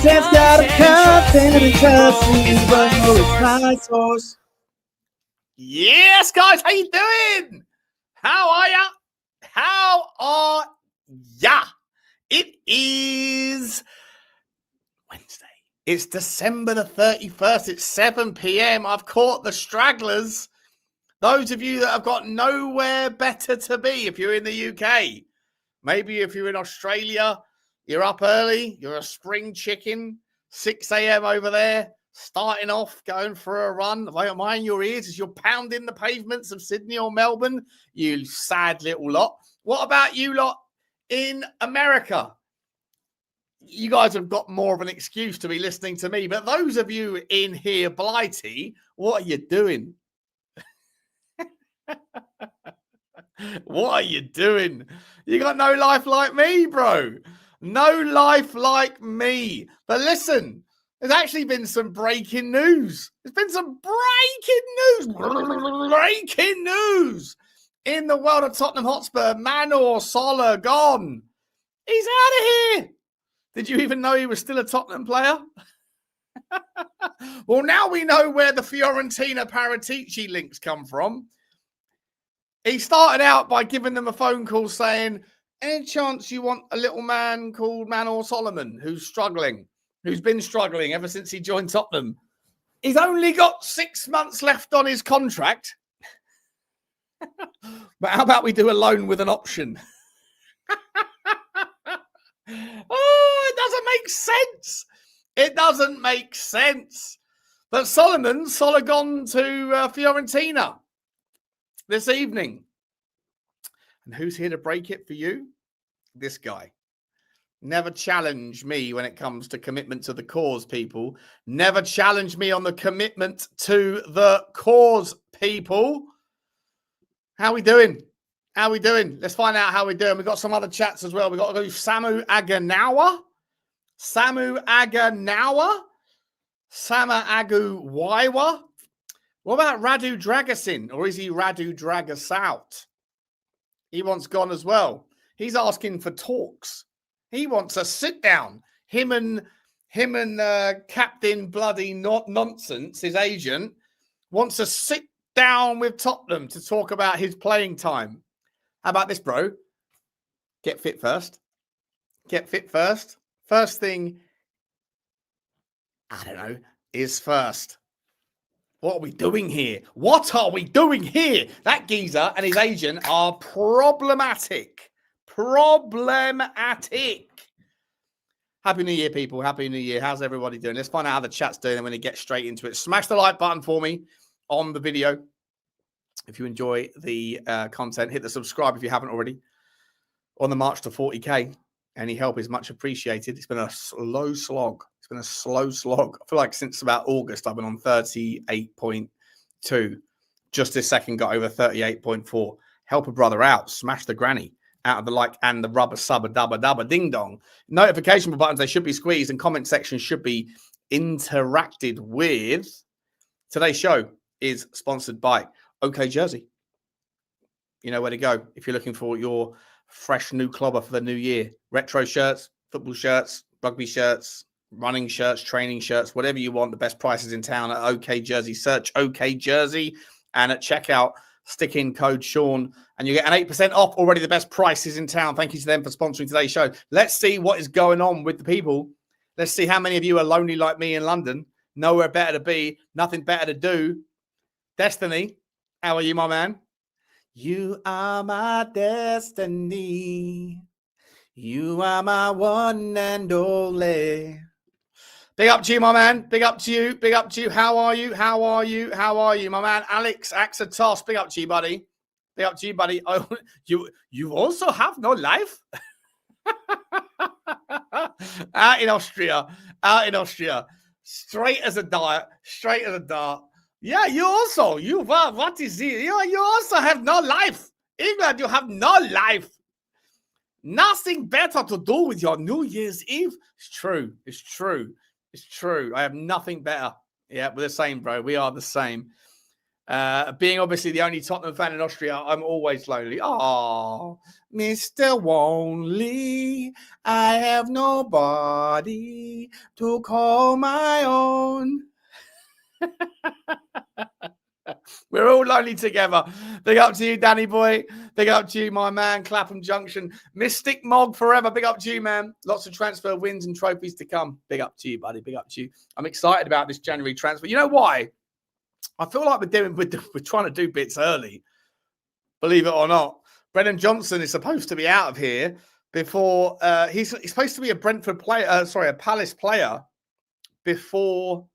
Content's got a content and Chelsea, but no, it's not sauce. Yes, guys, how you doing? How are ya? How are ya? It is Wednesday. It's December the 31st. It's 7 p.m. I've caught the stragglers. Those of you that have got nowhere better to be if you're in the UK. Maybe if you're in Australia, you're up early, you're a spring chicken, 6 a.m. over there, starting off, going for a run. Mind your ears as you're pounding the pavements of Sydney or Melbourne, you sad little lot. What about you lot in America? You guys have got more of an excuse to be listening to me, but those of you in here, Blighty, what are you doing? What are you doing? You got no life like me, bro. No life like me. But listen, there's actually been some breaking news. There's been some breaking news in the world of Tottenham Hotspur. Manor, SoloGONE. He's out of here. Did you even know he was still a Tottenham player? Well, now we know where the Fiorentina Paratici links come from. He started out by giving them a phone call saying, any chance you want a little man called Manor Solomon who's struggling, who's been struggling ever since he joined Tottenham? He's only got 6 months left on his contract. But how about we do a loan with an option? Oh, it doesn't make sense. It doesn't make sense. But SoloGONE to Fiorentina this evening. And who's here to break it for you? This guy. Never challenge me when it comes to commitment to the cause, people. Never challenge me on the commitment to the cause, people. How we doing? How we doing? Let's find out how we're doing. We've got some other chats as well. We've got to go Samu AgheNOWa. Samu AgheNOWa. Sama AgheNOWa. What about Radu Drăgușin? Or is he Radu Drăgușin? He wants gone as well. He's asking for talks. He wants a sit down. Him and Captain Bloody Nonsense, his agent, wants to sit down with Tottenham to talk about his playing time. How about this, bro? Get fit first. Get fit first. First thing, I don't know, is first. What are we doing here? What are we doing here? That geezer and his agent are problematic. Problematic. Happy New Year, people. Happy New Year. How's everybody doing? Let's find out how the chat's doing and we're going to get straight into it. Smash the like button for me on the video. If you enjoy the content, hit the subscribe if you haven't already. On the march to 40K. Any help is much appreciated. It's been a slow slog. It's been a slow slog. I feel like since about August, I've been on 38.2. Just this second, got over 38.4. Help a brother out. Smash the granny out of the like and the rubber subber dubber dubber ding dong. Notification buttons, they should be squeezed and comment section should be interacted with. Today's show is sponsored by OK Jersey. You know where to go if you're looking for your fresh new clobber for the new year. Retro shirts, football shirts, rugby shirts, running shirts, training shirts, whatever you want. The best prices in town at OK Jersey. Search OK Jersey and at checkout, stick in code Sean and you get an 8% off. Already the best prices in town. Thank you to them for sponsoring today's show. Let's see what is going on with the people. Let's see how many of you are lonely like me in London. Nowhere better to be. Nothing better to do. Destiny, how are you, my man? You are my destiny. You are my one and only. Big up to you, my man. Big up to you. Big up to you. How are you? How are you? How are you, my man? Alex Axatos. Big up to you, buddy. Big up to you, buddy. Oh, you also have no life? Out in Austria. Out in Austria. Straight as a dart. Straight as a dart. Yeah, what is it? You also have no life. England, you have no life. Nothing better to do with your New Year's Eve. It's true. It's true. It's true. I have nothing better. Yeah, we're the same, bro. We are the same. Being obviously the only Tottenham fan in Austria, I'm always lonely. Oh, Mr. Wonley, I have nobody to call my own. We're all lonely together. Big up to you, Danny boy. Big up to you, my man, Clapham Junction. Mystic Mog forever. Big up to you, man. Lots of transfer wins and trophies to come. Big up to you, buddy. Big up to you. I'm excited about this January transfer. You know why? I feel like we're trying to do bits early. Believe it or not. Brennan Johnson is supposed to be out of here before he's supposed to be a Brentford player, a Palace player before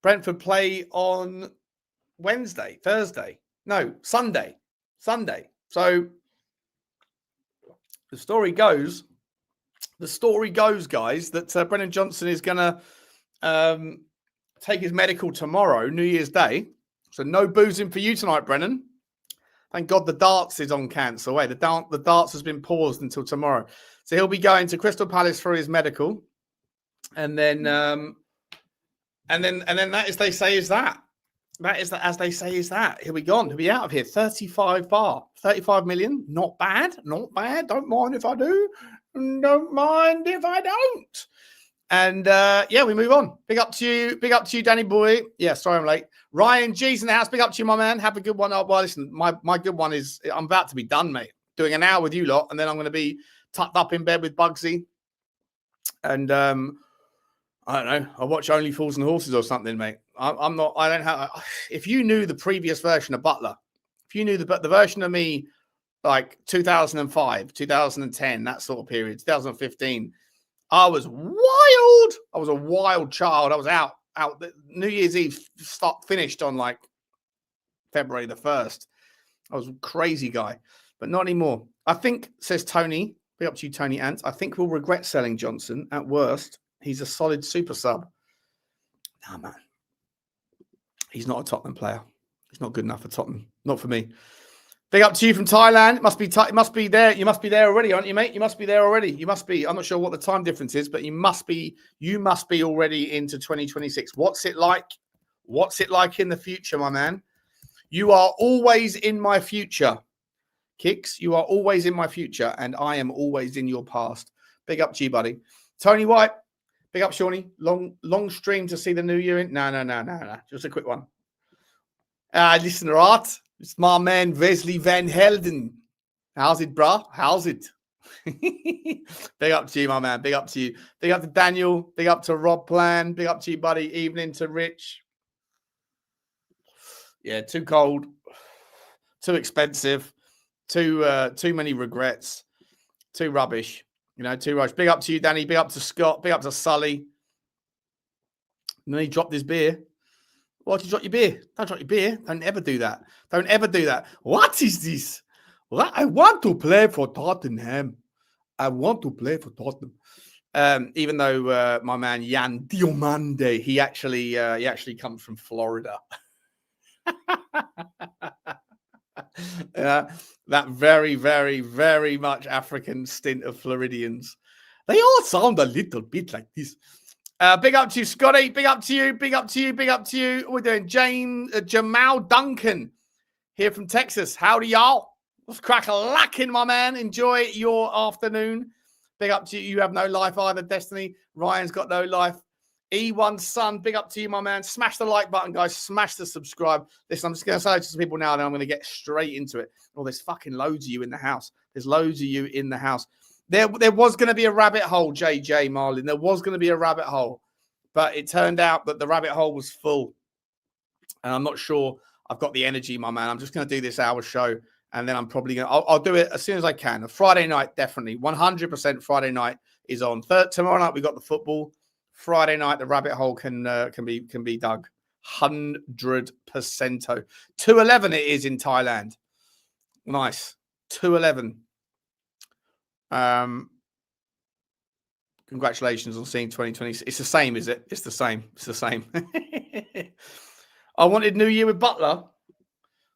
Brentford play on Sunday. So the story goes, guys, that Brennan Johnson is going to take his medical tomorrow, New Year's Day. So no boozing for you tonight, Brennan. Thank God the darts is on cancel. Wait, the darts has been paused until tomorrow. So he'll be going to Crystal Palace for his medical. And then that as they say is that. That is as they say is that. He'll be gone. He'll be out of here. 35 million. Not bad. Not bad. Don't mind if I do. Don't mind if I don't. And we move on. Big up to you, Danny boy. Yeah, sorry I'm late. Ryan G's in the house. Big up to you, my man. Have a good one. Oh, well, listen, my good one is I'm about to be done, mate. Doing an hour with you lot, and then I'm going to be tucked up in bed with Bugsy. And I don't know. I'll watch Only Fools and Horses or something, mate. I'm not. I don't have. If you knew the previous version of Butler, if you knew the version of me, like 2005, 2010, that sort of period, 2015. I was wild. I was a wild child. I was out. New Year's Eve finished on like February the 1st. I was a crazy guy, but not anymore. I think, says Tony, be up to you, Tony Ant. I think we'll regret selling Johnson. At worst, he's a solid super sub. Nah, man. He's not a Tottenham player. He's not good enough for Tottenham. Not for me. Big up to you from Thailand. It must be there. You must be there already, aren't you, mate? You must be there already. You must be. I'm not sure what the time difference is, but you must be already into 2026. What's it like? What's it like in the future, my man? You are always in my future. Kicks, you are always in my future, and I am always in your past. Big up to you, buddy. Tony White. Big up, Shawnee. Long stream to see the new year in. No. Just a quick one. Listen, Art. It's my man, Wesley Van Helden. How's it, bro? How's it? Big up to you, my man. Big up to you. Big up to Daniel. Big up to Rob Plan. Big up to you, buddy. Evening to Rich. Yeah, too cold. Too expensive. Too many regrets. Too rubbish. Too rush. Big up to you, Danny. Big up to Scott. Big up to Sully. And then he dropped his beer. Why did you drop your beer? Don't drop your beer. Don't ever do that. Don't ever do that. What is this? Well, I want to play for Tottenham. I want to play for Tottenham. Even though my man Jan Diomande, he actually comes from Florida. That very, very, very much African stint of Floridians. They all sound a little bit like this. Big up to you, Scotty. Big up to you. Big up to you. Big up to you. We're doing Jamal Duncan here from Texas. Howdy, y'all. Let's crack a lacking, my man. Enjoy your afternoon. Big up to you. You have no life either, Destiny. Ryan's got no life. E1 Son, big up to you, my man. Smash the like button, guys. Smash the subscribe. Listen, I'm just going to say to some people now, and then I'm going to get straight into it. Oh, there's fucking loads of you in the house. There's loads of you in the house. There was going to be a rabbit hole, JJ Marlin. There was going to be a rabbit hole. But it turned out that the rabbit hole was full. And I'm not sure I've got the energy, my man. I'm just going to do this hour show. And then I'm probably going to... I'll do it as soon as I can. A Friday night, definitely. 100% Friday night is on. Tomorrow night, we got the football. Friday night, the rabbit hole can be dug. 100%. 2:11 it is in Thailand. Nice. 2:11. Congratulations on seeing 2020. It's the same, is it? It's the same. It's the same. I wanted New Year with Butler.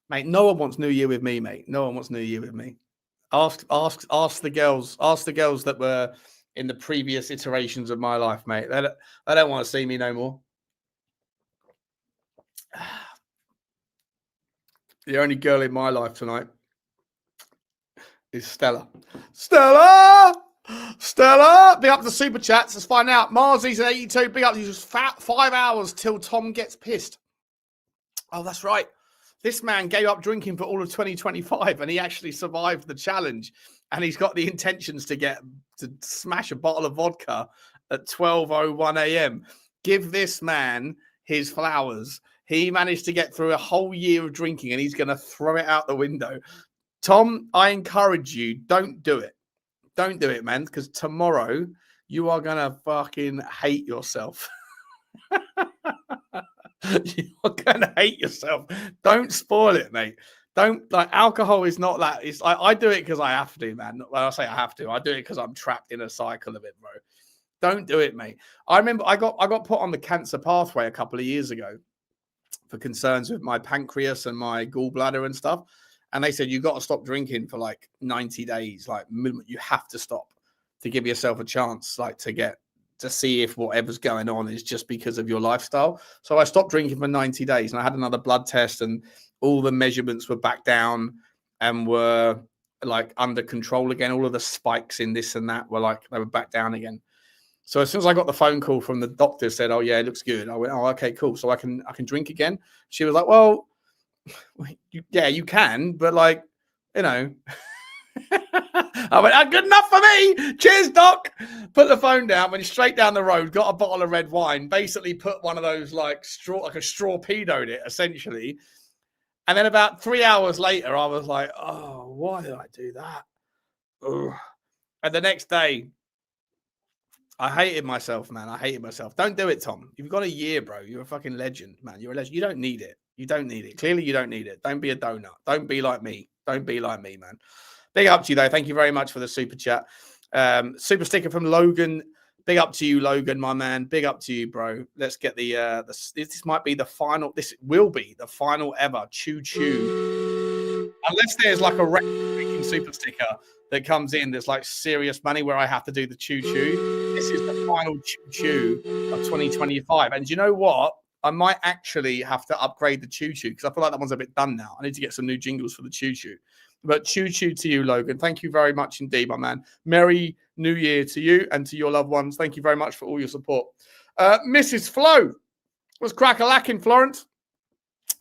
Mate, no one wants New Year with me, mate. No one wants New Year with me. Ask the girls. Ask the girls that were in the previous iterations of my life, mate. They don't want to see me no more. The only girl in my life tonight is Stella. Stella! Big up the super chats. Let's find out. Marzy's at 82. Big up. He's just 5 hours till Tom gets pissed. Oh, that's right. This man gave up drinking for all of 2025 and he actually survived the challenge. And he's got the intentions to smash a bottle of vodka at 12:01 a.m. Give this man his flowers. He managed to get through a whole year of drinking and he's going to throw it out the window. Tom, I encourage you, don't do it. Don't do it, man, because tomorrow you are going to fucking hate yourself. You're going to hate yourself. Don't spoil it, mate. Don't, like, alcohol is not that. It's I do it because I have to, man. When I say I have to, I do it because I'm trapped in a cycle of it, bro. Don't do it, mate. I remember I got put on the cancer pathway a couple of years ago for concerns with my pancreas and my gallbladder and stuff. And they said, you got to stop drinking for like 90 days. Like, minimum, you have to stop to give yourself a chance, like, to see if whatever's going on is just because of your lifestyle. So I stopped drinking for 90 days and I had another blood test and all the measurements were back down and were like under control again. All of the spikes in this and that were like, they were back down again. So as soon as I got the phone call from the doctor, said, oh yeah, it looks good. I went, oh, okay, cool. So I can drink again. She was like, well, yeah, you can, but like, you know, I went, good enough for me. Cheers, doc. Put the phone down, went straight down the road, got a bottle of red wine, basically put one of those like a straw pedo in it, essentially. And then about 3 hours later, I was like, oh, why did I do that? Ugh. And the next day, I hated myself, man. I hated myself. Don't do it, Tom. You've got a year, bro. You're a fucking legend, man. You're a legend. You don't need it. You don't need it. Clearly, you don't need it. Don't be a donut. Don't be like me. Don't be like me, man. Big up to you, though. Thank you very much for the super chat. Super sticker from Logan. Big up to you, Logan, my man. Big up to you, bro. Let's get this might be the final. This will be the final ever choo-choo. Unless there's like a record-breaking super sticker that comes in that's like serious money where I have to do the choo-choo. This is the final choo-choo of 2025. And you know what? I might actually have to upgrade the choo-choo because I feel like that one's a bit done now. I need to get some new jingles for the choo-choo. But choo-choo to you, Logan. Thank you very much indeed, my man. Merry New Year to you and to your loved ones. Thank you very much for all your support. Mrs. Flo was crack-a-lacking, Florence.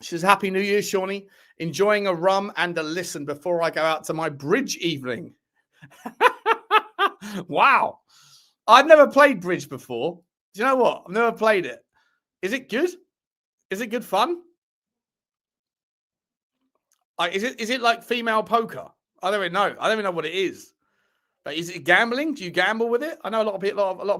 She says, Happy New Year, Shawnee. Enjoying a rum and a listen before I go out to my bridge evening. Wow. I've never played bridge before. Do you know what? I've never played it. Is it good? Is it good fun? Is it like female poker? I don't even know. I don't even know what it is. But is it gambling? Do you gamble with it? I know a lot of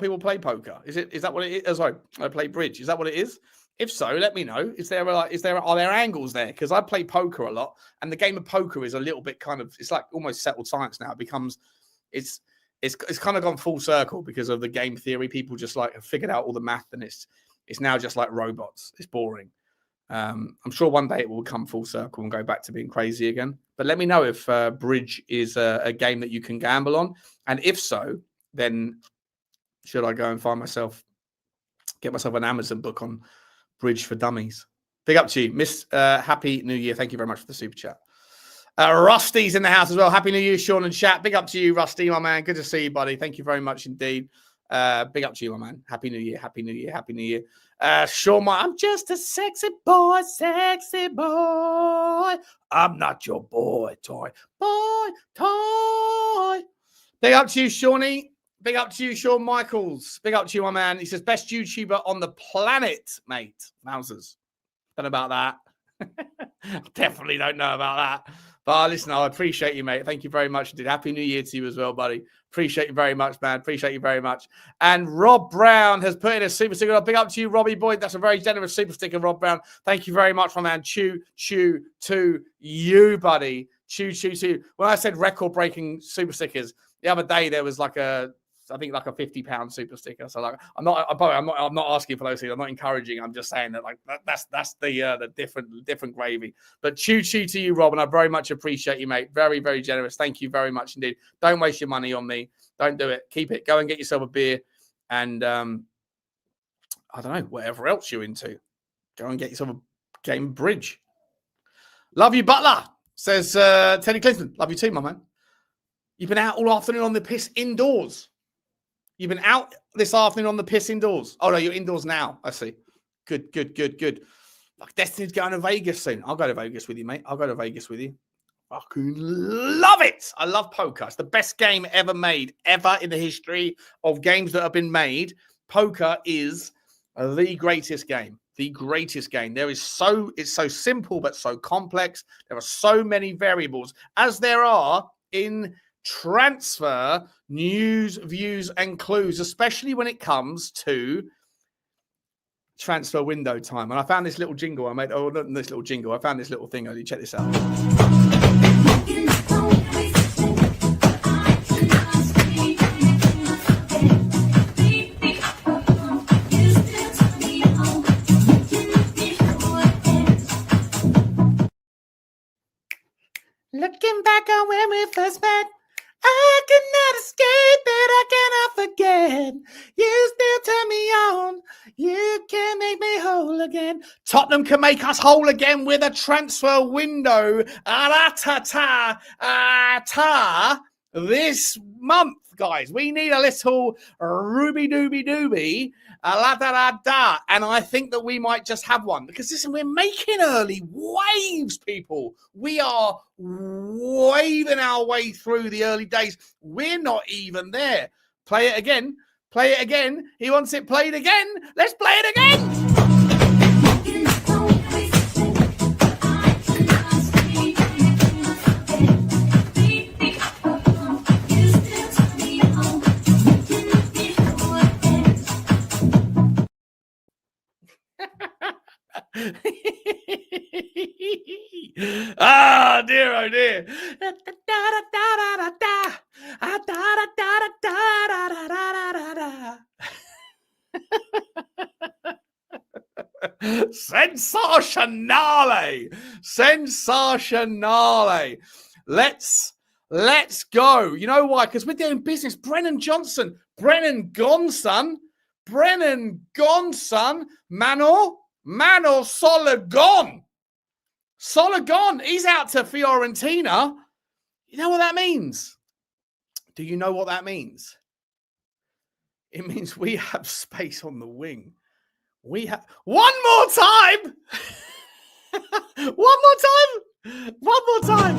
people play poker. Is that what it is? Oh, sorry, I play bridge. Is that what it is? If so, let me know. Are there angles there? Because I play poker a lot, and the game of poker is a little bit kind of, it's like almost settled science now. It becomes, it's kind of gone full circle because of the game theory. People just like have figured out all the math, and it's now just like robots. It's boring. I'm sure one day it will come full circle and go back to being crazy again. But let me know if bridge is a game that you can gamble on, and if so, then should I go and get myself an Amazon book on Bridge for Dummies? Big up to you, Miss. Happy New Year. Thank you very much for the super chat. Rusty's in the house as well. Happy New Year, Sean and chat. Big up to you, Rusty, my man. Good to see you, buddy. Thank you very much indeed. Big up to you, my man. Happy New Year. Happy New Year. Happy New Year. Sean, I'm just a sexy boy, sexy boy. I'm not your boy toy. Big up to you, Shawnee. Big up to you, Shawn Michaels. Big up to you, my man. He says, best YouTuber on the planet, mate. Mousers. Don't know about that. Definitely don't know about that. But listen, I appreciate you, mate. Thank you very much. Happy New Year to you as well, buddy. Appreciate you very much, man. Appreciate you very much. And Rob Brown has put in a super sticker. Big up to you, Robbie boy. That's a very generous super sticker, Rob Brown. Thank you very much, my man. Choo to you, buddy. Choo to you. When I said record-breaking super stickers, the other day there was like I think like a £50 super sticker. So like, I'm not asking for those things. I'm not encouraging. I'm just saying that like that's the different gravy. But choo to you, Rob, and I very much appreciate you, mate. Very, very generous. Thank you very much indeed. Don't waste your money on me. Don't do it. Keep it. Go and get yourself a beer, and I don't know, whatever else you're into. Go and get yourself a game of bridge. Love you, Butler, says Teddy Clinton. Love you too, my man. You've been out all afternoon on the piss indoors. You've been out this afternoon on the piss indoors. Oh, no, you're indoors now. I see. Good. Like Destiny's going to Vegas soon. I'll go to Vegas with you, mate. I'll go to Vegas with you. Fucking love it. I love poker. It's the best game ever made, ever in the history of games that have been made. Poker is the greatest game. The greatest game. It's so simple, but so complex. There are so many variables, as there are in transfer news, views, and clues, especially when it comes to transfer window time. And I found this little jingle I made. Oh, not this little jingle. I found this little thing earlier. Check this out. Looking back on when we first met, I could not escape it, I cannot forget. You still turn me on, you can make me whole again. Tottenham can make us whole again with a transfer window. This month, guys. We need a little ruby dooby dooby. And I think that we might just have one. Because listen, we're making early waves, people. We are waving our way through the early days. We're not even there. Play it again. Play it again. He wants it played again. Let's play it again. Ah, dear, oh dear. Sensationale. Sensationale. Let's go. You know why? Because we're doing business. Brennan Johnson. Brennan gone, son. Brennan gone, son. Manor SoloGONE. SoloGONE. He's out to Fiorentina. You know what that means? Do you know what that means? It means we have space on the wing. We have one more time. One more time. One more time.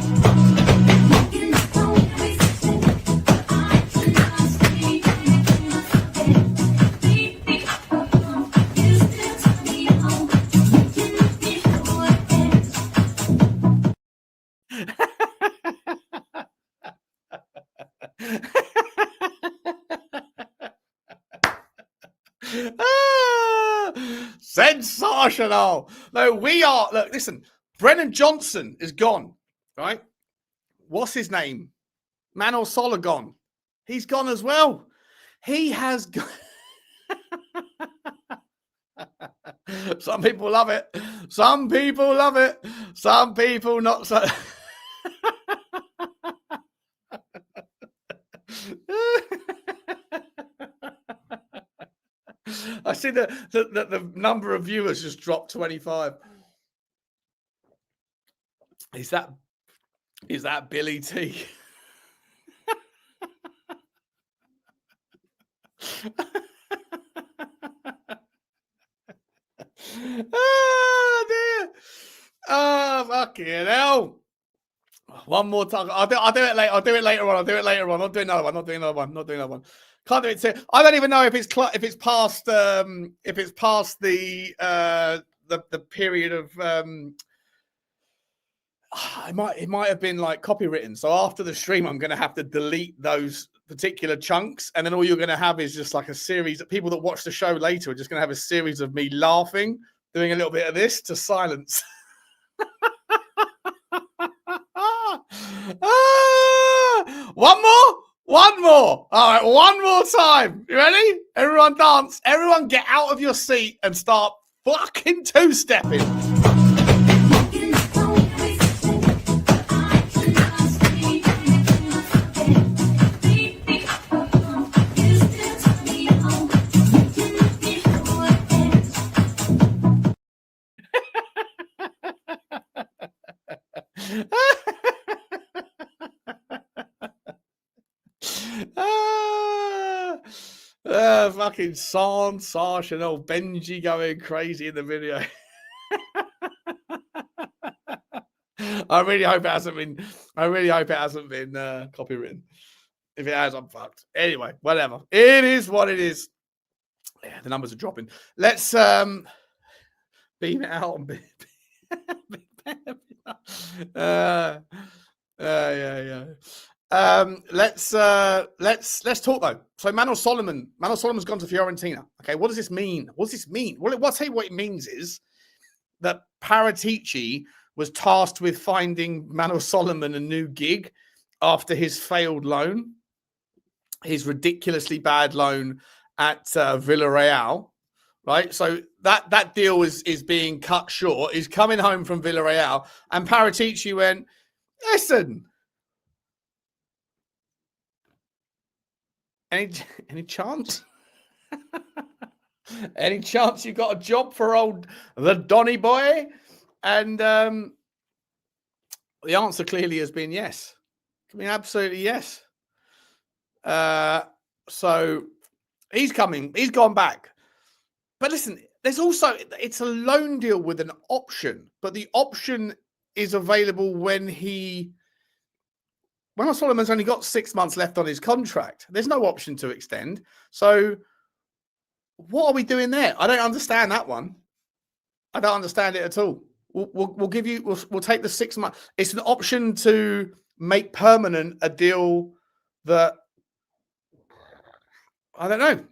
Sensational. No, we are. Look, listen. Brennan Johnson is gone, right? What's his name? Manor SoloGONE. He's gone as well. He has gone. Some people love it. Some people love it. Some people not so. I see the number of viewers just dropped 25. Is that Billy T? Oh dear! Oh fucking hell! One more time. I'll do it later. I'll do it later on. I'm doing another one. Can't do it. I don't even know if it's past the period of it might have been like copywritten. So after the stream, I'm going to have to delete those particular chunks, and then all you're going to have is just like a series of people that watch the show later are just going to have a series of me laughing, doing a little bit of this to silence. One more. All right, one more time. You ready? Everyone dance. Everyone get out of your seat and start fucking two-stepping. Fucking Sash and old Benji going crazy in the video. I really hope it hasn't been copywritten. If it has, I'm fucked. Anyway, whatever. It is what it is. Yeah, the numbers are dropping. Let's beam it out and let's talk though. So Manor Solomon's gone to Fiorentina. Okay, what does this mean? What does this mean? Well, I'll tell you what it means is that Paratici was tasked with finding Manor Solomon a new gig after his failed loan, his ridiculously bad loan at Villarreal, right? So that deal is being cut short. He's coming home from Villarreal, and Paratici went, listen, any chance? Any chance you got a job for old the Donny boy? And the answer clearly has been yes. I mean, absolutely yes. So he's coming. He's gone back. But listen, there's also, it's a loan deal with an option, but the option is available when Solomon's only got 6 months left on his contract. There's no option to extend. So what are we doing there? I don't understand that one. I don't understand it at all. We'll take the 6 months. It's an option to make permanent a deal that I don't know.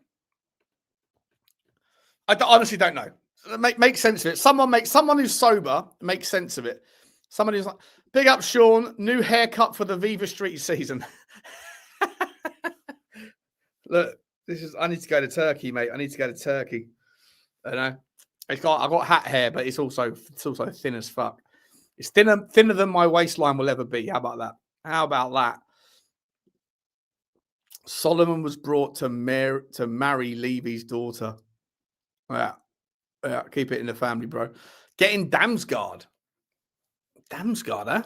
I honestly don't know. Make sense of it. Someone who's sober makes sense of it. Someone who's like, big up Sean, new haircut for the Viva Street season. Look, I need to go to Turkey, mate. I need to go to Turkey. I know. I've got hat hair, but it's also thin as fuck. It's thinner than my waistline will ever be. How about that? Solomon was brought to marry Levy's daughter. Yeah, keep it in the family, bro. Getting Damsgaard, huh?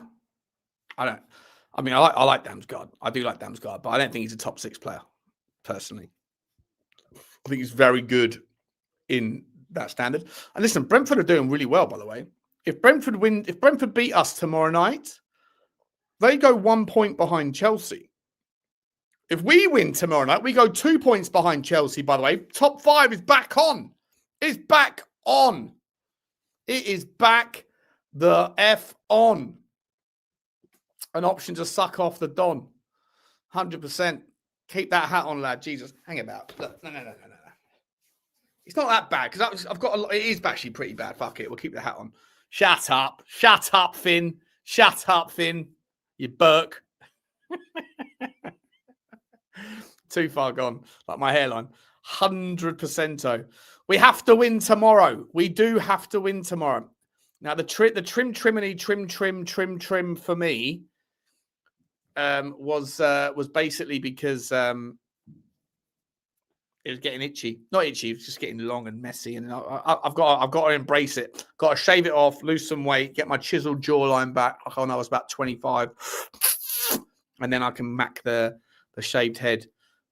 I like Damsgaard. I do like Damsgaard, but I don't think he's a top 6 player, personally. I think he's very good in that standard. And listen, Brentford are doing really well, by the way. If Brentford beat us tomorrow night, they go 1 point behind Chelsea. If we win tomorrow night, we go 2 points behind Chelsea, by the way. Top 5 is back on. It's back on. It is back the F on. An option to suck off the Don. 100%. Keep that hat on, lad. Jesus. Hang about. Look, no. It's not that bad because it is actually pretty bad. Fuck it. We'll keep the hat on. Shut up, Finn. Shut up, Finn. You Burke. Too far gone. Like my hairline. 100%. We have to win tomorrow. We do have to win tomorrow. Now, the trim for me was basically because it was getting itchy. Not itchy, it was just getting long and messy. And I've got to embrace it. Got to shave it off, lose some weight, get my chiseled jawline back. Like when I was about 25. And then I can mac the shaved head.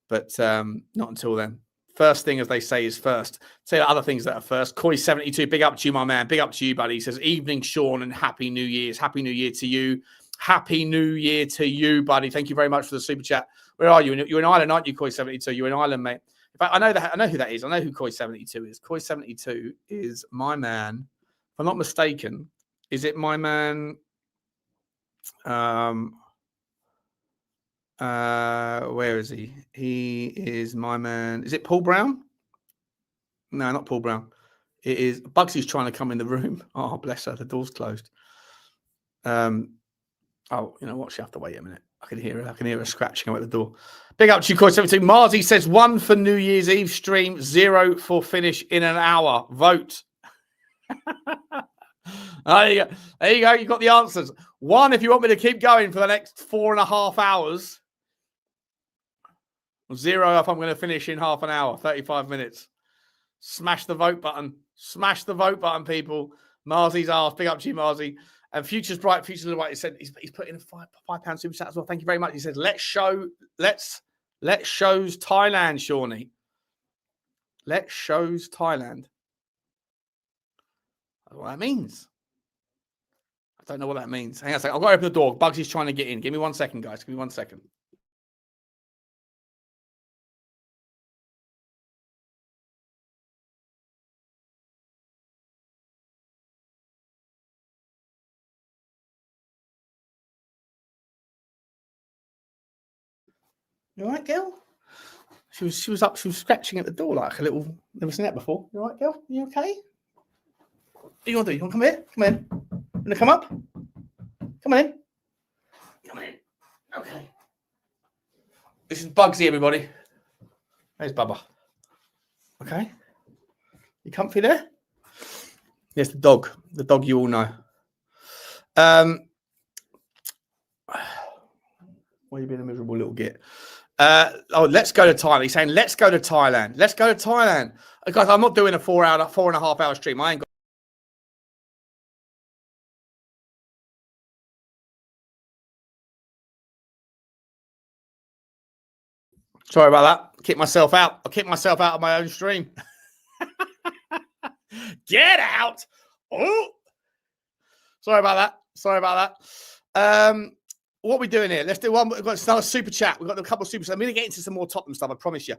But not until then. First thing, as they say, is first. Say other things that are first. Koi72, big up to you, my man. Big up to you, buddy. He says, evening, Sean, and Happy New Year's. Happy New Year to you. Happy New Year to you, buddy. Thank you very much for the super chat. Where are you? You're in Ireland, aren't you, Koi72? You're in Ireland, mate. In fact, I know who that is. I know who Koi72 is. Koi72 is my man. If I'm not mistaken, is it my man? Where is he? He is my man. Is it Paul Brown? No, not Paul Brown. It is Bugsy's trying to come in the room. Oh, bless her. The door's closed. Oh, you know what? She'll have to wait a minute. I can hear her scratching at the door. Big up to you, Koi72. Marzi says 1 for New Year's Eve stream, 0 for finish in an hour. Vote. There you go. You got the answers. 1 if you want me to keep going for the next 4.5 hours. 0 if I'm going to finish in half an hour, 35 minutes. Smash the vote button. Smash the vote button, people. Marzi's asked. Big up to you, Marzi. And Future's bright, Future's a little white. He said he's put in a £5 super chat as well. Thank you very much. He says, let's shows Thailand, Shawnee. Let's shows Thailand. I don't know what that means. I don't know what that means. Hang on a second. I've got to open the door. Bugsy's trying to get in. Give me 1 second, guys. Give me 1 second. You all right, girl? She was up. She was scratching at the door like a little. Never seen that before. You all right, girl? You okay? What do you want to do? You want to come here? Come in. You want to come up? Come in. Come in. Okay. This is Bugsy, everybody. There's Bubba. Okay. You comfy there? Yes, the dog. The dog you all know. Why are you being a miserable little git? Let's go to Thailand. He's saying, let's go to Thailand. Let's go to Thailand. Guys, I'm not doing a 4.5 hour stream. I ain't got. Sorry about that. I'll kick myself out. I'll kick myself out of my own stream. Get out. Oh. Sorry about that. What are we doing here? Let's do one. We've got another super chat. We've got a couple of super chats. I'm going to get into some more Tottenham stuff, I promise you.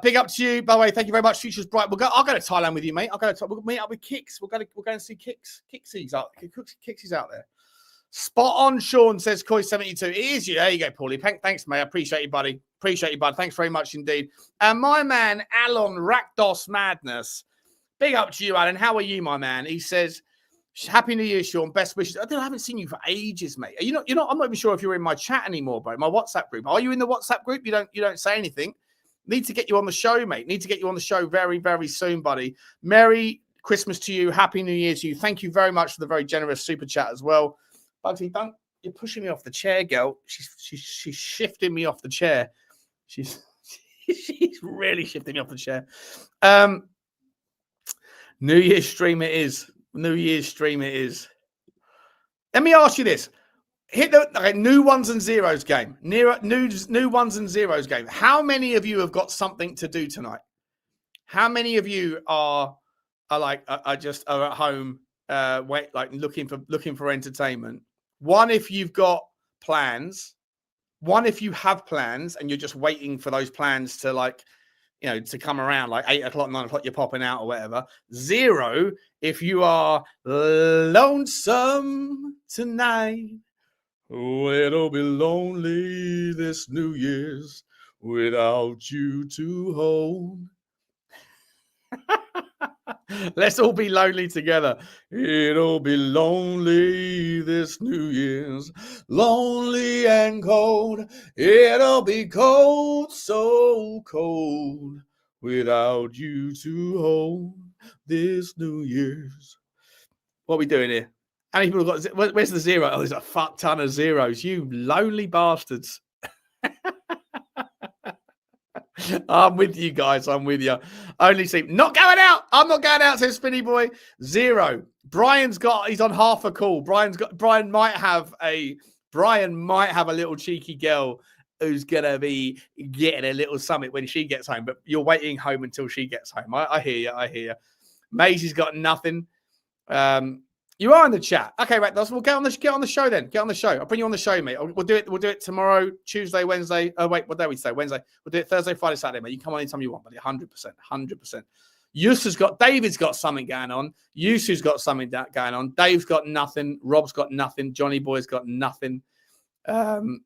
Big up to you. By the way, thank you very much. Future's bright. I'll go to Thailand with you, mate. We'll meet up with Kicks. We'll go and see Kicks. Kicksies out there. Spot on, Sean, says Koi72. It is you. There you go, Paulie. Thanks, mate. I appreciate you, buddy. Appreciate you, bud. Thanks very much indeed. And my man, Alon Rakdos Madness. Big up to you, Alan. How are you, my man? He says, Happy New Year, Sean. Best wishes. I haven't seen you for ages, mate. Are you not? I'm not even sure if you're in my chat anymore, bro. My WhatsApp group. Are you in the WhatsApp group? You don't say anything. Need to get you on the show, mate. Need to get you on the show very, very soon, buddy. Merry Christmas to you. Happy New Year to you. Thank you very much for the very generous super chat as well. Bugsy, you're pushing me off the chair, girl. She's shifting me off the chair. She's really shifting me off the chair. New Year's stream it is. New Year's stream it is. Let me ask you this. Hit the new ones and zeros game. New ones and zeros game. How many of you have got something to do tonight? How many of you are just at home looking for entertainment? One, if you've got plans. One, if you have plans and you're just waiting for those plans to to come around like 8 o'clock, 9 o'clock, you're popping out or whatever. 0, if you are lonesome tonight. Oh, it'll be lonely this New Year's without you to hold. Let's all be lonely together. It'll be lonely this New Year's, lonely and cold. It'll be cold, so cold, without you to hold this New Year's. What are we doing here? How many people have got? Where's the 0? Oh, there's a fuck ton of zeros. You lonely bastards. I'm with you guys. I'm with you. Only sleep. Not going out. I'm not going out, says Spinny Boy. 0. He's on half a call. Brian might have a little cheeky girl who's gonna be getting a little summit when she gets home, but you're waiting home until she gets home. I hear you. Maisie's got nothing. You are in the chat. Okay, right. We'll get on the show then. Get on the show. I'll bring you on the show, mate. We'll do it tomorrow, Tuesday, Wednesday. Oh, wait, what day we say? Wednesday. We'll do it Thursday, Friday, Saturday, mate. You can come on anytime you want, buddy. 100%. David's got something going on. Yusu's got something going on. Dave's got nothing. Rob's got nothing. Johnny Boy's got nothing. Desto's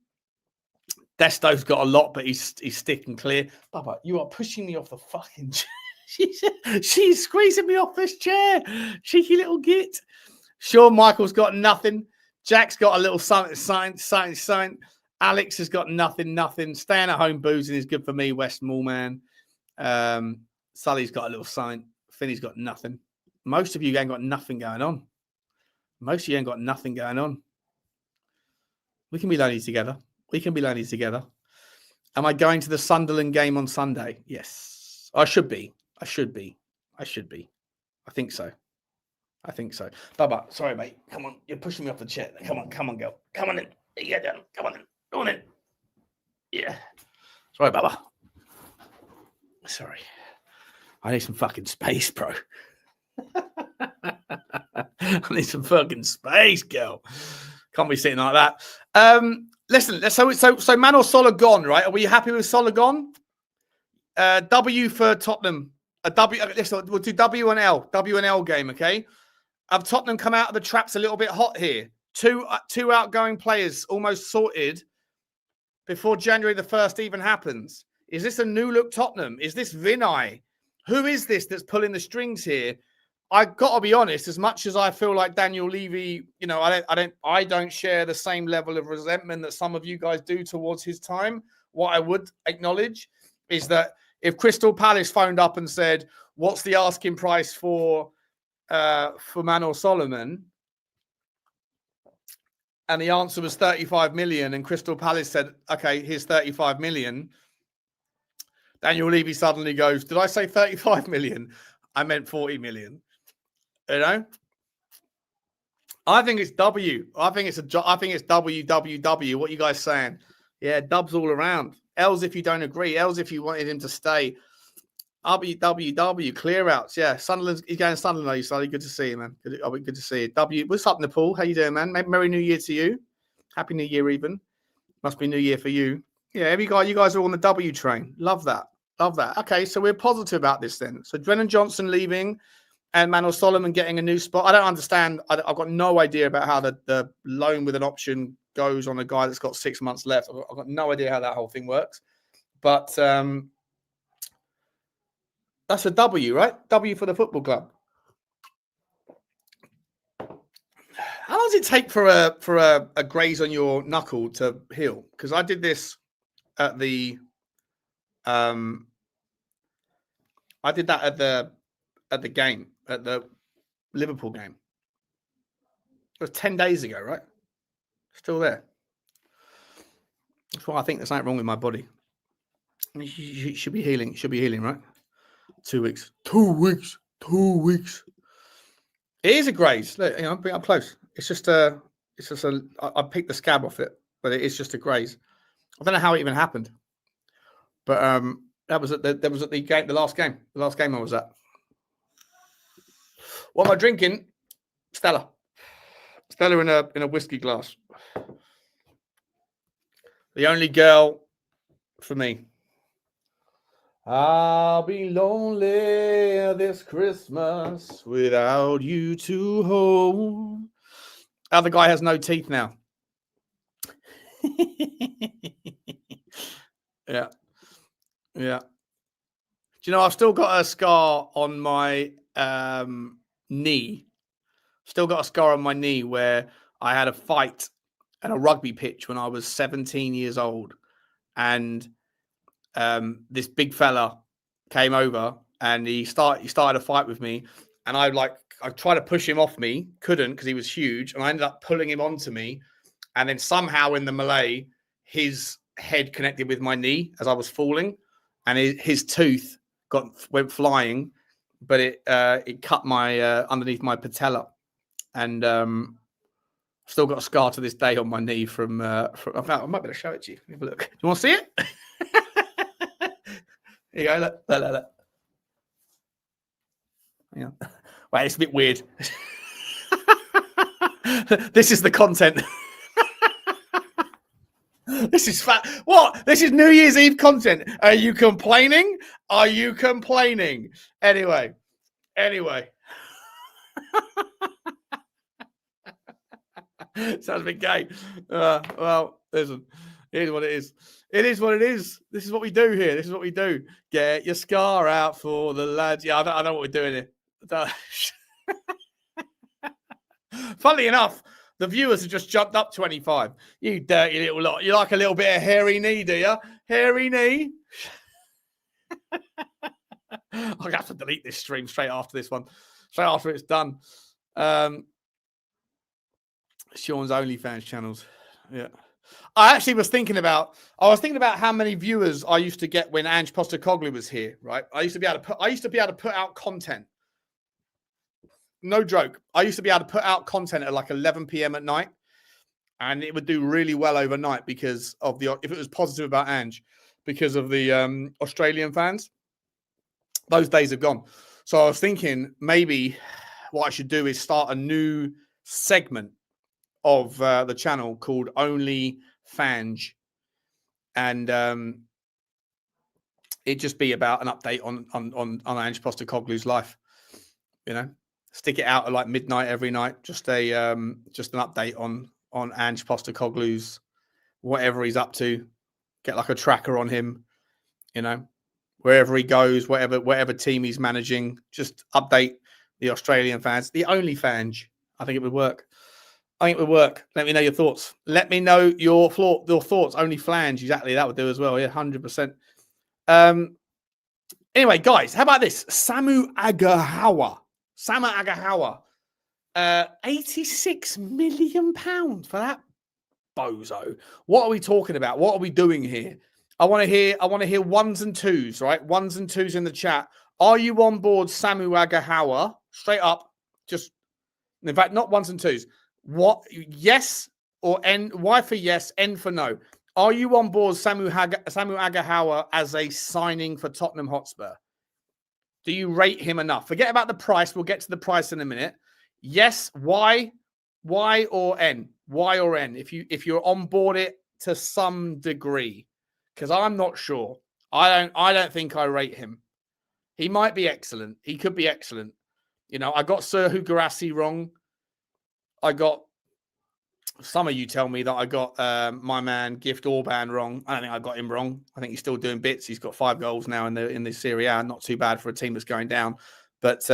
got a lot, but he's sticking clear. Bubba, you are pushing me off the fucking chair. She's squeezing me off this chair. Cheeky little git. Sean Michael's got nothing. Jack's got a little something. Alex has got nothing. Staying at home boozing is good for me, West Mall man. Sully's got a little sign. Finney's got nothing. Most of you ain't got nothing going on. We can be lonely together. Am I going to the Sunderland game on Sunday? Yes. I should be. I think so. I think so. Baba, sorry, mate. Come on. You're pushing me off the chair. Come on, girl. Come on in. Yeah, down. Come on in. Go on in. Yeah. Sorry, Baba. Sorry. I need some fucking space, bro. I need some fucking space, girl. Can't be sitting like that. Listen, so Manor SoloGONE, right? Are we happy with SoloGONE? W for Tottenham. Listen, we'll do W and L game, okay? Have Tottenham come out of the traps a little bit hot here? Two outgoing players almost sorted before January the 1st even happens. Is this a new look Tottenham? Is this Vinay? Who is this that's pulling the strings here? I got to be honest, as much as I feel like Daniel Levy, you know, I don't share the same level of resentment that some of you guys do towards his time. What I would acknowledge is that if Crystal Palace phoned up and said, what's the asking price for Manor Solomon? And the answer was 35 million. And Crystal Palace said, okay, here's 35 million. Daniel Levy suddenly goes, did I say 35 million? I meant 40 million. You know? I think it's W. I think it's WWW. What are you guys saying? Yeah, dubs all around. L's if you don't agree. L's if you wanted him to stay. WWW, clear outs. Yeah, Sunderland's, he's going to Sunderland, are you, Sully? Good to see you, man. Good to see you. W, what's up, Nepal? How you doing, man? Merry New Year to you. Happy New Year, even. Must be New Year for you. Yeah, you guys are on the W train. Love that. Love that. Okay, so we're positive about this then. So Brennan Johnson leaving and Manor Solomon getting a new spot. I don't understand. I've got no idea about how the loan with an option goes on a guy that's got 6 months left. I've got no idea how that whole thing works. But that's a W, right? W for the football club. How long does it take for a graze on your knuckle to heal? Because I did this at the I did that at the game, at the Liverpool game. It was 10 days ago, right? Still there. That's why I think there's something wrong with my body. It should be healing. It should be healing, right? 2 weeks. 2 weeks. 2 weeks. It is a graze. Look, bring it up close. It's just a. I picked the scab off it, but it is just a graze. I don't know how it even happened, but that was at the game, the last game I was at. What am I drinking? Stella in a whiskey glass. The only girl for me. I'll be lonely this Christmas without you to hold. Other guy has no teeth now. Yeah. Do you know, I've still got a scar on my knee. Still got a scar on my knee where I had a fight at a rugby pitch when I was 17 years old. And this big fella came over and he started a fight with me. And I tried to push him off me, couldn't because he was huge. And I ended up pulling him onto me. And then somehow in the melee, his head connected with my knee as I was falling. And his tooth went flying, but it cut my underneath my patella. And still got a scar to this day on my knee from I might be able to show it to you. Have a look. Do you want to see it? Here you go. Look. Yeah. Wait, it's a bit weird. This is the content. This is fat. What? This is New Year's Eve content. Are you complaining? Anyway. Sounds a bit gay. Well, listen. Here's what it is. It is what it is. This is what we do here. This is what we do. Get your scar out for the lads. Yeah, I don't know what we're doing here. Funnily enough, the viewers have just jumped up 25. You dirty little lot. You like a little bit of hairy knee, do you? Hairy knee? I'll have to delete this stream straight after this one. Straight after it's done. Sean's OnlyFans channels. Yeah. I actually was thinking about how many viewers I used to get when Ange Postecoglou was here, right? I used to be able to put out content. No joke. I used to be able to put out content at like 11 p.m. at night, and it would do really well overnight because of if it was positive about Ange, because of the Australian fans. Those days have gone. So I was thinking maybe what I should do is start a new segment of the channel called Only Fange, and it'd just be about an update on Ange Postecoglou's life. You know, stick it out at like midnight every night. Just an update on Ange Postecoglou's whatever he's up to. Get like a tracker on him. You know, wherever he goes, whatever team he's managing, just update the Australian fans. The Only Fange. I think it would work. Let me know your thoughts. Let me know your thoughts. Only Flange. Exactly. That would do as well. Yeah, 100%. Anyway, guys, how about this? Samu AgheNOWa. 86 million pounds for that bozo. What are we talking about? What are we doing here? I want to hear ones and twos, right? Ones and twos in the chat. Are you on board Samu AgheNOWa? Straight up. Just, in fact, not ones and twos. What? Yes or N? Y for yes, N for no. Are you on board Samu AgheNOWa as a signing for Tottenham Hotspur? Do you rate him enough? Forget about the price. We'll get to the price in a minute. Yes, Y or N? Y or N? If you're on board it to some degree, because I'm not sure. I don't think I rate him. He might be excellent. He could be excellent. You know, I got Serhu Guirassy wrong. I got, some of you tell me that I got my man Gift Orban wrong. I don't think I got him wrong. I think he's still doing bits. He's got 5 goals now in the Serie A. Not too bad for a team that's going down. But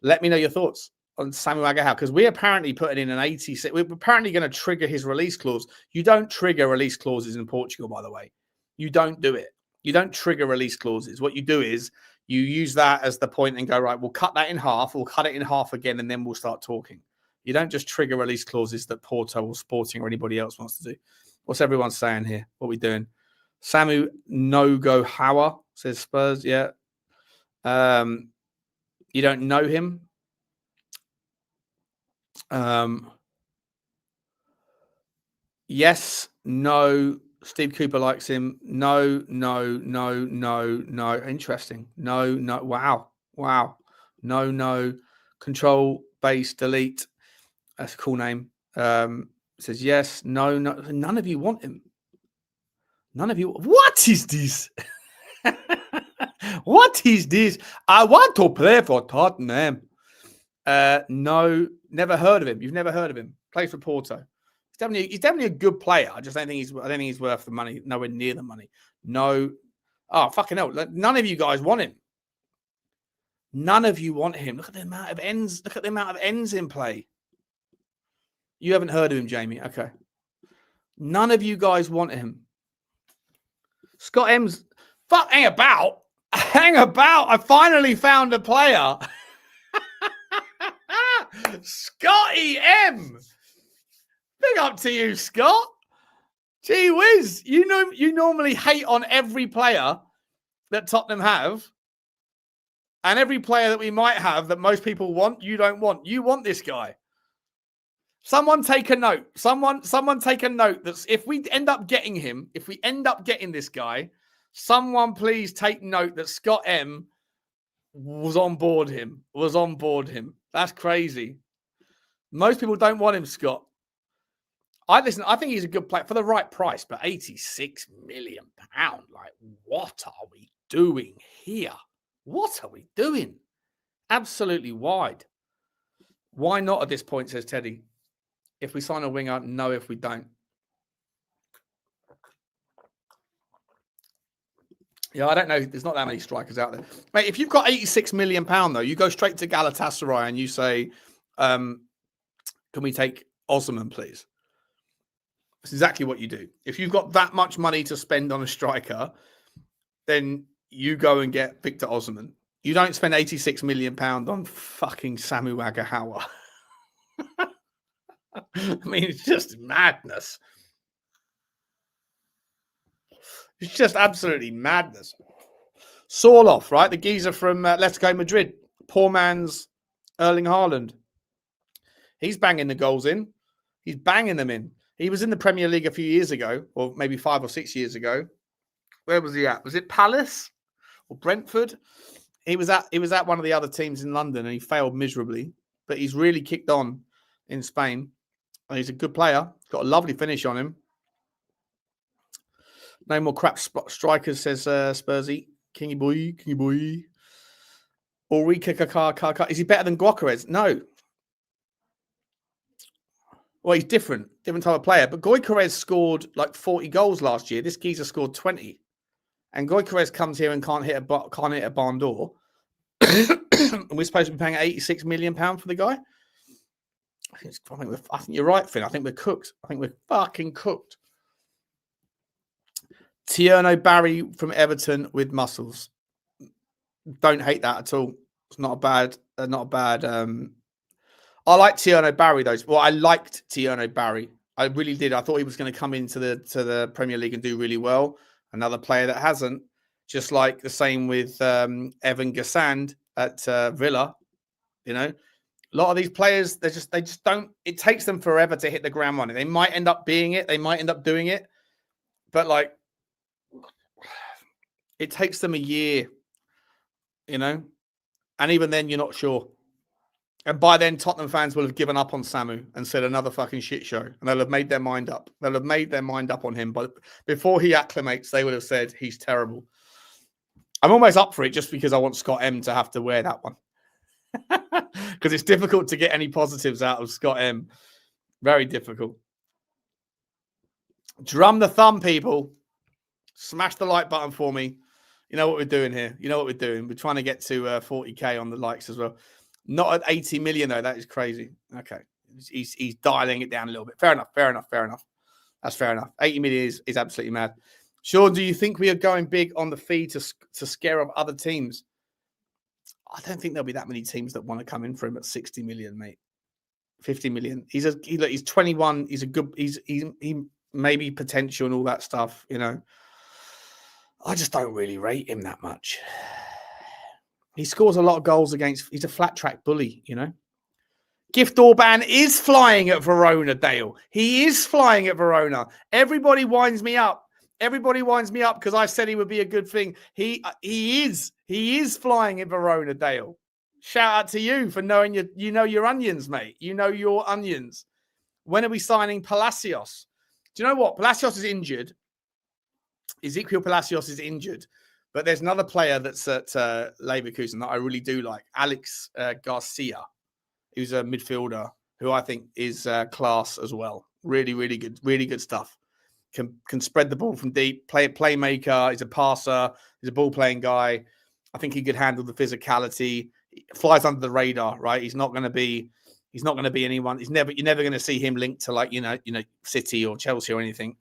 let me know your thoughts on Samu AgheNOWa, because we're apparently putting in an 86. We're apparently going to trigger his release clause. You don't trigger release clauses in Portugal, by the way. You don't do it. You don't trigger release clauses. What you do is you use that as the point and go, right, we'll cut that in half. We'll cut it in half again, and then we'll start talking. You don't just trigger release clauses that Porto or Sporting or anybody else wants to do. What's everyone saying here? What are we doing? Samu no-go Hawa says Spurs. Yeah. You don't know him. Yes, no. Steve Cooper likes him. No. Interesting. No. Wow. No. Control, base, delete. That's a cool name. Says yes, no. None of you want him. None of you. What is this? What is this? I want to play for Tottenham. No, never heard of him. You've never heard of him. Plays for Porto. He's definitely a good player. I don't think he's worth the money. Nowhere near the money. No. Oh, fucking hell. None of you guys want him. None of you want him. Look at the amount of ends. Look at the amount of ends in play. You haven't heard of him, Jamie. Okay. None of you guys want him. Scott M's. Fuck, hang about. I finally found a player. Scotty M. Big up to you, Scott. Gee whiz. You normally hate on every player that Tottenham have. And every player that we might have that most people want, you don't want. You want this guy. Someone take a note. Someone take a note that if we end up getting him, if we end up getting this guy, someone please take note that Scott M was on board him. That's crazy. Most people don't want him, Scott. I think he's a good player for the right price, but 86 million pounds. Like, what are we doing here? What are we doing? Absolutely wide. Why not at this point, says Teddy. If we sign a winger, no, if we don't. Yeah, I don't know. There's not that many strikers out there. Mate, if you've got 86 million pounds, though, you go straight to Galatasaray and you say, can we take Osman, please? That's exactly what you do. If you've got that much money to spend on a striker, then you go and get Victor Osman. You don't spend 86 million pounds on fucking Samu AgheNOWa. I mean, it's just madness. It's just absolutely madness. Sorloff, right? The geezer from Let's Go Madrid. Poor man's Erling Haaland. He's banging the goals in. He's banging them in. He was in the Premier League a few years ago, or maybe 5 or 6 years ago. Where was he at? Was it Palace or Brentford? He was at one of the other teams in London, and he failed miserably. But he's really kicked on in Spain. And he's a good player. Got a lovely finish on him. No more crap strikers, says Spursy. Kingy boy. Ulrika Kaka. Is he better than Gyökeres? No. Well, he's different type of player. But Gyökeres scored like 40 goals last year. This geezer scored 20. And Gyökeres comes here and can't hit a barn door. And we're supposed to be paying £86 million for the guy. I think you're right, Finn. I think we're cooked. I think we're fucking cooked. Tierno Barry from Everton with muscles. Don't hate that at all. It's not a bad. I like Tierno Barry though. Well, I liked Tierno Barry. I really did. I thought he was going to come into the Premier League and do really well. Another player that hasn't. Just like the same with Evan Gassand at Villa. You know, a lot of these players, they just don't. It takes them forever to hit the ground running. They might end up being it. They might end up doing it, but like, it takes them a year. You know, and even then, you're not sure. And by then, Tottenham fans will have given up on Samu and said another fucking shit show. And they'll have made their mind up. They'll have made their mind up on him. But before he acclimates, they would have said he's terrible. I'm almost up for it just because I want Scott M to have to wear that one. Because it's difficult to get any positives out of Scott M. Very difficult. Drum the thumb, people. Smash the like button for me. You know what we're doing here. You know what we're doing. We're trying to get to 40k on the likes as well. Not at 80 million, though. That is crazy. Okay. He's dialing it down a little bit. Fair enough. That's fair enough. 80 million is absolutely mad. Sean, do you think we are going big on the fee to scare off other teams? I don't think there'll be that many teams that want to come in for him at 60 million, mate. 50 million. He's 21. He's a good. He maybe potential and all that stuff. You know, I just don't really rate him that much. He scores a lot of goals against. He's a flat track bully, you know. Gift Orban is flying at Verona, Dale. He is flying at Verona. Everybody winds me up. Because I said he would be a good thing. He is flying at Verona, Dale. Shout out to you for knowing your onions, mate. You know your onions. When are we signing Palacios? Do you know what? Palacios is injured. Ezequiel Palacios is injured. But there's another player that's at Leverkusen that I really do like, Alex Garcia, who's a midfielder who I think is class as well. Really, really good stuff. Can spread the ball from deep, playmaker. He's a passer. He's a ball-playing guy. I think he could handle the physicality. He flies under the radar, right? He's not going to be anyone. You're never going to see him linked to like you know City or Chelsea or anything.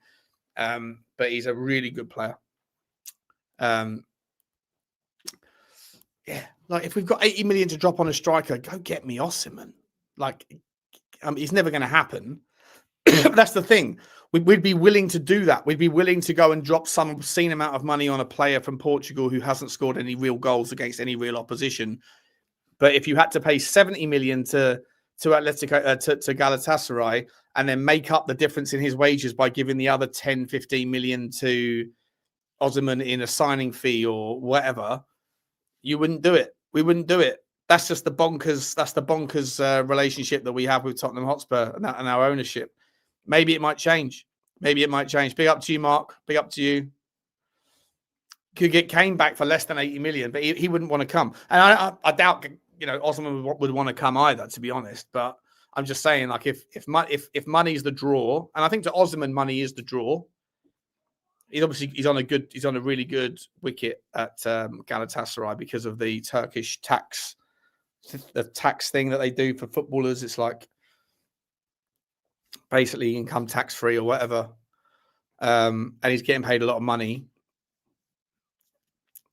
But he's a really good player. Yeah, like if we've got 80 million to drop on a striker, go get me Osimhen. Like, it's never going to happen. But that's the thing. We'd be willing to do that. We'd be willing to go and drop some obscene amount of money on a player from Portugal who hasn't scored any real goals against any real opposition. But if you had to pay 70 million to Atletico, to Galatasaray, and then make up the difference in his wages by giving the other 10, 15 million to Osimhen in a signing fee or whatever, you wouldn't do it. We wouldn't do it. That's just the bonkers. That's the bonkers relationship that we have with Tottenham Hotspur and our ownership. Maybe it might change. Big up to you, Mark. Big up to you. Could get Kane back for less than 80 million, but he wouldn't want to come. And I doubt Osimhen would want to come either, to be honest. But I'm just saying, like, if money's the draw, and I think to Osimhen money is the draw. He's on a really good wicket at Galatasaray because of the Turkish tax, the tax thing that they do for footballers. It's like basically income tax free or whatever, and he's getting paid a lot of money.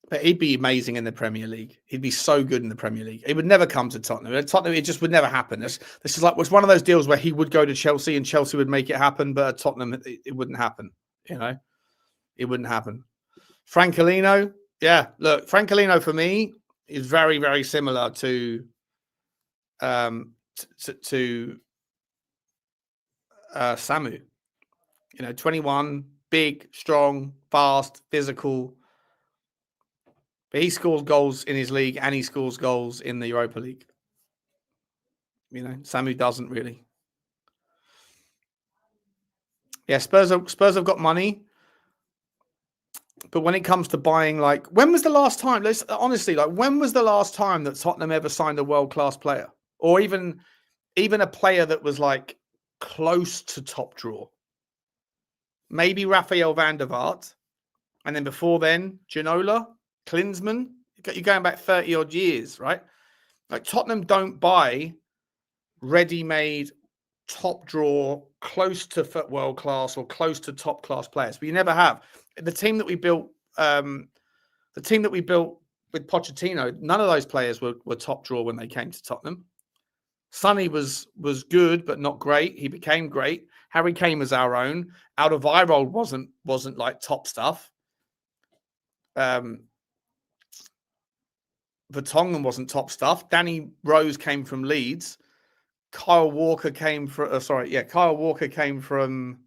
But he'd be amazing in the Premier League. He'd be so good in the Premier League. He would never come to Tottenham. It just would never happen. This is like it's one of those deals where he would go to Chelsea and Chelsea would make it happen, but at Tottenham it wouldn't happen. You know. It wouldn't happen. Francolino, yeah. Look, Francolino for me is very, very similar to Samu. 21, big, strong, fast, physical. But he scores goals in his league and he scores goals in the Europa League. Samu doesn't really. Yeah, Spurs have got money. But when it comes to buying, when was the last time? When was the last time that Tottenham ever signed a world-class player? Or even a player that was close to top draw? Maybe Raphael van der Vaart. And then before then, Ginola, Klinsmann. You're going back 30-odd years, right? Tottenham don't buy ready-made, top draw, close to world class or close to top class players. But you never have. The team that we built, with Pochettino, none of those players were top draw when they came to Tottenham. Sonny was good, but not great. He became great. Harry Kane was our own. Alderweireld wasn't like top stuff. Vertonghen wasn't top stuff. Danny Rose came from Leeds. Kyle Walker came from. Kyle Walker came from.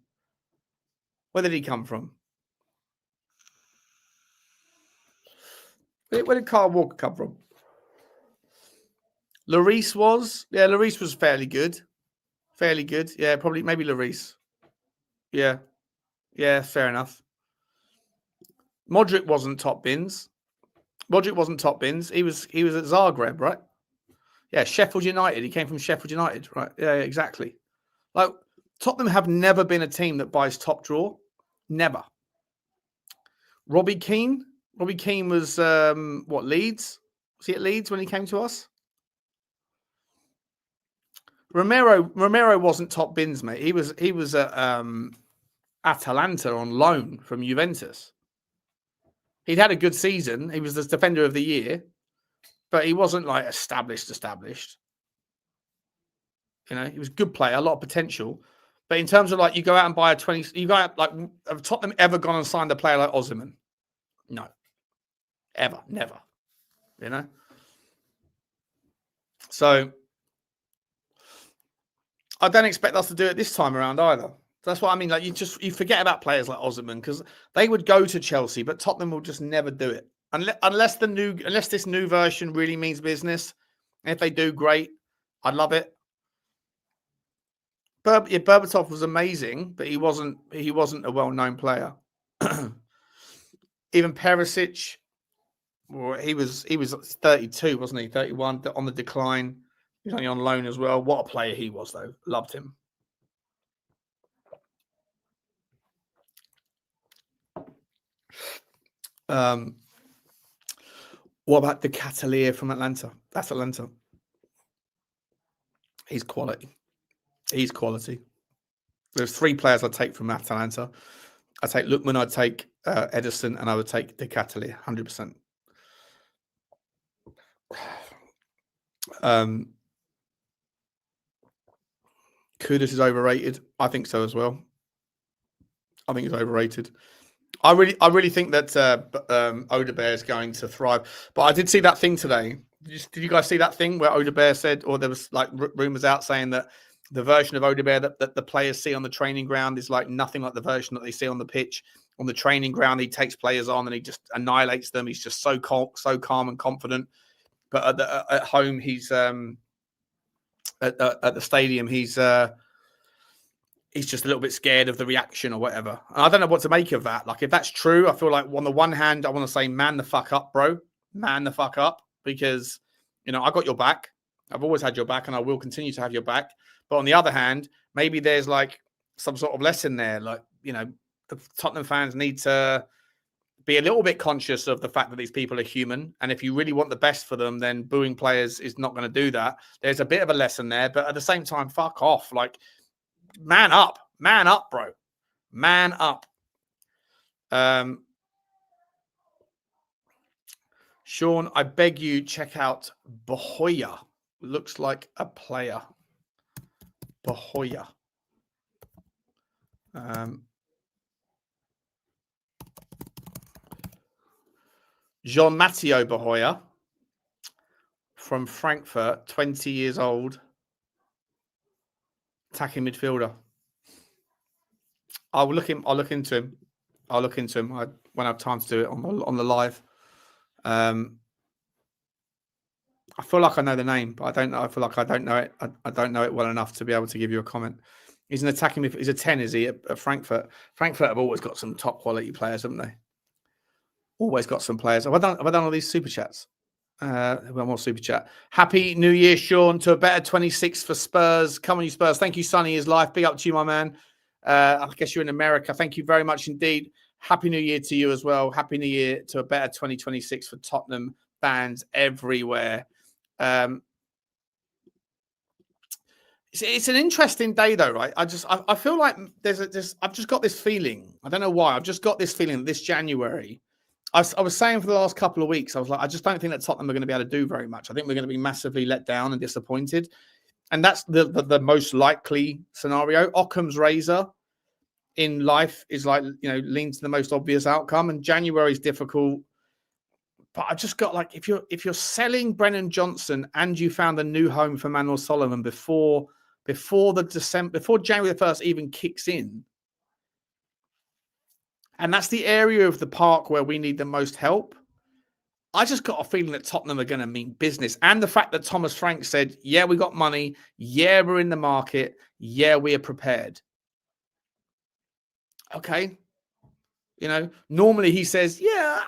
Where did he come from? Where did Kyle Walker come from? Lloris was. Yeah, Lloris was fairly good. Fairly good. Yeah, probably maybe Lloris. Yeah. Yeah, fair enough. Modric wasn't top bins. He was at Zagreb, right? Yeah, Sheffield United. He came from Sheffield United, right? Yeah, exactly. Tottenham have never been a team that buys top draw. Never. Robbie Keane. Robbie Keane was Leeds? Was he at Leeds when he came to us? Romero wasn't top bins, mate. He was at Atalanta on loan from Juventus. He'd had a good season. He was the defender of the year, but he wasn't established. He was a good player, a lot of potential. But in terms of you go out and buy have Tottenham ever gone and signed a player like Osimhen? No. Ever. Never. So I don't expect us to do it this time around either. That's what I mean. You forget about players like Osimhen because they would go to Chelsea, but Tottenham will just never do it unless this new version really means business. And if they do, great. I'd love it. Berbatov was amazing, but he wasn't a well-known player. Even Perisic, he was 32, wasn't he? 31 on the decline. He was only on loan as well. What a player he was, though. Loved him. What about the Catalier from Atlanta? That's Atlanta. He's quality. There's 3 players I'd take from Atalanta. I'd take Lookman, I'd take Edison, and I would take the Catalier, 100%. Kudus is overrated. I think so as well. I think he's overrated. I really think that Odebear is going to thrive. But I did see that thing today. Did you guys see that thing where Odebear said, or there was rumors out saying that the version of Odebear that the players see on the training ground is nothing like the version that they see on the pitch. On the training ground, he takes players on and he just annihilates them. He's just so calm and confident. But at home, he's at the stadium, he's just a little bit scared of the reaction or whatever. And I don't know what to make of that. If that's true, I feel on the one hand, I want to say, man the fuck up, bro. Man the fuck up. Because, I got your back. I've always had your back and I will continue to have your back. But on the other hand, maybe there's some sort of lesson there. The Tottenham fans need to be a little bit conscious of the fact that these people are human. And if you really want the best for them, then booing players is not going to do that. There's a bit of a lesson there. But at the same time, fuck off. Man up, bro. Man up. Sean, I beg you, check out Bahoya. Looks like a player. Bahoya. Jean-Matteo Bahoya from Frankfurt, 20 years old. Attacking midfielder. I'll look into him. I'll look into him. I won't have time to do it on the live. I feel like I know the name, but I don't know. I feel like I don't know it. I don't know it well enough to be able to give you a comment. He's an attacking. He's a 10, is he? At Frankfurt. Frankfurt have always got some top quality players, haven't they? Always got some players. Have I done all these super chats? One more super chat. Happy New Year, Sean, to a better 26 for Spurs. Come on, you Spurs. Thank you, Sonny, his life. Big up to you, my man. I guess you're in America. Thank you very much indeed. Happy New Year to you as well. Happy New Year to a better 2026 for Tottenham fans everywhere. It's an interesting day, though, right? I feel like I've just got this feeling. I don't know why. I've just got this feeling that this January. I was saying for the last couple of weeks, I was like, I just don't think that Tottenham are going to be able to do very much. I think we're going to be massively let down and disappointed. And that's the most likely scenario. Occam's razor in life is like, leans to the most obvious outcome. And January is difficult. But I just got like, if you're selling Brennan Johnson and you found a new home for Manor Solomon before January the 1st even kicks in, and that's the area of the park where we need the most help, I just got a feeling that Tottenham are going to mean business. And the fact that Thomas Frank said, yeah, we got money. Yeah, we're in the market. Yeah, we are prepared. Okay. Normally he says, yeah,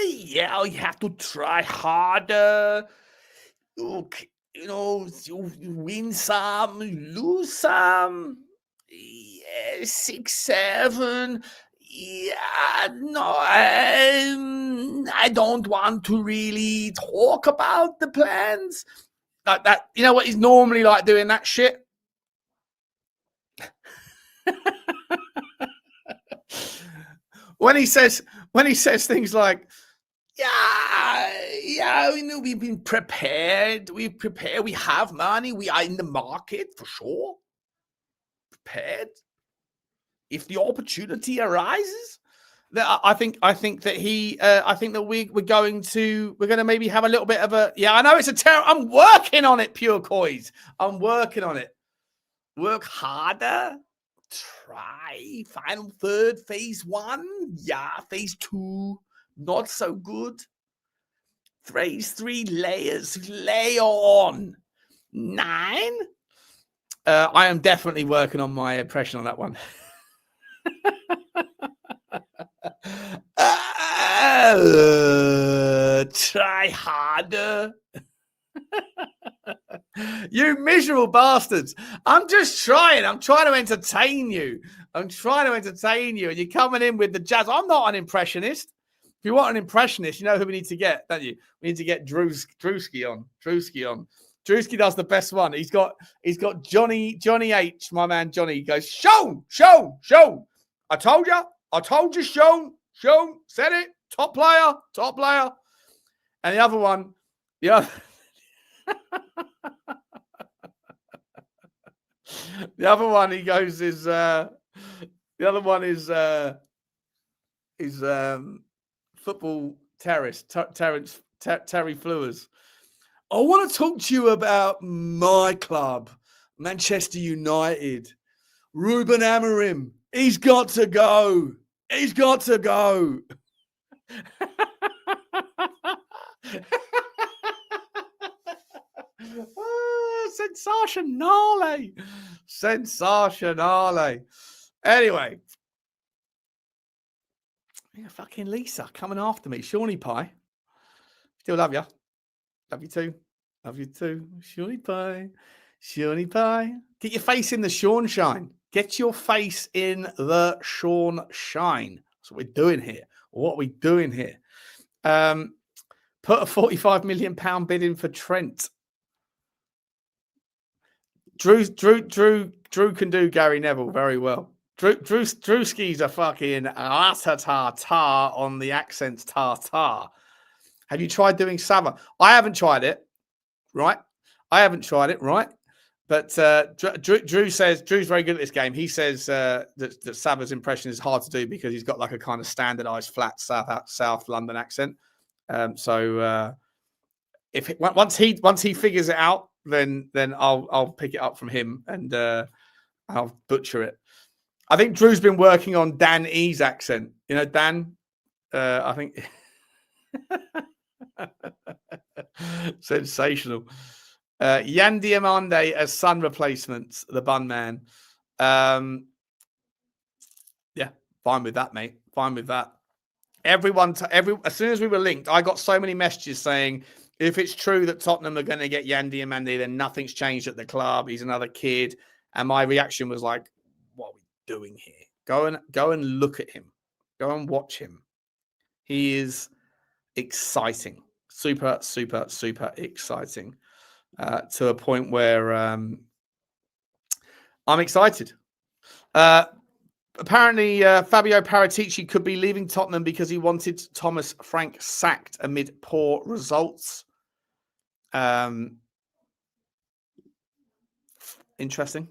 you have to try harder. Okay, you win some, lose some. Yeah, 6-7. Yeah, no, I don't want to really talk about the plans. Like that, you know what he's normally like doing that shit? when he says things like, we've been prepared. We've prepared. We have money. We are in the market for sure. Prepared. If the opportunity arises, I think that we're going to maybe have a little bit of a, I know it's a terror. I'm working on it, Pure Coys. I'm working on it. Work harder. Try final third, phase 1. Yeah, phase 2. Not so good. Phase 3 layers. Layer on. 9. I am definitely working on my impression on that one. Try harder. You miserable bastards. I'm just trying. I'm trying to entertain you. And you're coming in with the jazz. I'm not an impressionist. If you want an impressionist, you know who we need to get, don't you? We need to get Drewski on. Drewski does the best one. He's got Johnny H, my man Johnny. He goes, Sean. I told you, Sean, said it. Top player. And the other one, the other one he goes is football terrorist Terry Flewers. I want to talk to you about my club, Manchester United. Ruben Amorim. He's got to go. Sensationale. Anyway. Yeah, fucking Lisa coming after me. Shawnee Pie. Still love you. Love you too. Shawnee Pie. Get your face in the Sean shine. Get your face in the Sean shine. That's what we're doing here. Put a £45 million bid in for Trent. Drew can do Gary Neville very well. Drewski's a fucking tar on the accents tar. Have you tried doing Sava? I haven't tried it, right? But Drew says Drew's very good at this game. He says that Sava's impression is hard to do because he's got like a kind of standardized flat South London accent. So once he figures it out, then I'll pick it up from him and I'll butcher it. I think Drew's been working on Dan E's accent. You know, Dan. I think sensational. Yan Diamande as Sun replacements, the bun man. Yeah, fine with that, mate. Fine with that. As soon as we were linked, I got so many messages saying, if it's true that Tottenham are going to get Yan Diamande, then nothing's changed at the club. He's another kid. And my reaction was like, what are we doing here? Go and look at him. Go and watch him. He is exciting. Super, super, super exciting. To a point where I'm excited. Apparently, Fabio Paratici could be leaving Tottenham because he wanted Thomas Frank sacked amid poor results. Interesting.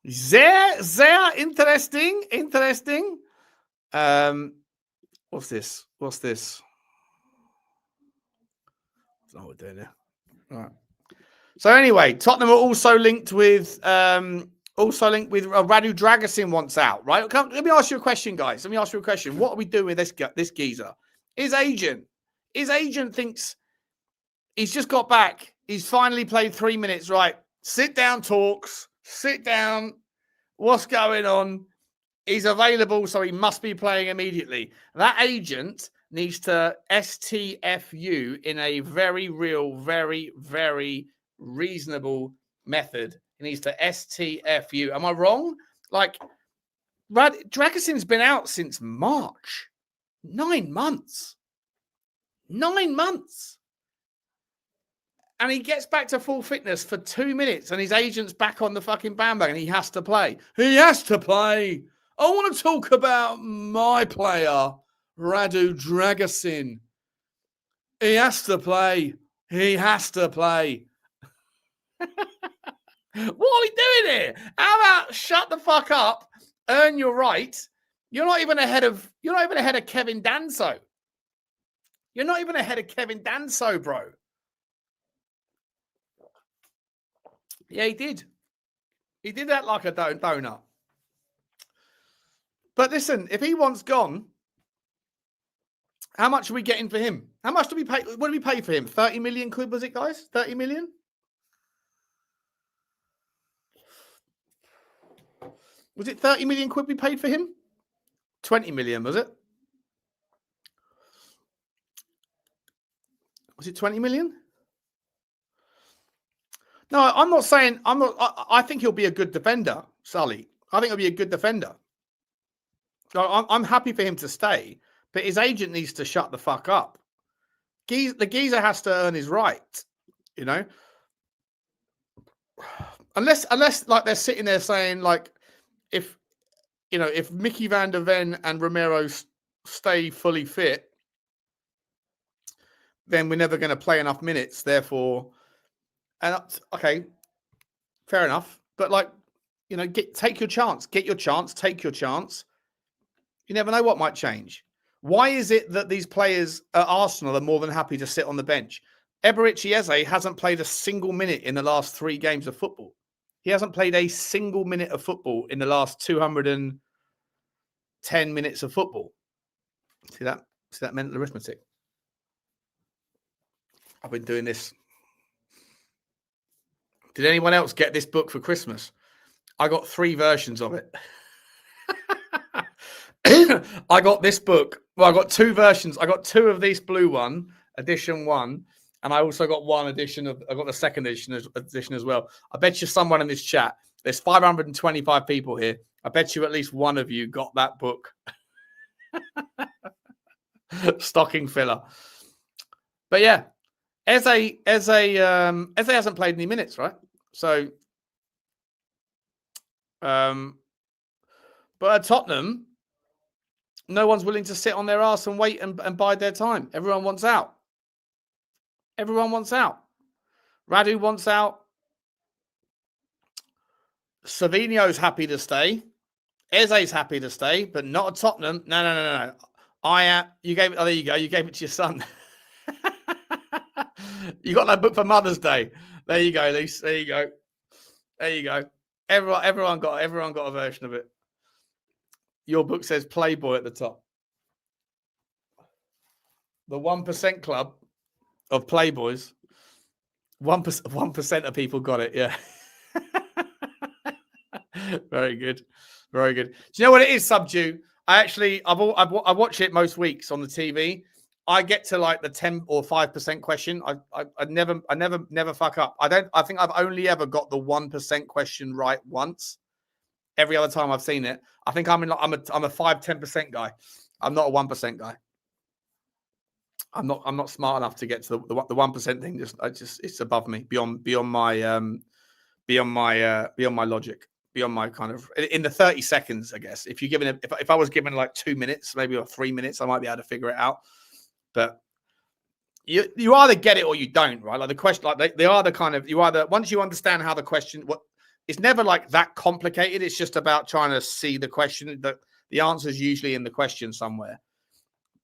Sehr, sehr interesting. What's this? I don't know what we're doing here. All right. So anyway, Tottenham are also linked with Radu Drăgușin wants out, right? Let me ask you a question, guys. What are we doing with this geezer? His agent thinks he's just got back. He's finally played 3 minutes, right? Sit down, talks. Sit down. What's going on? He's available, so he must be playing immediately. That agent needs to STFU in a very real, very, very reasonable method. He needs to STFU. Am I wrong? Like, Dragussin's been out since March. 9 months. 9 months. And he gets back to full fitness for 2 minutes and his agent's back on the fucking bandwagon. He has to play. I want to talk about my player, Radu Drăgușin. He has to play. What are we doing here? How about shut the fuck up, earn your right? You're not even ahead of Kevin Danso. You're not even ahead of Kevin Danso, bro. Yeah, he did. He did that like a donut. But listen, if he wants gone, how much are we getting for him? How much do we pay? What do we pay for him? 30 million quid, was it, guys? 30 million? Was it 30 million quid we paid for him? 20 million, was it? Was it 20 million? No, I'm not saying, I think he'll be a good defender, Sully. I think he'll be a good defender. I'm happy for him to stay, but his agent needs to shut the fuck up. The geezer has to earn his right, you know? Unless like they're sitting there saying like, if Micky van der Ven and Romero stay fully fit, then we're never going to play enough minutes. Therefore, and okay, fair enough. But like, take your chance. Get your chance. Take your chance. You never know what might change. Why is it that these players at Arsenal are more than happy to sit on the bench? Eberechi Eze hasn't played a single minute in the last 3 games of football. He hasn't played a single minute of football in the last 210 minutes of football. See that mental arithmetic? I've been doing this. Did anyone else get this book for Christmas? I got 3 versions of it. I got this book. Well, I got 2 versions. I got 2 of this blue one, edition 1. And I also got one edition I got the second edition as well. I bet you someone in this chat, there's 525 people here. I bet you at least one of you got that book. Stocking filler. But yeah, Eze hasn't played any minutes, right? So, but at Tottenham, no one's willing to sit on their arse and wait and bide their time. Everyone wants out. Everyone wants out. Radu wants out. Savinho's happy to stay. Eze's happy to stay, but not at Tottenham. No. You gave it. Oh, there you go. You gave it to your son. You got that book for Mother's Day. There you go, Lise. There you go. Everyone got a version of it. Your book says Playboy at the top. The 1% club of Playboys. 1% of people got it. Yeah. Very good. Very good. Do you know what it is, Subdue? I watch it most weeks on the TV. I get to like the 10 or 5% question. I never fuck up. I think I've only ever got the 1% question right once. Every other time I've seen it, I think I'm a 5-10% guy. I'm not a 1% guy. I'm not smart enough to get to the 1% thing. It's above me, beyond my logic, beyond my kind of in the 30 seconds, I guess. If I was given like 2 minutes, maybe or 3 minutes, I might be able to figure it out. But you either get it or you don't, right? Like the question, like they are the kind of once you understand how the question, it's never like that complicated. It's just about trying to see the question. The answer is usually in the question somewhere.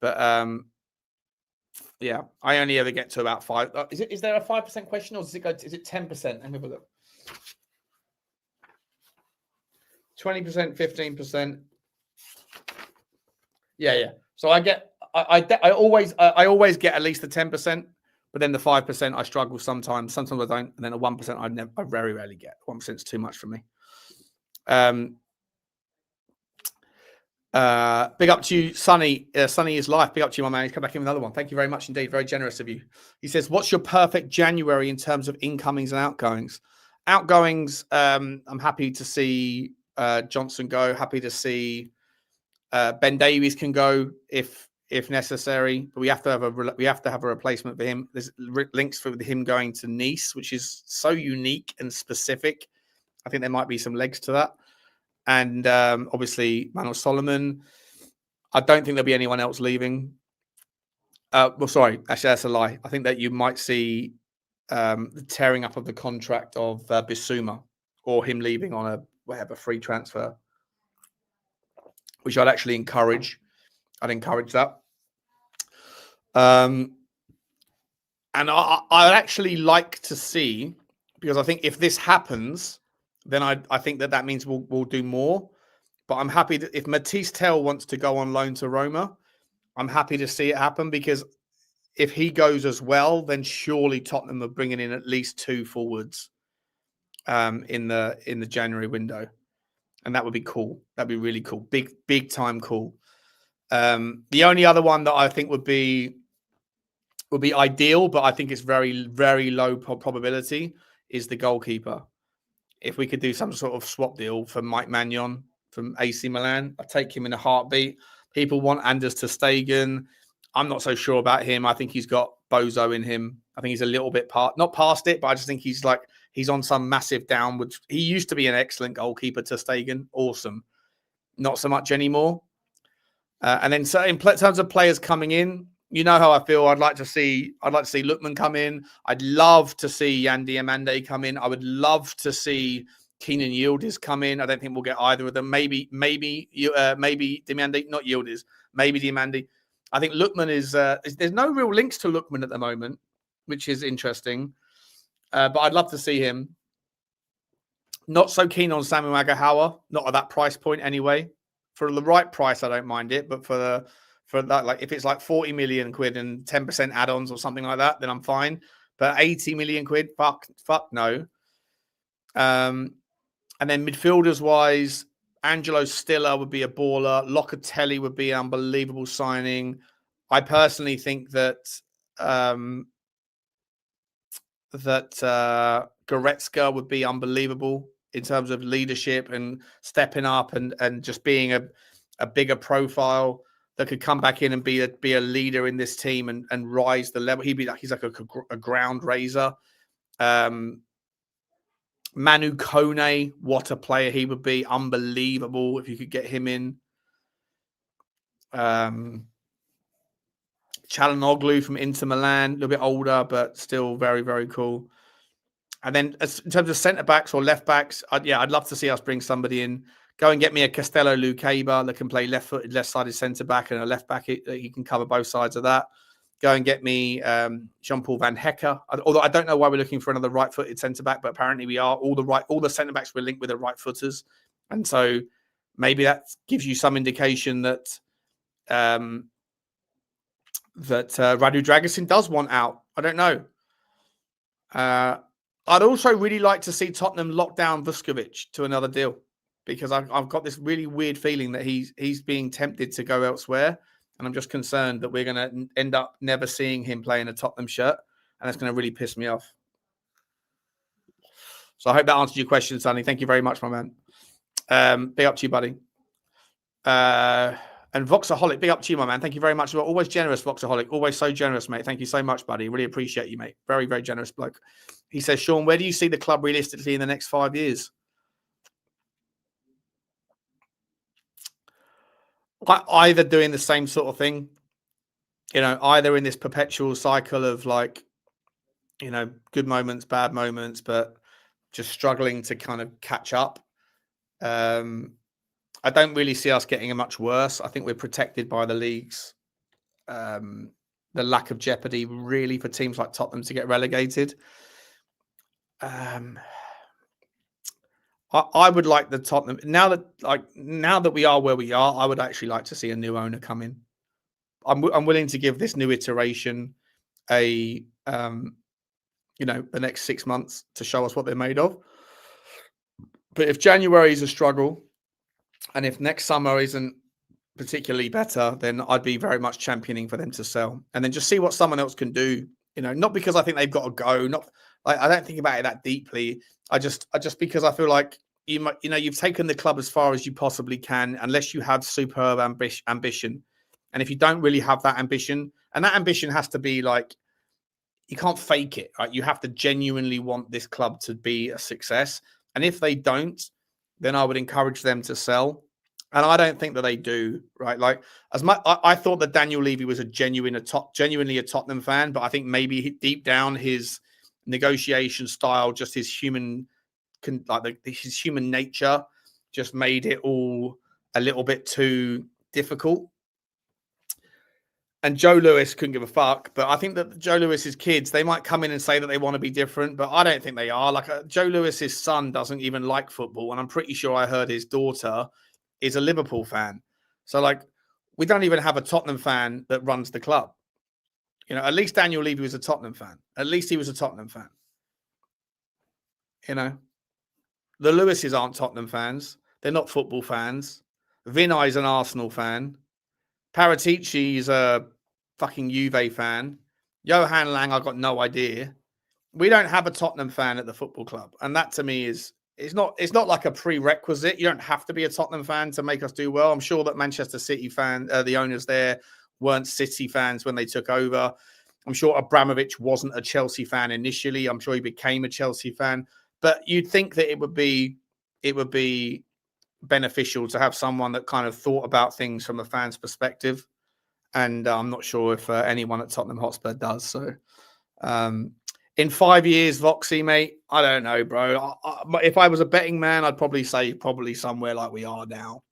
But yeah, I only ever get to about 5. Is there a 5% question, or does it go? Is it 10%? Let me have a look. 20%, 15%. Yeah. So I always get at least the 10%, but then the 5% I struggle sometimes. Sometimes I don't, and then a 1% I very rarely get. 1% is too much for me. Big up to you, Sonny. Sonny is life. Big up to you, my man. He's come back in with another one. Thank you very much indeed. Very generous of you. He says, "What's your perfect January in terms of incomings and outgoings?" Outgoings, I'm happy to see Johnson go. Happy to see Ben Davies can go if necessary. But we have to have a replacement for him. There's links for him going to Nice, which is so unique and specific. I think there might be some legs to that. And obviously, Manor Solomon. I don't think there'll be anyone else leaving. Well, sorry, actually, that's a lie. I think that you might see the tearing up of the contract of Bissouma, or him leaving on a free transfer, which I'd actually encourage. I'd encourage that. And I'd actually like to see, because I think if this happens, then I think that means we'll do more. But I'm happy that if Mathys Tel wants to go on loan to Roma, I'm happy to see it happen, because if he goes as well, then surely Tottenham are bringing in at least 2 forwards in the January window, and that would be cool. That'd be really cool. Big time cool. The only other one that I think would be ideal, but I think it's very, very low probability, is the goalkeeper. If we could do some sort of swap deal for Mike Maignan from AC Milan, I'd take him in a heartbeat. People want Anders ter Stegen. I'm not so sure about him. I think he's got bozo in him. I think he's a little bit not past it, but I just think he's on some massive downwards. He used to be an excellent goalkeeper, ter Stegen. Awesome. Not so much anymore. And then so in terms of players coming in, you know how I feel. I'd like to see Lookman come in. I'd love to see Yan Diomande come in. I would love to see Keenan Yildiz come in. I don't think we'll get either of them. Maybe Diomande, not Yildiz. Maybe Diomande. I think Lookman is. There's no real links to Lookman at the moment, which is interesting. But I'd love to see him. Not so keen on Samu AgheNOWa. Not at that price point anyway. For the right price, I don't mind it. But for that, like if it's like 40 million quid and 10% add-ons or something like that, then I'm fine. But 80 million quid, fuck no. And then midfielders wise, Angelo Stiller would be a baller. Locatelli would be an unbelievable signing. I personally think that Goretzka would be unbelievable in terms of leadership and stepping up and just being a bigger profile that could come back in and be a leader in this team and rise the level. He's like a ground raiser. Manu Kone, what a player he would be. Unbelievable if you could get him in. Çalhanoğlu from Inter Milan, a little bit older, but still very, very cool. And then in terms of centre-backs or left-backs, I'd love to see us bring somebody in. Go and get me a Castello Lukeba that can play left-footed, left-sided centre-back and a left-back. He can cover both sides of that. Go and get me Jean-Paul Van Hecker. Although I don't know why we're looking for another right-footed centre-back, but apparently we are. All the centre-backs we're linked with are right-footers. And so maybe that gives you some indication that Radu Drăgușin does want out. I don't know. I'd also really like to see Tottenham lock down Vuskovic to another deal, because I've got this really weird feeling that he's being tempted to go elsewhere. And I'm just concerned that we're going to end up never seeing him play in a Tottenham shirt. And that's going to really piss me off. So I hope that answered your question, Sonny. Thank you very much, my man. Big up to you, buddy. And Voxaholic, big up to you, my man. Thank you very much. Always generous, Voxaholic. Always so generous, mate. Thank you so much, buddy. Really appreciate you, mate. Very, very generous bloke. He says, Sean, where do you see the club realistically in the next 5 years? Either doing the same sort of thing, either in this perpetual cycle of good moments, bad moments, but just struggling to kind of catch up. I don't really see us getting much worse. I think we're protected by the league's the lack of jeopardy really for teams like Tottenham to get relegated. I would like the Tottenham now that we are where we are. I would actually like to see a new owner come in. I'm willing to give this new iteration the next 6 months to show us what they're made of. But if January is a struggle, and if next summer isn't particularly better, then I'd be very much championing for them to sell and then just see what someone else can do. Not because I think they've got to go. I don't think about it that deeply. I just because I feel like you've taken the club as far as you possibly can, unless you have superb ambition. And if you don't really have that ambition, and that ambition has to be you can't fake it, right? You have to genuinely want this club to be a success. And if they don't, then I would encourage them to sell. And I don't think that they do, right? I thought that Daniel Levy was genuinely a Tottenham fan, but I think maybe deep down his negotiation style, just his human nature, just made it all a little bit too difficult. And Joe Lewis couldn't give a fuck, but I think that Joe Lewis's kids, they might come in and say that they want to be different, but I don't think they are. Joe Lewis's son doesn't even like football, and I'm pretty sure I heard his daughter is a Liverpool fan. So we don't even have a Tottenham fan that runs the club. At least Daniel Levy was a Tottenham fan. At least he was a Tottenham fan. The Lewises aren't Tottenham fans. They're not football fans. Vinay's an Arsenal fan. Paratici's a fucking Juve fan. Johan Lang, I've got no idea. We don't have a Tottenham fan at the football club. And that to me it's not like a prerequisite. You don't have to be a Tottenham fan to make us do well. I'm sure that Manchester City the owners there weren't City fans when they took over. I'm sure Abramovich wasn't a Chelsea fan initially. I'm sure he became a Chelsea fan. But you'd think that it would be beneficial to have someone that kind of thought about things from a fan's perspective. And I'm not sure if anyone at Tottenham Hotspur does. So in 5 years, Voxy, mate, I don't know, bro. If I was a betting man, I'd probably say somewhere like we are now,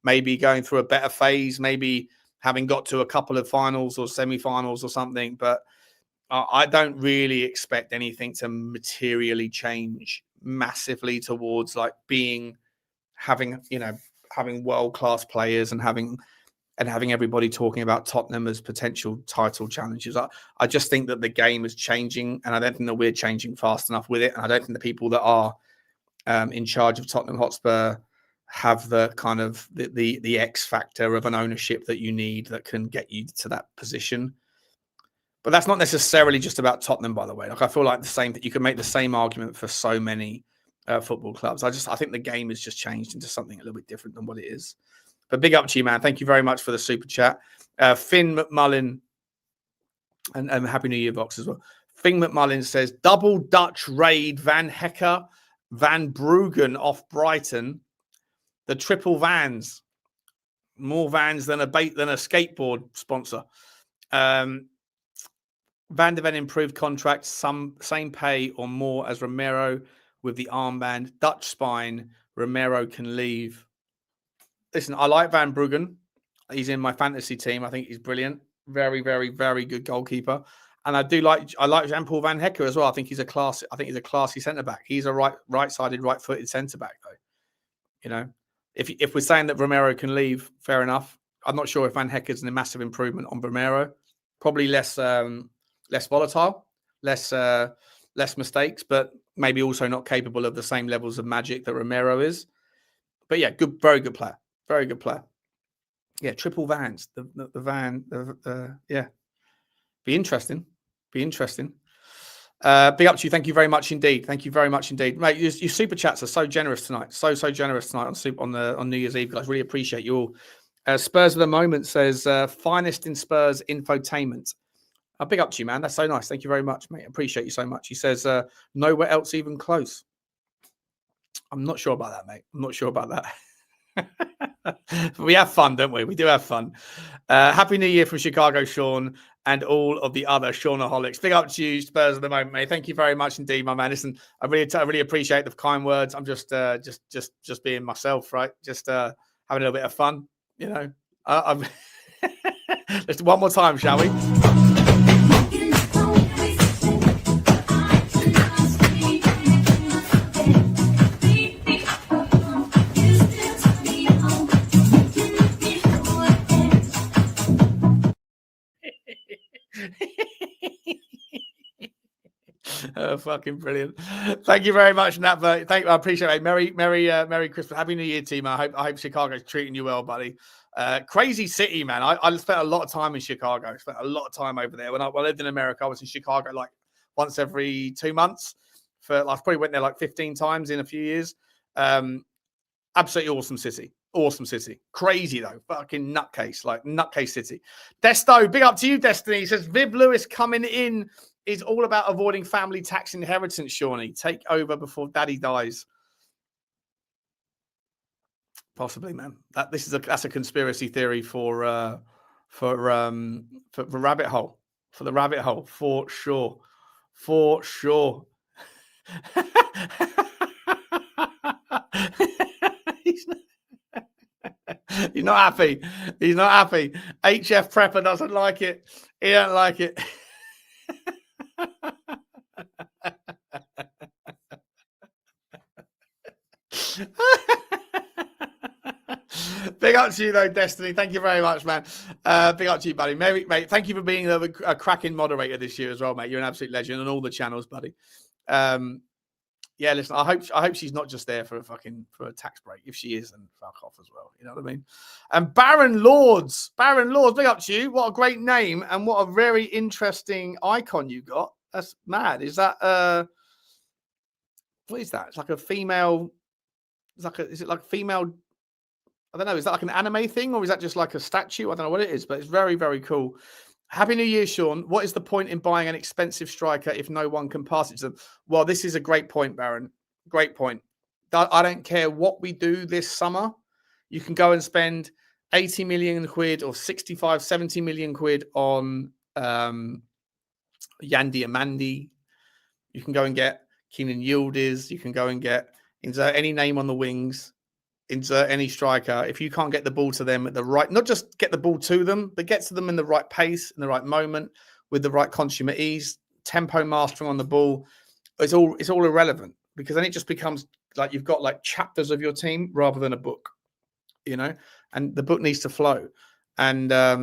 maybe going through a better phase, maybe having got to a couple of finals or semi-finals or something. But I don't really expect anything to materially change massively towards having world-class players and having everybody talking about Tottenham as potential title challenges. I just think that the game is changing, and I don't think that we're changing fast enough with it. And I don't think the people that are in charge of Tottenham Hotspur have the kind of the X factor of an ownership that you need that can get you to that position. But that's not necessarily just about Tottenham, by the way. I feel like that you can make the same argument for so many football clubs. I think the game has just changed into something a little bit different than what it is. But big up to you, man. Thank you very much for the super chat. Finn McMullen, and Happy New Year, Vox, as well. Finn McMullen says, double Dutch raid, Van Hecker, Van Bruggen off Brighton. The triple vans. More vans than a skateboard sponsor. Van der Ven improved contract, same pay or more as Romero with the armband. Dutch spine, Romero can leave. Listen, I like Van Bruggen. He's in my fantasy team. I think he's brilliant. Very, very, very good goalkeeper. And I like Jean-Paul Van Hecke as well. I think he's a classy centre back. He's a right-sided, right-footed centre back though. You know, if we're saying that Romero can leave, fair enough. I'm not sure if Van Hecke is a massive improvement on Romero. Probably less volatile, less mistakes, but maybe also not capable of the same levels of magic that Romero is. But yeah, very good player. Very good player. Yeah, triple Vans. Yeah. Be interesting. Big up to you. Thank you very much indeed. Thank you very much indeed, mate. Your super chats are so generous tonight. So generous tonight on New Year's Eve, guys. Really appreciate you all. Spurs of the Moment says finest in Spurs infotainment. Big up to you, man. That's so nice. Thank you very much, mate. Appreciate you so much. He says nowhere else even close. I'm not sure about that, mate. I'm not sure about that. We have fun, don't we? We do have fun. Happy New Year from Chicago, Sean, and all of the other Seanaholics. Big up to you, Spurs of the Moment, mate. Thank you very much indeed, my man. Listen, I really appreciate the kind words. I'm just being myself, right? Just having a little bit of fun, you know. Let's do one more time, shall we? Fucking brilliant. Thank you very much, Nat. I appreciate it. Merry Christmas. Happy New Year, team. I hope Chicago's treating you well, buddy. Crazy city, man. I spent a lot of time in Chicago. I spent a lot of time over there. When I lived in America, I was in Chicago like once every 2 months. I probably went there like 15 times in a few years. Absolutely awesome city. Awesome city. Crazy though. Fucking nutcase city. Desto, big up to you, Destiny. He says Viv Lewis coming in is all about avoiding family tax inheritance, Shawnee. Take over before daddy dies. Possibly, man. That's a conspiracy theory for rabbit hole. For the rabbit hole, for sure. For sure. He's not happy. He's not happy. HF Prepper doesn't like it. He don't like it. Big up to you though, Destiny. Thank you very much, man. Big up to you, buddy. Mate, thank you for being a cracking moderator this year as well, mate. You're an absolute legend on all the channels, buddy. Yeah, listen, I hope she's not just there for a tax break. If she is, then fuck off as well. You know what I mean? And Baron Lords, big up to you. What a great name and what a very interesting icon you got. That's mad. Is that what is that? It's like a female. Is it like female? I don't know. Is that like an anime thing or is that just like a statue? I don't know what it is, but it's very, very cool. Happy New Year, Sean. What is the point in buying an expensive striker if no one can pass it to them? Well, this is a great point, Baron. Great point. I don't care what we do this summer. You can go and spend 80 million quid or 65, 70 million quid on Yandi Amandi. You can go and get Keenan Yildiz. You can go and insert any name on the wings. Insert any striker. If you can't get the ball to them at the right, not just get the ball to them, but get to them in the right pace, in the right moment, with the right consummate ease, tempo mastering on the ball, it's all irrelevant because then it just becomes like you've got like chapters of your team rather than a book, you know, and the book needs to flow. And a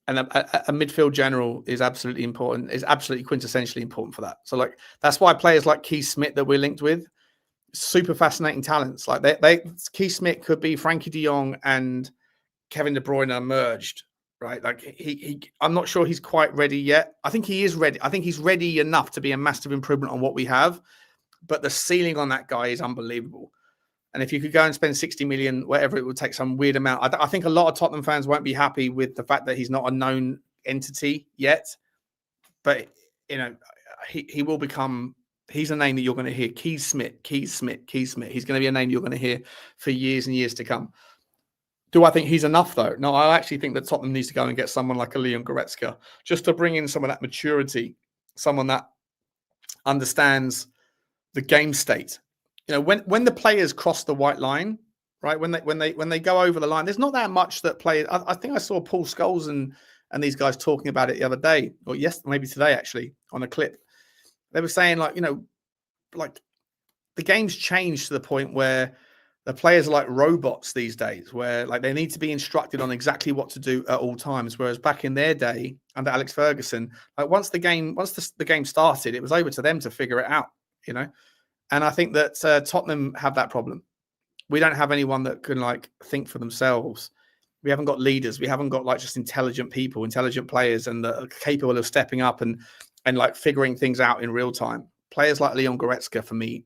midfield general is absolutely important, is absolutely quintessentially important for that. So like that's why players like Keith Smith that we're linked with, super fascinating talents. Like Keith Smith could be Frankie de Jong and Kevin De Bruyne merged, right? Like I'm not sure he's quite ready yet. I think he is ready. I think he's ready enough to be a massive improvement on what we have, but the ceiling on that guy is unbelievable. And if you could go and spend 60 million, whatever it would take, some weird amount, I think a lot of Tottenham fans won't be happy with the fact that he's not a known entity yet. But you know, he will become. He's a name that you're going to hear. Keith Smith. He's going to be a name you're going to hear for years and years to come. Do I think he's enough, though? No, I actually think that Tottenham needs to go and get someone like a Leon Goretzka, just to bring in some of that maturity, someone that understands the game state. You know, when the players cross the white line, right? When they go over the line, there's not that much that players. I think I saw Paul Scholes and and these guys talking about it the other day, or maybe today actually, on a clip. They were saying like, like the game's changed to the point where the players are like robots these days, where like they need to be instructed on exactly what to do at all times. Whereas back in their day under Alex Ferguson, like once the game started, it was over to them to figure it out, And I think that Tottenham have that problem. We don't have anyone that can like think for themselves. We haven't got leaders. We haven't got like just intelligent people, intelligent players, and that are capable of stepping up and like figuring things out in real time. Players like Leon Goretzka, for me,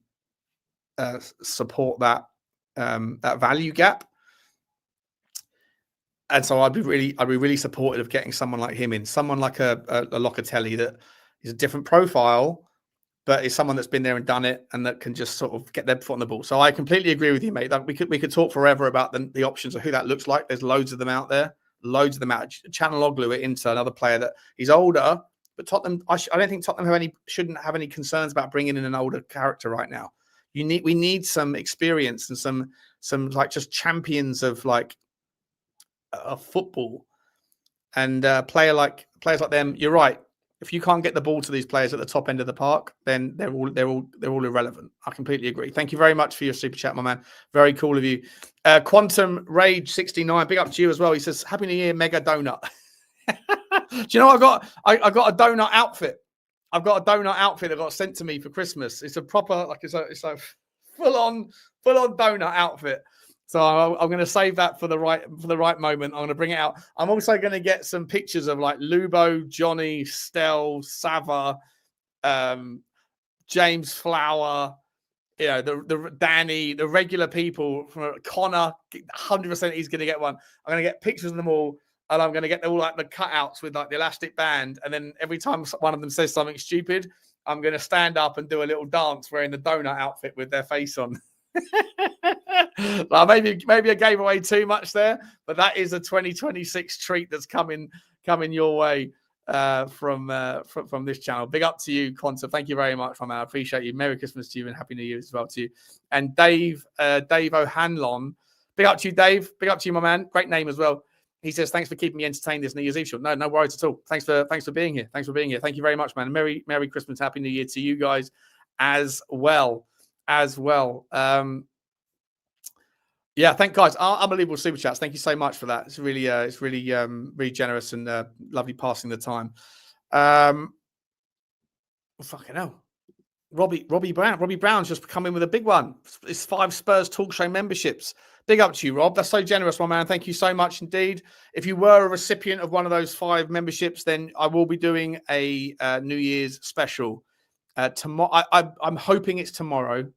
support that value gap. And so I'd be really supportive of getting someone like him in, someone like a Locatelli that is a different profile, but is someone that's been there and done it, and that can just sort of get their foot on the ball. So I completely agree with you, mate. That we could talk forever about the options of who that looks like. There's loads of them out there, loads of them out. Calhanoglu it into another player that he's older, but Tottenham. I don't think Tottenham shouldn't have any concerns about bringing in an older character right now. We need some experience and some like just champions of like football, and players like them. You're right. If you can't get the ball to these players at the top end of the park, then they're all irrelevant. I completely agree. Thank you very much for your super chat, my man. Very cool of you. Quantum Rage 69, big up to you as well. He says, "Happy New Year, Mega Donut." Do you know what I got a donut outfit. I've got a donut outfit that got sent to me for Christmas. It's a proper it's a full on donut outfit. So I'm going to save that for the right moment. I'm going to bring it out. I'm also going to get some pictures of like Lubo, Johnny, Stel, Sava, James Flower, the Danny, the regular people, from Connor. 100% he's going to get one. I'm going to get pictures of them all, and I'm going to get all like the cutouts with like the elastic band. And then every time one of them says something stupid, I'm going to stand up and do a little dance wearing the donut outfit with their face on. Well, maybe I gave away too much there, but that is a 2026 treat that's coming your way from this channel. Big up to you, Quanta. Thank you very much, my man. I appreciate you. Merry Christmas to you and Happy New Year as well to you. And Dave O'Hanlon, big up to you, Dave. Big up to you, my man. Great name as well. He says, "Thanks for keeping me entertained this New Year's Eve show." No worries at all. Thanks for being here. Thanks for being here. Thank you very much, man. Merry Christmas, Happy New Year to you guys as well. Yeah, thank guys. Unbelievable super chats. Thank you so much for that. It's really generous and lovely passing the time. Fucking hell. Robbie Brown's just come in with a big one. It's 5 Spurs Talk Show memberships. Big up to you, Rob. That's so generous, my man. Thank you so much indeed. If you were a recipient of one of those 5 memberships, then I will be doing a New Year's special tomorrow. I'm hoping it's tomorrow.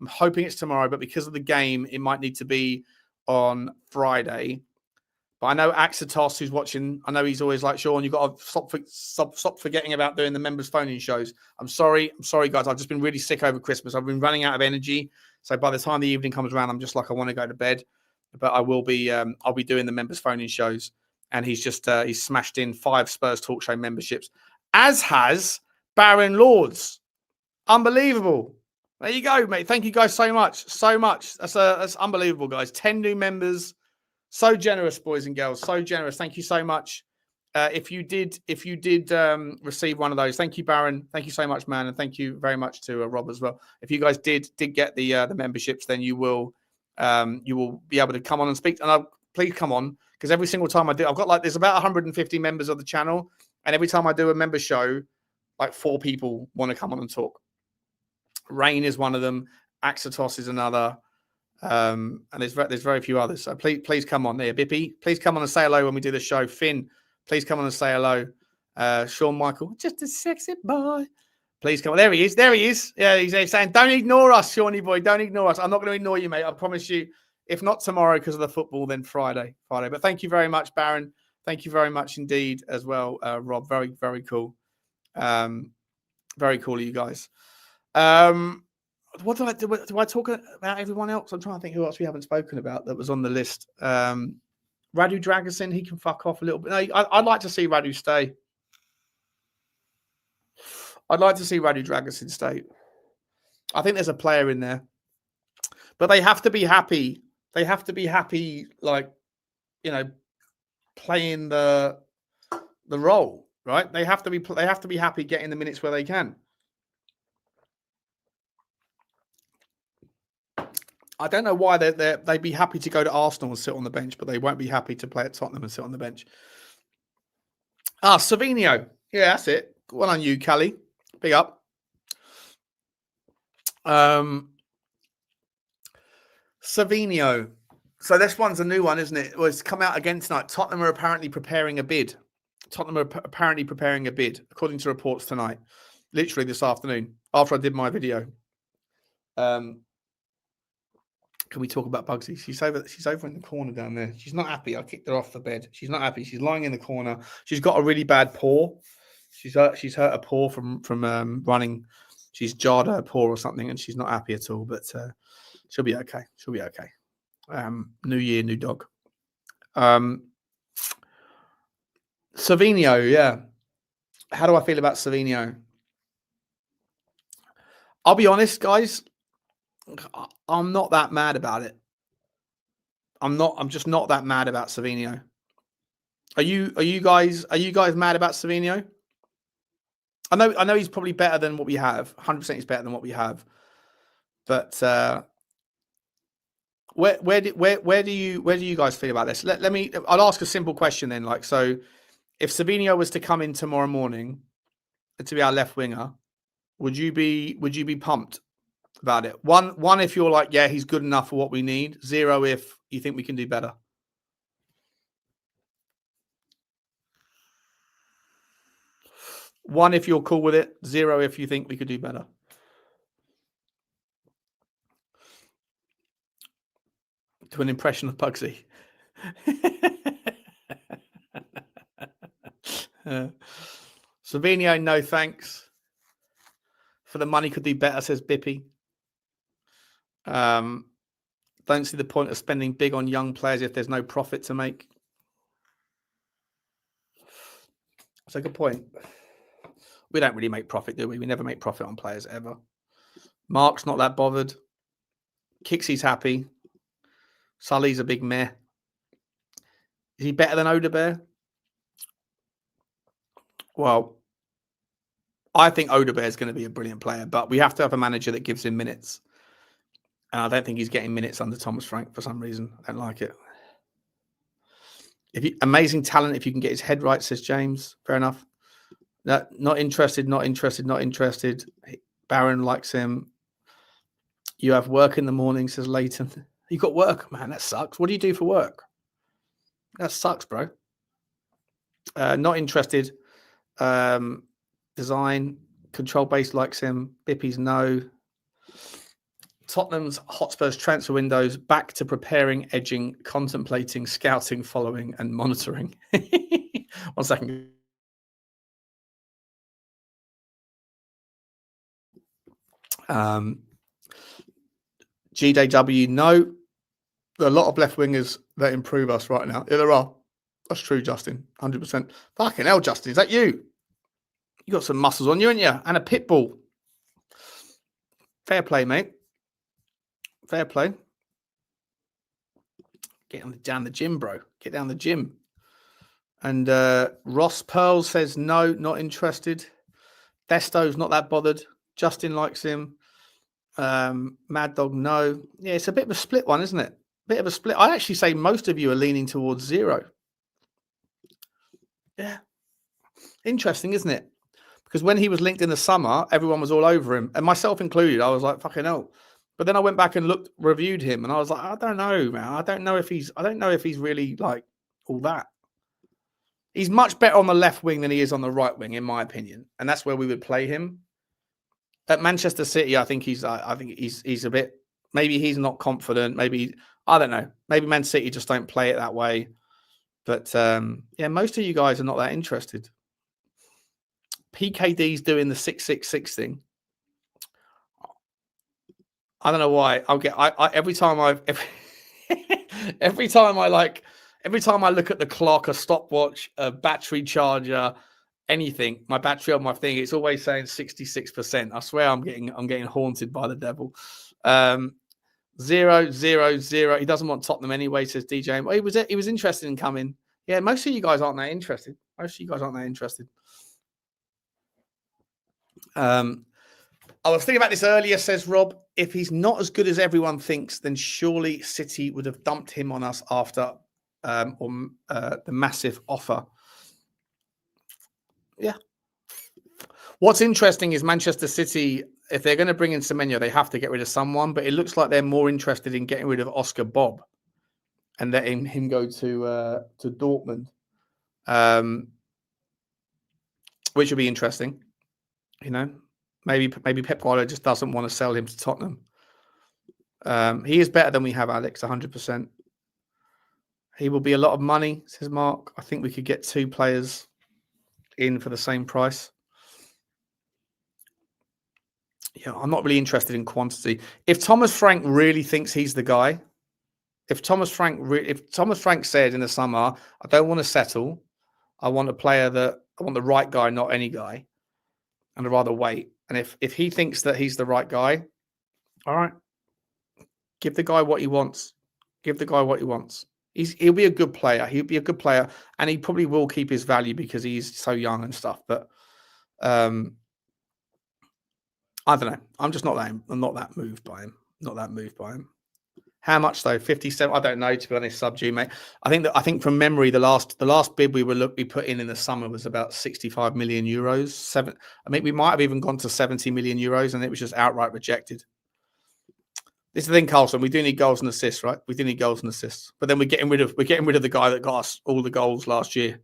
But because of the game, it might need to be on Friday. But I know Axitos, who's watching, I know he's always like, Sean, you've got to stop forgetting about doing the members phone-in shows. I'm sorry, guys. I've just been really sick over Christmas. I've been running out of energy. So by the time the evening comes around, I'm just like, I want to go to bed. But I will be, I'll be doing the members phone-in shows. And he's just, he's smashed in 5 Spurs Talk Show memberships, as has Baron Lords. Unbelievable. There you go, mate. Thank you guys so much. That's unbelievable, guys. 10 new members. So generous, boys and girls. So generous. Thank you so much. If you did receive one of those, thank you, Baron. Thank you so much, man, and thank you very much to Rob as well. If you guys did get the memberships, then you will be able to come on and speak. And please come on, because every single time I do, I've got there's about 150 members of the channel, and every time I do a member show, like 4 people want to come on and talk. Rain is one of them. Axitos is another. And there's very few others. So please come on there. Bippy, please come on and say hello when we do the show. Finn, please come on and say hello. Sean Michael, just a sexy boy. Please come on. There he is. Yeah, he's saying, don't ignore us, Shawnee boy. Don't ignore us. I'm not going to ignore you, mate. I promise you. If not tomorrow because of the football, then Friday. But thank you very much, Baron. Thank you very much indeed as well, Rob. Very, very cool. Very cool of you guys. What do I do? Do I talk about everyone else? I'm trying to think who else we haven't spoken about that was on the list. Radu Drăgușin, he can fuck off a little bit. No, I'd like to see Radu stay. I'd like to see Radu Drăgușin stay. I think there's a player in there, but they have to be happy. They have to be happy, like, playing the the role, right? They have to be happy getting the minutes where they can. I don't know why they'd be happy to go to Arsenal and sit on the bench, but they won't be happy to play at Tottenham and sit on the bench. Savinho. Yeah, that's it. Well on you, Callie. Big up. Savinho. So this one's a new one, isn't it? Well, it's come out again tonight. Tottenham are apparently preparing a bid. According to reports tonight. Literally this afternoon, after I did my video. Can we talk about Bugsy? She's over in the corner down there. She's not happy. I kicked her off the bed. She's not happy. She's lying in the corner. She's got a really bad paw. She's hurt a paw from running. She's jarred her paw or something, and she's not happy at all. But she'll be okay. She'll be okay. New year, new dog. Savinho, yeah. How do I feel about Savinho? I'll be honest, guys. I'm not that mad about it. I'm just not that mad about Savinho. Are you guys mad about Savinho? I know he's probably better than what we have. 100% he's better than what we have. But where do you guys feel about this? I'll ask a simple question then. Like, so if Savinho was to come in tomorrow morning to be our left winger, would you be pumped about it? One if you're like, yeah, he's good enough for what we need. 0 if you think we can do better. One if you're cool with it. 0 if you think we could do better. To an impression of Bugsy. Savinho, no thanks. For the money could do better, says Bippy. Don't see the point of spending big on young players if there's no profit to make. That's a good point. We don't really make profit, do we? We never make profit on players ever. Mark's not that bothered. Kixie's happy. Sully's a big meh. Is he better than Udogie? Well, I think Udogie is going to be a brilliant player, but we have to have a manager that gives him minutes. And I don't think he's getting minutes under Thomas Frank for some reason. I don't like it. Amazing talent if you can get his head right, says James. Fair enough. No, not interested. Baron likes him. You have work in the morning, says Leighton. You got work, man. That sucks. What do you do for work? That sucks, bro. Not interested. Design. Control base likes him. Bippy's no. Tottenham's Hotspur's transfer windows back to preparing, edging, contemplating, scouting, following, and monitoring. 1 second. GJW, no. There are a lot of left wingers that improve us right now. Yeah, there are. That's true, Justin. 100%. Fucking hell, Justin. Is that you? You got some muscles on you, ain't you? And a pit bull. Fair play, mate. Fair play. Get down the gym, bro. Get down the gym. And Ross Pearl says no, not interested. Desto's not that bothered. Justin likes him. Mad Dog, no. Yeah, it's a bit of a split one, isn't it? Bit of a split. I'd actually say most of you are leaning towards 0. Yeah. Interesting, isn't it? Because when he was linked in the summer, everyone was all over him, and myself included. I was like, fucking hell. But then I went back and reviewed him, and I was like, I don't know, man. I don't know if he's really like all that. He's much better on the left wing than he is on the right wing, in my opinion. And that's where we would play him. At Manchester City, I think he's a bit, maybe he's not confident. Maybe, I don't know. Maybe Man City just don't play it that way. But yeah, most of you guys are not that interested. PKD's doing the 666 thing. I don't know why. Every time I look at the clock, a stopwatch, a battery charger, anything, my battery on my thing, it's always saying 66%. I swear I'm getting haunted by the devil. 0, 0, 0. He doesn't want Tottenham anyway, says DJ. Well, he was interested in coming. Yeah, most of you guys aren't that interested. Most of you guys aren't that interested. I was thinking about this earlier, says Rob. If he's not as good as everyone thinks, then surely City would have dumped him on us after the massive offer. Yeah. What's interesting is Manchester City, if they're going to bring in Semenyo, they have to get rid of someone, but it looks like they're more interested in getting rid of Oscar Bob and letting him go to Dortmund, which would be interesting. You know, maybe Pep Guardiola just doesn't want to sell him to Tottenham. He is better than we have, Alex, 100%. He will be a lot of money, says Mark. I think we could get 2 players in for the same price. Yeah, I'm not really interested in quantity. If Thomas Frank really thinks he's the guy, if Thomas Frank said in the summer, I don't want to settle, I want a player I want the right guy, not any guy, and I'd rather wait. And if he thinks that he's the right guy, all right, give the guy what he wants. Give the guy what he wants. He'll be a good player. He'll be a good player, and he probably will keep his value because he's so young and stuff. But I don't know. I'm not that moved by him. Not that moved by him. How much though? 57. I don't know, to be honest, Sub-G, mate. I think from memory, the last bid we put in the summer was about 65 million euros. We might have even gone to 70 million euros, and it was just outright rejected. This is the thing, Carlson. We do need goals and assists, right? We do need goals and assists, but then we're getting rid of the guy that got us all the goals last year.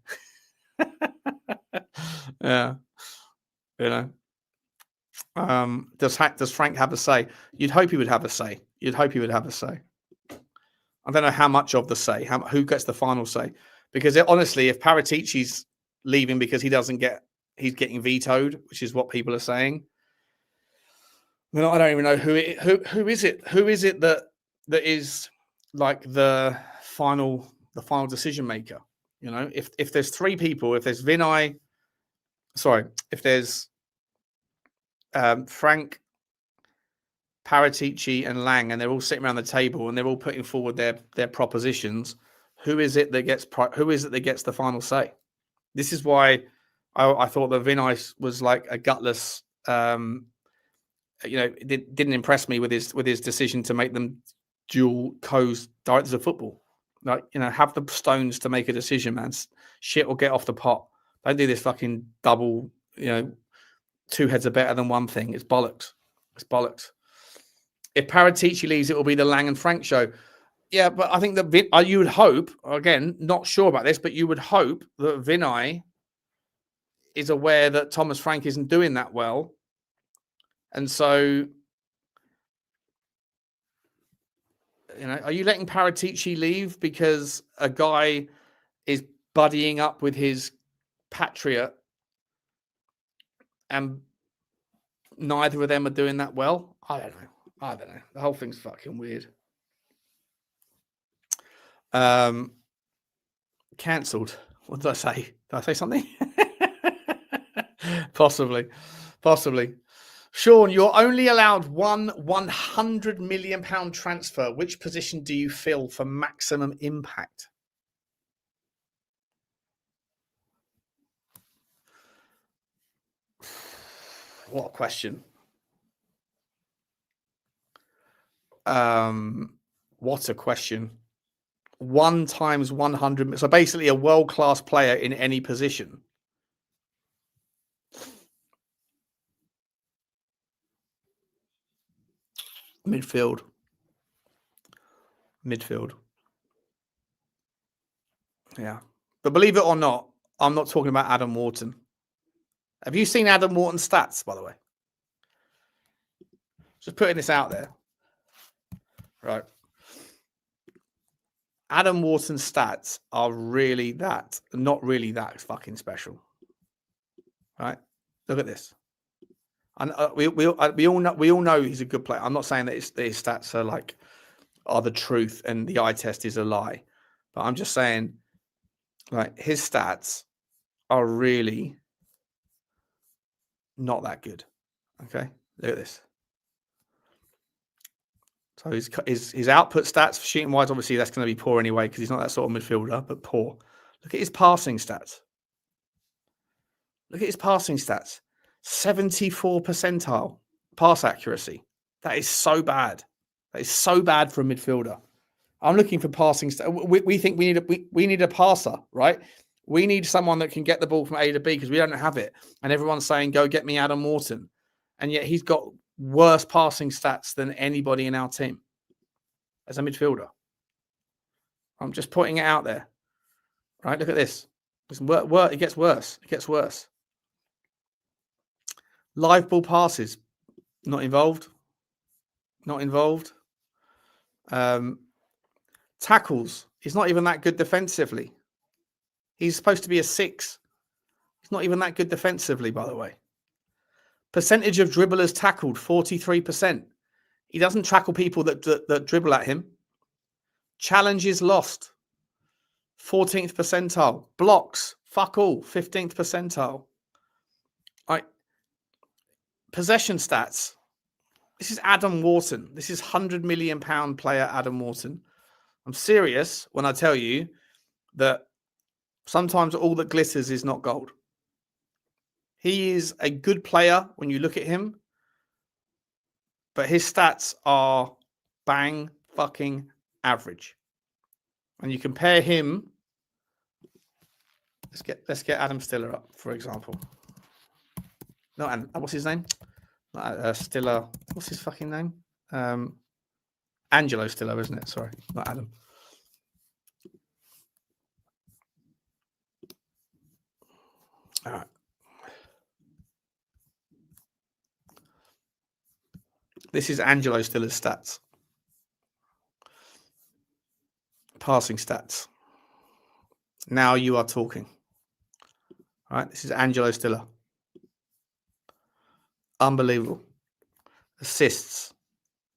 Yeah, you know. Does Frank have a say? You'd hope he would have a say. You'd hope he would have a say. I don't know how much of the say. Who gets the final say? Because honestly, if Paratici's leaving because he's getting vetoed, which is what people are saying. Then I don't even know who is it. Who is it that is like the final decision maker? You know, if there's 3 people, if there's if there's Frank, Paratici, and Lang, and they're all sitting around the table and they're all putting forward their propositions, who is it that gets the final say? This is why I thought that Vinay was like a gutless. It didn't impress me with his decision to make them dual co-directors of football. Like, have the stones to make a decision, man. Shit will get off the pot. Don't do this fucking double. 2 heads are better than one thing. It's bollocks. It's bollocks. If Paratici leaves, it will be the Lang and Frank show. Yeah, but I think that you would hope, again, not sure about this, but you would hope that Vinay is aware that Thomas Frank isn't doing that well. And so, are you letting Paratici leave because a guy is buddying up with his patriot and neither of them are doing that well? I don't know. The whole thing's fucking weird. Cancelled. What did I say? Did I say something? Possibly. Sean, you're only allowed one £100 million transfer. Which position do you fill for maximum impact? What a question. What a question. 1 times 100. So basically a world-class player in any position. Midfield. Yeah. But believe it or not, I'm not talking about Adam Wharton. Have you seen Adam Wharton's stats, by the way? Just putting this out there. Right. Adam Wharton's stats are not really that fucking special. Right? Look at this. And we all know he's a good player. I'm not saying that his stats are the truth and the eye test is a lie, but I'm just saying, like, his stats are really not that good. Okay, look at this. So his output stats, shooting wise, obviously that's going to be poor anyway because he's not that sort of midfielder, but poor. Look at his passing stats. Look at his passing stats. 74 percentile pass accuracy. That is so bad. That is so bad for a midfielder. I'm looking for passing stats. We think we need a passer, right? We need someone that can get the ball from A to B because we don't have it. And everyone's saying, go get me Adam Wharton. And yet he's got worse passing stats than anybody in our team as a midfielder. I'm just putting it out there. Right? Look at this. It gets worse. It gets worse. Live ball passes. Not involved. Not involved. Tackles. He's not even that good defensively. He's supposed to be a 6. He's not even that good defensively, by the way. Percentage of dribblers tackled, 43%. He doesn't tackle people that dribble at him. Challenges lost, 14th percentile. Blocks, fuck all, 15th percentile. Possession stats. This is Adam Wharton. This is £100 million player Adam Wharton. I'm serious when I tell you that sometimes all that glitters is not gold. He is a good player when you look at him, but his stats are bang fucking average. And you compare him. Let's get Adam Stiller up, for example. No, and what's his name? Stiller. What's his fucking name? Angelo Stiller, isn't it? Sorry, not Adam. All right. This is Angelo Stiller's stats. Passing stats. Now you are talking. All right, this is Angelo Stiller. Unbelievable. Assists,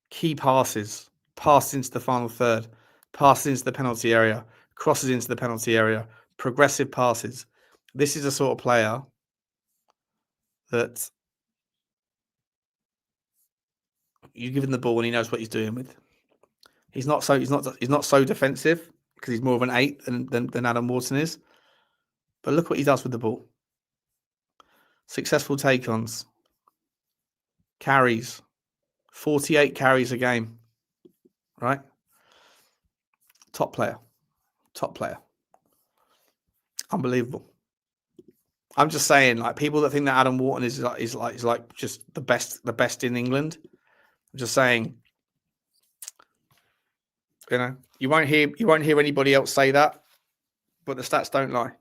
key passes, passes into the final third, passes into the penalty area, crosses into the penalty area, progressive passes. This is a sort of player that you give him the ball and he knows what he's doing with. He's not so defensive because he's more of an 8 than Adam Wharton is. But look what he does with the ball. Successful take-ons. Carries. 48 carries a game. Right? Top player. Top player. Unbelievable. I'm just saying, like, people that think that Adam Wharton is like just the best in England. I'm just saying, you know, you won't hear anybody else say that, but the stats don't lie.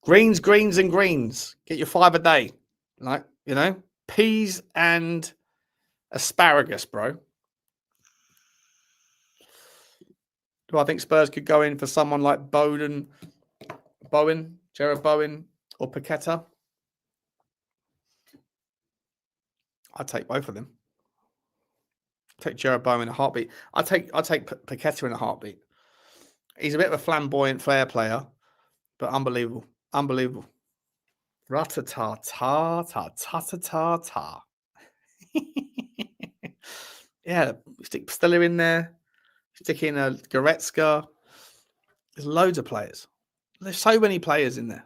Greens, greens, and greens. Get your 5 a day. Like, you know, peas and asparagus, bro. Do I think Spurs could go in for someone like Bowen, Jared Bowen, or Paqueta? I'd take both of them. Take Jared Bowen in a heartbeat. I'd take Paqueta in a heartbeat. He's a bit of a flamboyant flair player, but unbelievable. Unbelievable. Ra-ta-ta-ta-ta-ta-ta-ta. Yeah, stick Stiller in there. Stick in a Goretzka. There's loads of players. There's so many players in there.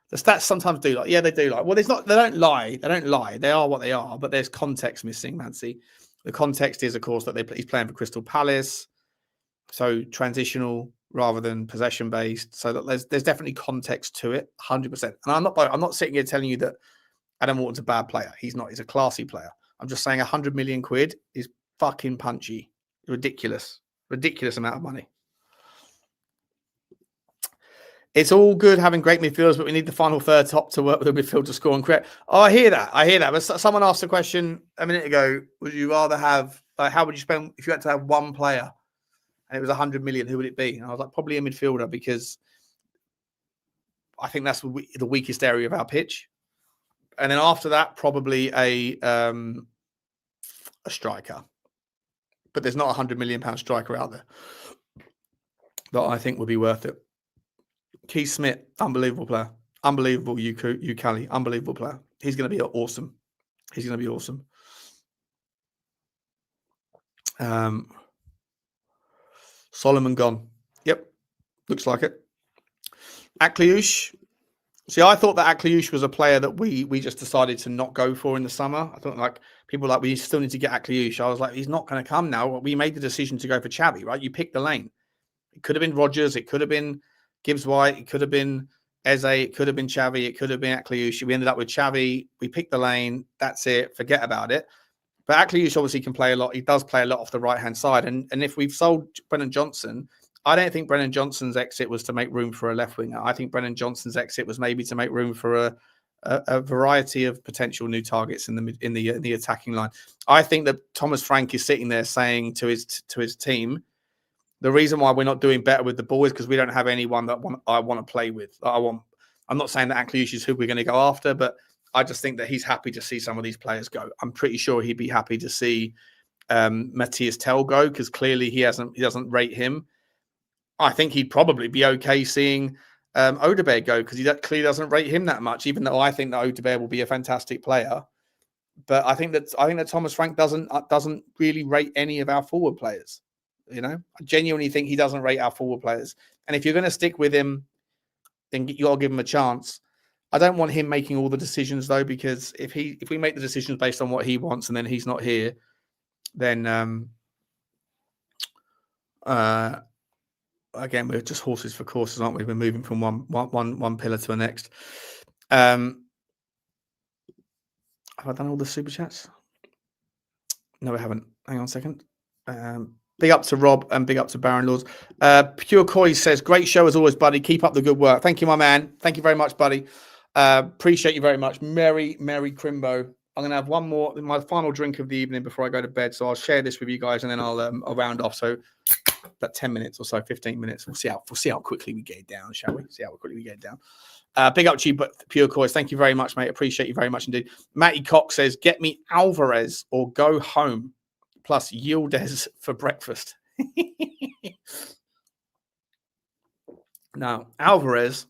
The stats sometimes do like, yeah, they do like. Well, there's not. They don't lie. They don't lie. They are what they are. But there's context missing, Nancy. The context is, of course, that he's playing for Crystal Palace, so transitional rather than possession based. So that there's definitely context to it, 100%. And I'm not sitting here telling you that Adam Wharton's a bad player. He's not. He's a classy player. I'm just saying 100 million quid is fucking punchy. Ridiculous amount of money. It's all good having great midfielders, but we need the final third top to work with the midfield to score and create. Oh, I hear that. But someone asked a question a minute ago. Would you rather have, how would you spend if you had to have one player and it was 100 million? Who would it be? And I was like, probably a midfielder, because I think that's the weakest area of our pitch. And then after that, probably a striker. But there's not a £100 million striker out there that I think would be worth it. Keith Smith, unbelievable player. Unbelievable Ucali, unbelievable player. He's going to be awesome. He's going to be awesome. Solomon gone. Yep. Looks like it. Akliouche. See, I thought that Akliouche was a player that we just decided to not go for in the summer. I thought like people like we still need to get Akliouche. I was like, he's not going to come now. We made the decision to go for Xavi, right? You pick the lane. It could have been Rodgers. It could have been Gibbs White. It could have been Eze. It could have been Xavi. It could have been Akliouche. We ended up with Xavi. We picked the lane. That's it. Forget about it. But Akliouche obviously can play a lot. He does play a lot off the right-hand side. And if we've sold Brennan Johnson, I don't think Brennan Johnson's exit was to make room for a left winger. I think Brennan Johnson's exit was maybe to make room for a variety of potential new targets in the attacking line. I think that Thomas Frank is sitting there saying to his team, the reason why we're not doing better with the ball is because we don't have anyone that I want to play with. I'm not saying that Akliouche is who we're going to go after, but I just think that he's happy to see some of these players go. I'm pretty sure he'd be happy to see Mathys Tel go because clearly he doesn't rate him. I think he'd probably be okay seeing Udogie go because he clearly doesn't rate him that much, even though I think that Udogie will be a fantastic player. But I think that Thomas Frank doesn't really rate any of our forward players. You know, I genuinely think he doesn't rate our forward players. And if you're going to stick with him, then you got to give him a chance. I don't want him making all the decisions though, because if we make the decisions based on what he wants and then he's not here, then again, we're just horses for courses, aren't we? We're moving from one pillar to the next. Have I done all the super chats? No, I haven't. Hang on a second. Big up to Rob and big up to Baron Lords. Pure Coy says, great show as always, buddy. Keep up the good work. Thank you, my man. Thank you very much, buddy. Appreciate you very much. Merry Crimbo. I'm going to have one more, my final drink of the evening before I go to bed. So I'll share this with you guys and then I'll round off. So about 10 minutes or so, 15 minutes. We'll see how quickly we get it down, shall we? See how quickly we get it down. Big up to you, but Pure Coys. Thank you very much, mate. Appreciate you very much indeed. Matty Cox says, get me Alvarez or go home. Plus Yildiz for breakfast. Now, Alvarez,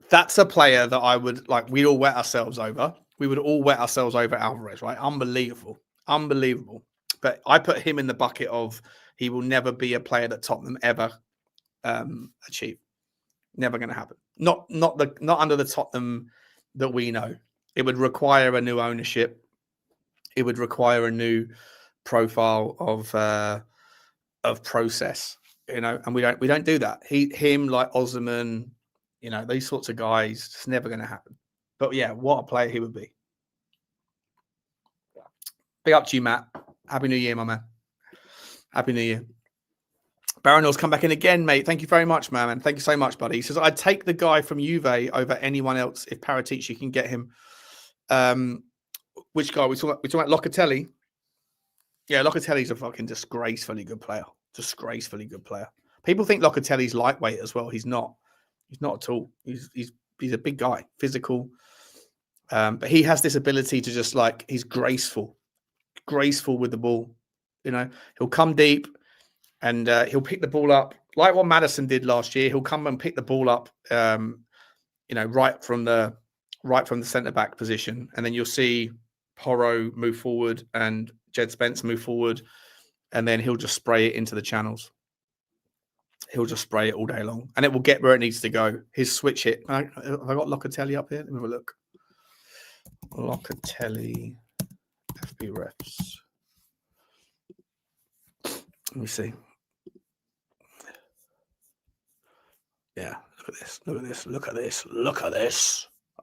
that's a player that I would like. We'd all wet ourselves over. We would all wet ourselves over Alvarez, right? Unbelievable. But I put him in the bucket of he will never be a player that Tottenham ever achieve. Never going to happen. Not under the Tottenham that we know. It would require a new ownership. It would require a new profile of process, you know, and we don't do that. Him like Osman, you know, these sorts of guys, it's never going to happen. But yeah, what a player he would be. Big up to you, Matt. Happy New Year, my man. Happy New Year. Baronel's come back in again, mate. Thank you very much, man. Thank you so much, buddy. He says, I'd take the guy from Juve over anyone else if Paratici can get him. Which guy? We talking about Locatelli? Yeah, Locatelli's a fucking disgracefully good player. People think Locatelli's lightweight as well. He's not. He's not at all. He's a big guy, physical. But he has this ability to just like, he's graceful with the ball. You know, he'll come deep and he'll pick the ball up like what Maddison did last year. He'll come and pick the ball up, you know, right from the centre back position, and then you'll see Porro move forward and Jed Spence move forward, and then he'll just spray it into the channels. He'll just spray it all day long, and it will get where it needs to go. His switch hit. Have I got Locatelli up here? Let me have a look. Locatelli, FB refs. Let me see. Yeah, look at this.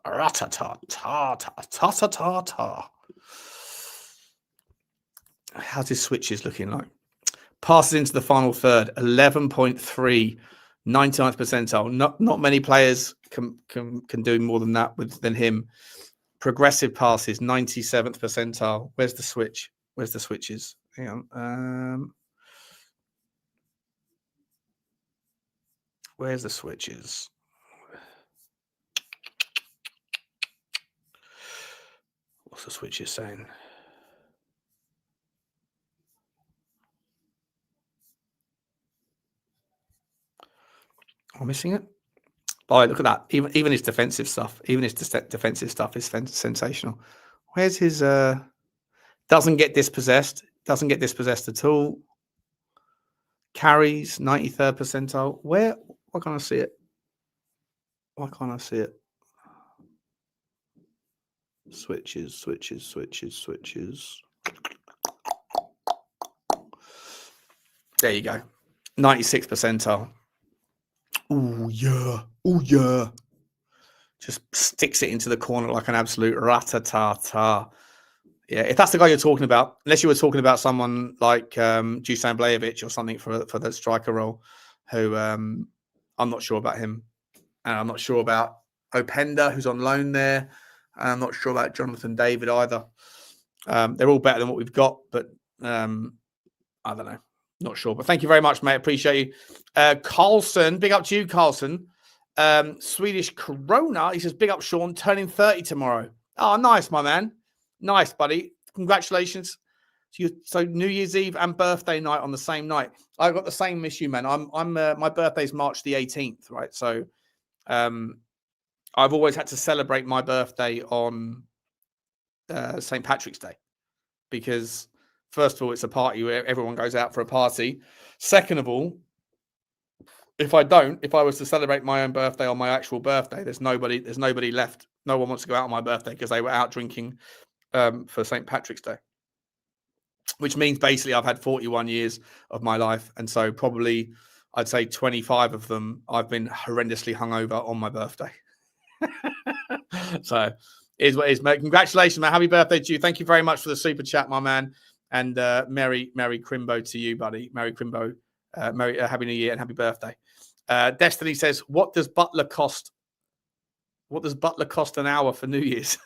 Ra-ta-ta-ta-ta-ta-ta-ta. How's his switches looking like? Passes into the final third, 11.3, 99th percentile. Not many players can do more than that than him. Progressive passes, 97th percentile. Where's the switch? Where's the switches? Hang on. Where's the switches? What's the switches saying? Am I missing it? Oh, look at that. Even his defensive stuff. Even his defensive stuff is sensational. Where's his... Doesn't get dispossessed. Doesn't get dispossessed at all. Carries, 93rd percentile. Why can't I see it? Why can't I see it? Switches. There you go. 96th percentile. Oh yeah. Just sticks it into the corner like an absolute rat-a-ta-ta. Yeah, if that's the guy you're talking about, unless you were talking about someone like Dusan Blajovic or something for the striker role, who I'm not sure about him. And I'm not sure about Openda, who's on loan there. And I'm not sure about Jonathan David either. They're all better than what we've got, but I don't know. Not sure. But thank you very much, mate. Appreciate you. Carlson, big up to you, Carlson. Swedish Corona, he says, big up, Sean, turning 30 tomorrow. Oh, nice, my man. Nice, buddy. Congratulations. So New Year's Eve and birthday night on the same night. I've got the same issue, man. My birthday's March the 18th, right? So I've always had to celebrate my birthday on St. Patrick's Day because, first of all, it's a party where everyone goes out for a party. Second of all, if I was to celebrate my own birthday on my actual birthday, there's nobody left. No one wants to go out on my birthday because they were out drinking for St. Patrick's Day, which means basically I've had 41 years of my life. And so probably I'd say 25 of them I've been horrendously hungover on my birthday. So is what it is, mate. Congratulations, man. Happy birthday to you. Thank you very much for the super chat, my man. And Merry Crimbo to you, buddy. Merry Crimbo. Happy New Year and happy birthday. Destiny says, what does Butler cost? What does Butler cost an hour for New Year's?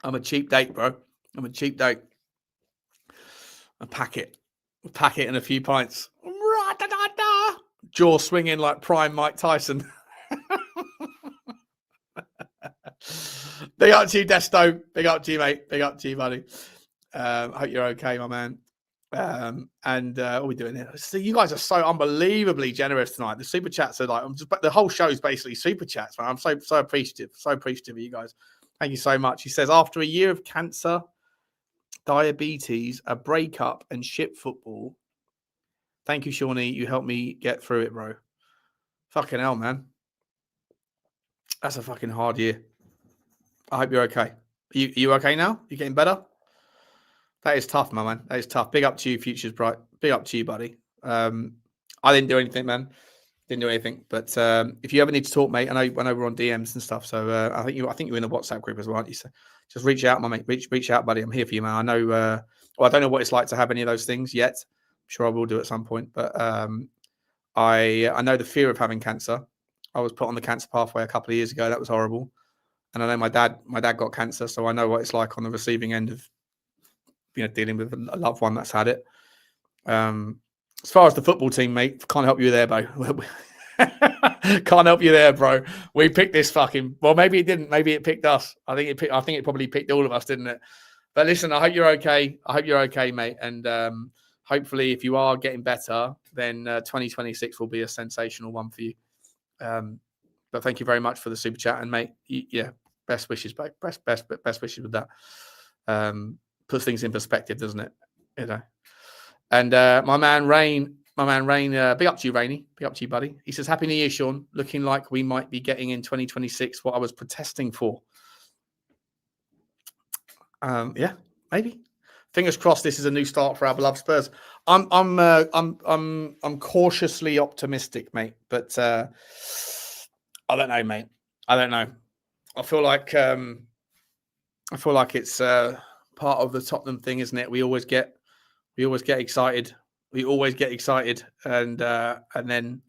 I'm a cheap date, bro. I'm a cheap date. A packet and a few pints. Jaw swinging like prime Mike Tyson. Big up to you, Desto. Big up to you, mate. Big up to you, buddy. Hope you're okay, my man. What are we doing here? So you guys are so unbelievably generous tonight. The super chats are like, the whole show is basically super chats, man. I'm so appreciative. So appreciative of you guys. Thank you so much. He says, after a year of cancer, diabetes, a breakup, and shit football, thank you, Shawnee. You helped me get through it, bro. Fucking hell, man. That's a fucking hard year. I hope you're okay. Are you okay now? You getting better? That is tough, my man. That is tough. Big up to you, Futures Bright. Big up to you, buddy. I didn't do anything, man. Didn't do anything. But if you ever need to talk, mate, I know we're on DMs and stuff. So I think you're in the WhatsApp group as well, aren't you? So just reach out, my mate. Reach out, buddy. I'm here for you, man. I know. I don't know what it's like to have any of those things yet. I'm sure I will do at some point. But I know the fear of having cancer. I was put on the cancer pathway a couple of years ago. That was horrible. And I know my dad got cancer, so I know what it's like on the receiving end of, dealing with a loved one that's had it. As far as the football team, mate, can't help you there, bro. Can't help you there, bro. We picked this fucking. Well, maybe it didn't. Maybe it picked us. I think it probably picked all of us, didn't it? But listen, I hope you're okay. I hope you're okay, mate. And hopefully, if you are getting better, then 2026 will be a sensational one for you. But thank you very much for the super chat, and mate, best wishes, mate. Best wishes with that. Puts things in perspective, doesn't it? And my man Rain, big up to you, Rainy. Big up to you, buddy. He says, Happy New Year, Sean. Looking like we might be getting in 2026 what I was protesting for. Maybe. Fingers crossed. This is a new start for our beloved Spurs. I'm cautiously optimistic, mate. But I don't know, mate. I don't know. I feel like it's part of the Tottenham thing, isn't it? We always get excited. And then,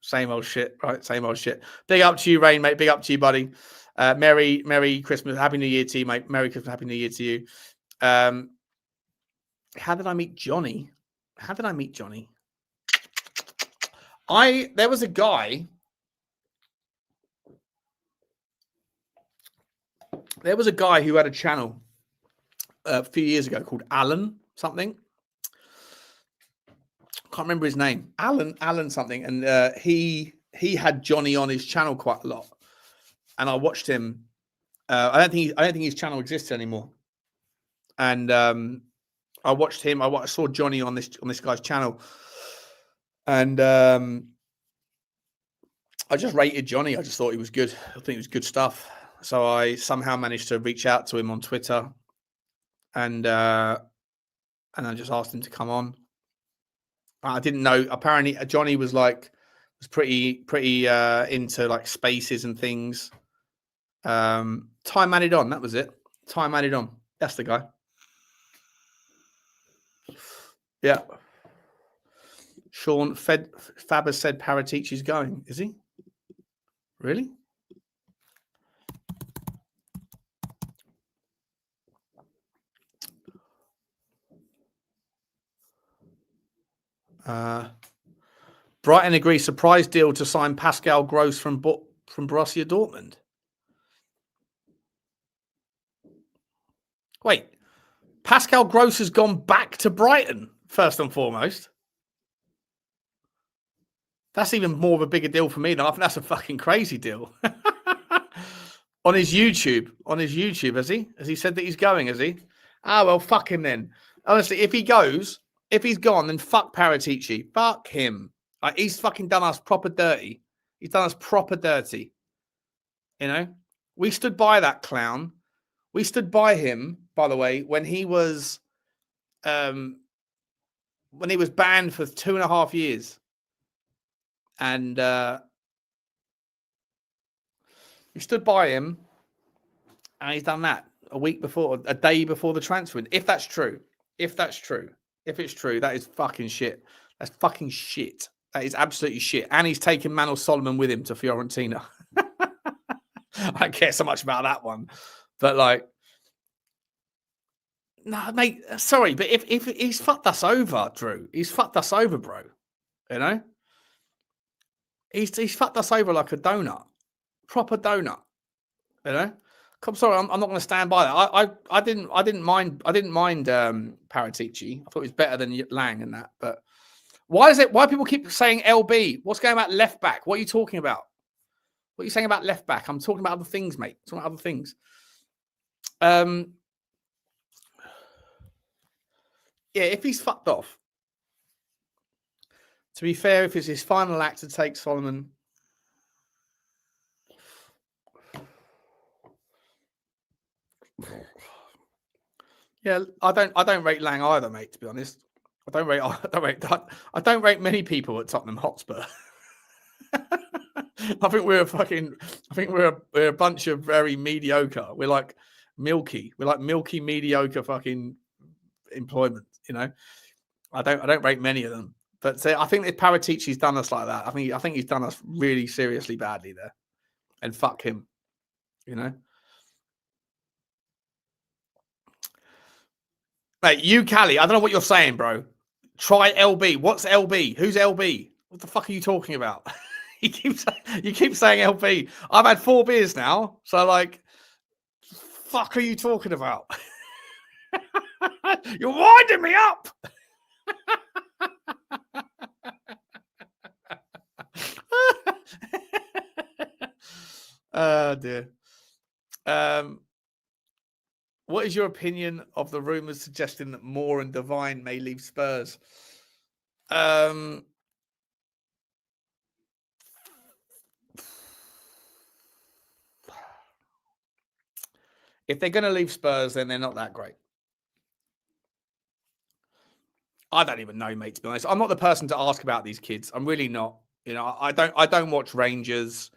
same old shit, right? Same old shit. Big up to you, Rain, mate. Big up to you, buddy. Merry Christmas. Happy New Year to you, mate. Merry Christmas. Happy New Year to you. How did I meet Johnny? There was a guy. There was a guy who had a channel a few years ago called Alan something. Can't remember his name. Alan something. And he had Johnny on his channel quite a lot. And I watched him. I don't think his channel exists anymore. And I watched him. I saw Johnny on this guy's channel, and I just rated Johnny. I just thought he was good. I think it was good stuff. So I somehow managed to reach out to him on Twitter, and I just asked him to come on. I didn't know. Apparently, Johnny was pretty into like spaces and things. Time added on. That was it. Time added on. That's the guy. Yeah. Sean Fab has said Paratici's going. Is he? Really? Brighton agree surprise deal to sign Pascal Gross from Borussia Dortmund. Wait, Pascal Gross has gone back to Brighton, first and foremost. That's even more of a bigger deal for me than I think that's a fucking crazy deal. On his YouTube, has he? Has he said that he's going, has he? Ah, well, fuck him then. Honestly, if he's gone, then fuck Paratici. Fuck him. Like, he's fucking done us proper dirty. He's done us proper dirty. You know? We stood by that clown. We stood by him, by the way, when he was banned for 2.5 years. And we stood by him, and he's done that a day before the transfer. If it's true, that is fucking shit. That's fucking shit. That is absolutely shit. And he's taken Manor Solomon with him to Fiorentina. I don't care so much about that one. But like, no, mate, sorry, but if he's fucked us over, Drew, he's fucked us over, bro. You know? He's fucked us over like a donut. Proper donut. You know? I'm sorry, I'm not going to stand by that. I didn't mind Paratici. I thought he was better than Lang and that. But why people keep saying LB? What's going about left back? What are you talking about? What are you saying about left back? I'm talking about other things, mate. I'm talking about other things. Yeah, if he's fucked off. To be fair, if it's his final act to take Solomon. Yeah, I don't rate Lang either, mate, to be honest. I don't rate many people at Tottenham Hotspur. I think we're a bunch of very mediocre. We're like milky. We're like milky mediocre fucking employment, you know. I don't rate many of them. But I think if Paratici's done us like that, I think he's done us really seriously badly there. And fuck him. You know? Mate, you Callie, I don't know what you're saying, bro. Try LB. What's LB? Who's LB? What the fuck are you talking about? you keep saying LB. I've had 4 beers now, so like, fuck are you talking about? You're winding me up. Oh dear. What is your opinion of the rumours suggesting that Moore and Devine may leave Spurs? If they're going to leave Spurs, then they're not that great. I don't even know, mate, to be honest. I'm not the person to ask about these kids. I'm really not. You know, I don't watch Rangers.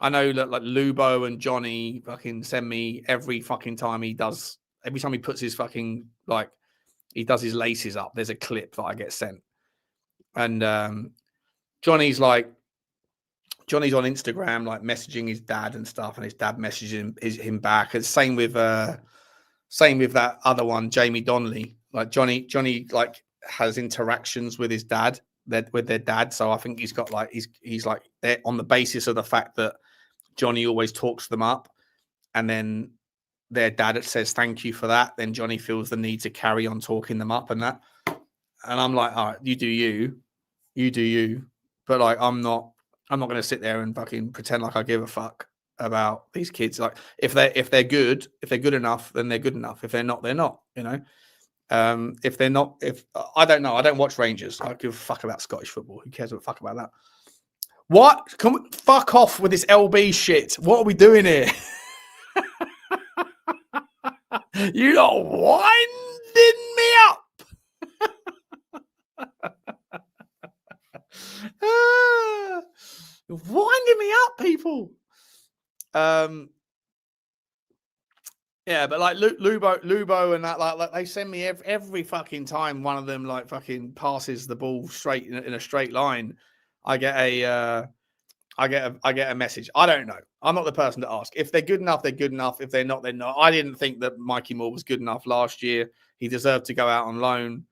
I know that like Lubo and Johnny fucking send me every fucking time he puts his fucking, like, he does his laces up. There's a clip that I get sent. And Johnny's on Instagram, like messaging his dad and stuff, and his dad messaging him back. And same with that other one, Jamie Donnelly. Like Johnny like has interactions with his dad, with their dad. So I think he's got like he's like on the basis of the fact that Johnny always talks them up, and then their dad says thank you for that. Then Johnny feels the need to carry on talking them up and that. And I'm like, all right, you do you. But like, I'm not going to sit there and fucking pretend like I give a fuck. about these kids. Like if they're good enough, then they're good enough. If they're not, they're not. You know. If they're not, if I don't know, I don't watch Rangers. I give a fuck about Scottish football. Who cares what fuck about that? What? Fuck off with this LB shit. What are we doing here? You're winding me up. You're winding me up, people. Yeah, but like Lubo and that, like they send me every fucking time one of them like fucking passes the ball straight in a straight line. I get a message. I don't know. I'm not the person to ask. If they're good enough, they're good enough. If they're not, they're not. I didn't think that Mikey Moore was good enough last year. He deserved to go out on loan,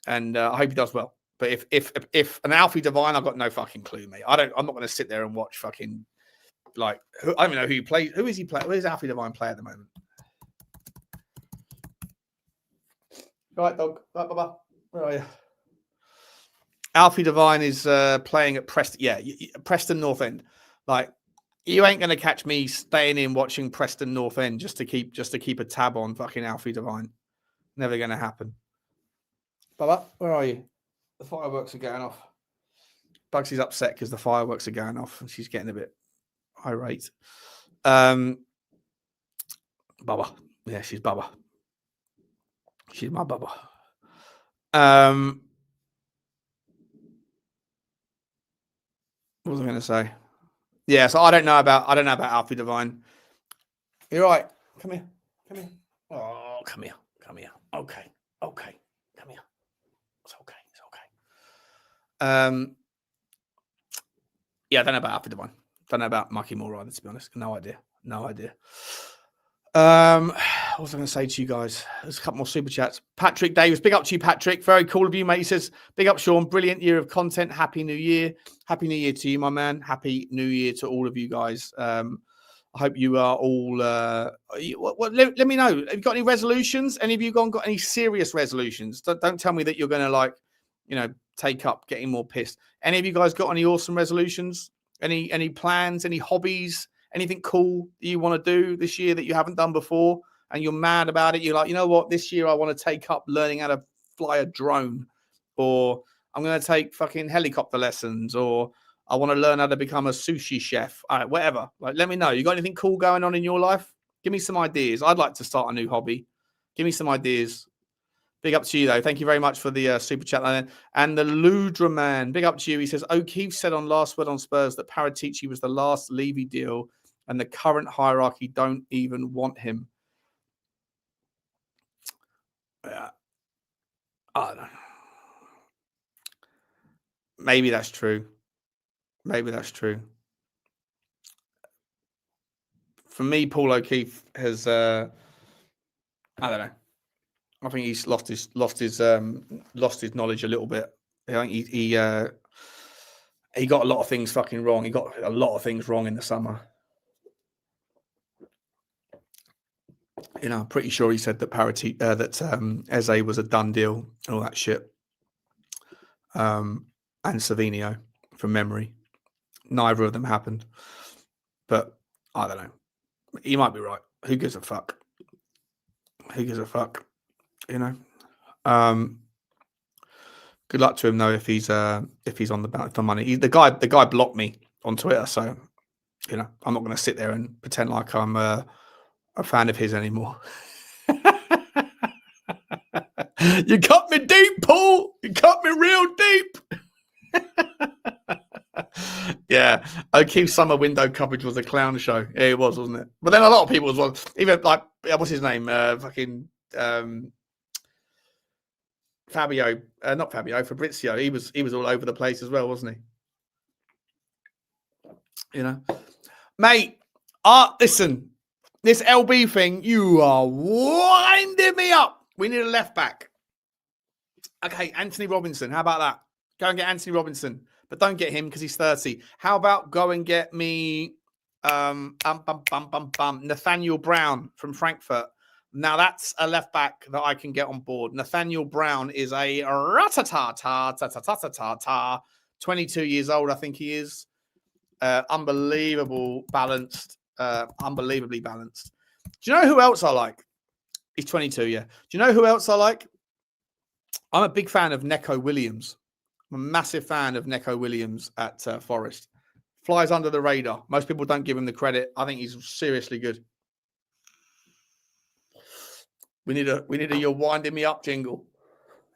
and I hope he does well. But if an Alfie Devine, I've got no fucking clue, mate. I'm not going to sit there and watch fucking like I don't even know who he plays. Who is he playing? Where's Alfie Devine play at the moment? Right, dog. Right, bye-bye. Where are you? Alfie Devine is playing at Preston. Yeah, Preston North End. Like, you ain't gonna catch me staying in watching Preston North End just to keep a tab on fucking Alfie Devine. Never gonna happen. Baba, where are you? The fireworks are going off. Bugsy's upset because the fireworks are going off and she's getting a bit irate. Baba. Yeah, she's Baba. She's my Baba. What was I going to say? Yeah, so I don't know about Alfie Devine. You're right. Come here. Oh, come here. Okay. Come here. It's okay. Yeah, I don't know about Alfie Devine. Don't know about Mikey Moore either, to be honest. No idea. What was I going to say to you guys? There's a couple more super chats. Patrick Davis, big up to you, Patrick. Very cool of you, mate. He says, big up, Sean. Brilliant year of content. Happy New Year. Happy New Year to you, my man. Happy New Year to all of you guys. I hope you are all... let me know. Have you got any resolutions? Any of you got any serious resolutions? Don't tell me that you're going to, take up getting more pissed. Any of you guys got any awesome resolutions? Any plans? Any hobbies? Anything cool that you want to do this year that you haven't done before and you're mad about it? You're like, you know what? This year I want to take up learning how to fly a drone, or I'm going to take fucking helicopter lessons, or I want to learn how to become a sushi chef. All right, whatever. Like, let me know. You got anything cool going on in your life? Give me some ideas. I'd like to start a new hobby. Give me some ideas. Big up to you, though. Thank you very much for the super chat. And the Ludra man, big up to you. He says, O'Keefe said on Last Word on Spurs that Paratici was the last Levy deal and the current hierarchy don't even want him. Yeah. I don't know. Maybe that's true. For me, Paul O'Keefe has, I don't know. I think he's lost his knowledge a little bit. I think he got a lot of things fucking wrong. He got a lot of things wrong in the summer. I'm pretty sure he said that Eze was a done deal and all that shit. And Savinio, from memory. Neither of them happened. But I don't know. He might be right. Who gives a fuck? Good luck to him though if he's on the bounty for money. The guy blocked me on Twitter, so I'm not going to sit there and pretend like I'm a fan of his anymore. You cut me deep, Paul. You cut me real deep. Yeah, O'Keefe's summer window coverage was a clown show. Yeah, it was, wasn't it? But then a lot of people as well. Even like, what's his name? Fabrizio. He was all over the place as well, wasn't he? Mate. Listen, this LB thing, you are winding me up. We need a left back. Okay, Anthony Robinson. How about that? Go and get Anthony Robinson, but don't get him because he's 30. How about go and get me Nathaniel Brown from Frankfurt? Now that's a left back that I can get on board. Nathaniel Brown is a 22 years old, I think he is. Unbelievable, balanced, Unbelievably balanced. Do you know who else I like? He's 22, yeah. Do you know who else I like? I'm a big fan of Neco Williams. I'm a massive fan of Neco Williams at Forest. Flies under the radar. Most people don't give him the credit. I think he's seriously good. We need a "You're winding me up" jingle.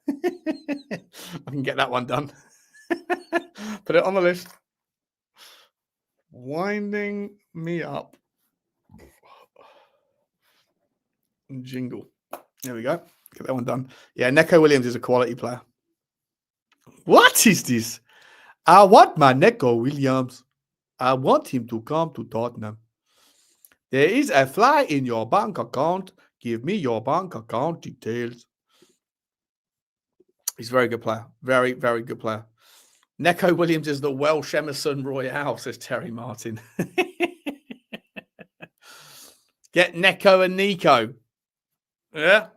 I can get that one done. Put it on the list. Winding me up. Jingle. There we go. Get that one done. Yeah, Neco Williams is a quality player. What is this? I want my Neco Williams. I want him to come to Tottenham. There is a fly in your bank account. Give me your bank account details. He's a very good player. Very, very good player. Neco Williams is the Welsh Emerson Royale, says Terry Martin. Get Neco and Nico. Yeah.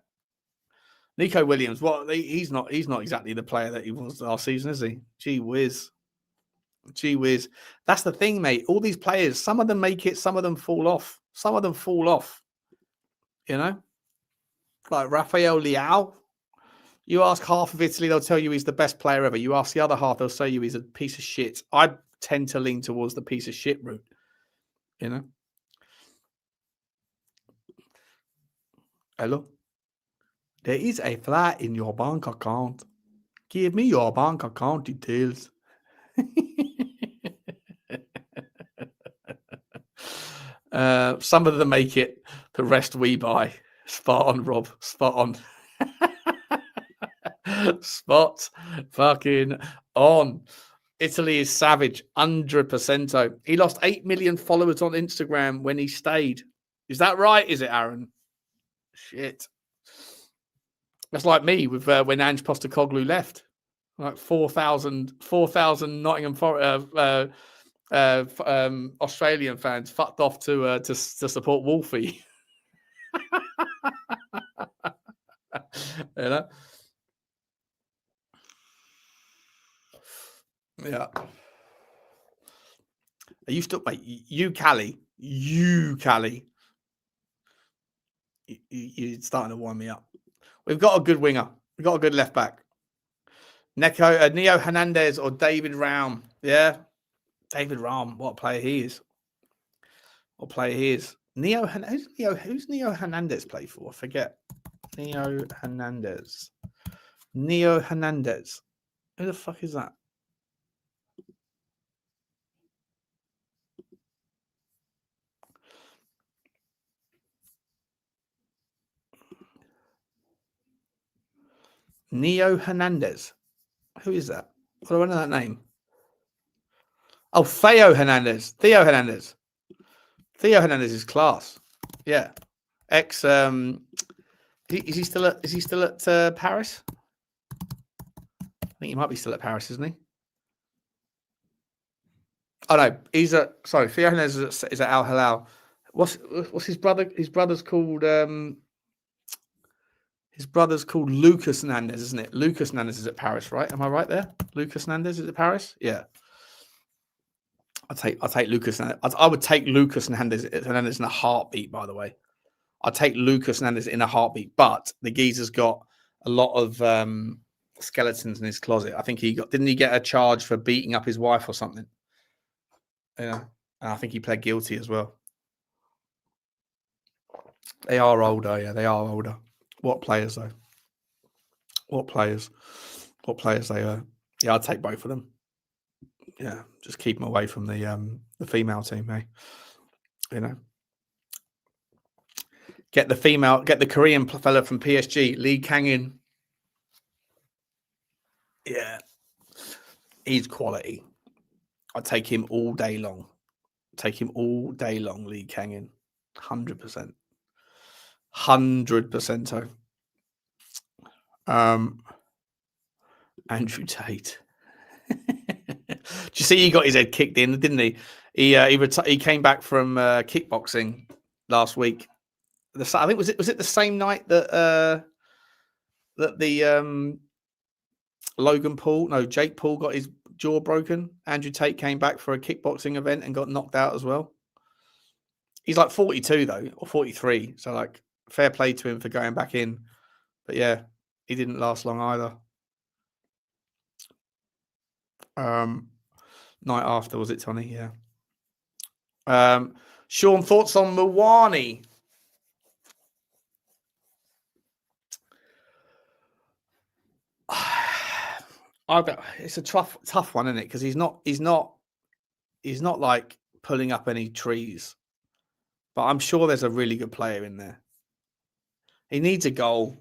Neco Williams, he's not exactly the player that he was last season, is he? Gee whiz. Gee whiz. That's the thing, mate. All these players, some of them make it, some of them fall off. Some of them fall off. You know? Like Rafael Leao. You ask half of Italy, they'll tell you he's the best player ever. You ask the other half, they'll say you he's a piece of shit. I tend to lean towards the piece of shit route. You know? Hello? There is a fly in your bank account. Give me your bank account details. Some of them make it. The rest we buy. Spot on, Rob. Spot on. Spot fucking on. Italy is savage. 100%. He lost 8 million followers on Instagram when he stayed. Is that right? Is it, Aaron? Shit. That's like me with when Ange Postecoglou left. Like 4,000 Nottingham Australian fans fucked off to support Wolfie. You know? Yeah. Are you still, mate? You, Callie. You're starting to wind me up. We've got a good winger. We've got a good left back. Neo Hernandez or David Raum. Yeah. David Raum. What a player he is. What a player he is. Who's Neo Hernandez play for? I forget. Neo Hernandez. Who the fuck is that? Neo Hernandez. Who is that? What do I know that name? Oh, Theo Hernandez. Theo Hernandez is class. Yeah. Is he still at Paris? I think he might be still at Paris, isn't he? Oh no, Theo Hernandez is at Al Hilal. What's his brother? His brother's called Lucas Hernandez, isn't it? Lucas Hernandez is at Paris, right? Am I right there? Lucas Hernandez is at Paris? Yeah. I'll take Lucas Hernandez. I would take Lucas Hernandez in a heartbeat, by the way. I'd take Lucas Hernandez in a heartbeat, but the geezer's got a lot of skeletons in his closet. I think didn't he get a charge for beating up his wife or something? Yeah. And I think he pled guilty as well. They are older, yeah, they are older. What players, though? What players they are. Yeah, I'd take both of them. Yeah, just keep them away from the female team, eh? You know. Get the Korean fella from PSG, Lee Kang-in. Yeah. He's quality. I'd take him all day long. Lee Kang-in. 100%. 100%. Andrew Tate. Did you see he got his head kicked in, didn't he? He came back from kickboxing last week. I think was it the same night that the Jake Paul got his jaw broken. Andrew Tate came back for a kickboxing event and got knocked out as well. He's like 42 though, or 43. So like, fair play to him for going back in. But yeah, he didn't last long either. Night after, was it, Tony? Yeah. Sean, thoughts on Mwani? It's a tough one, isn't it? Because he's not like pulling up any trees. But I'm sure there's a really good player in there. He needs a goal.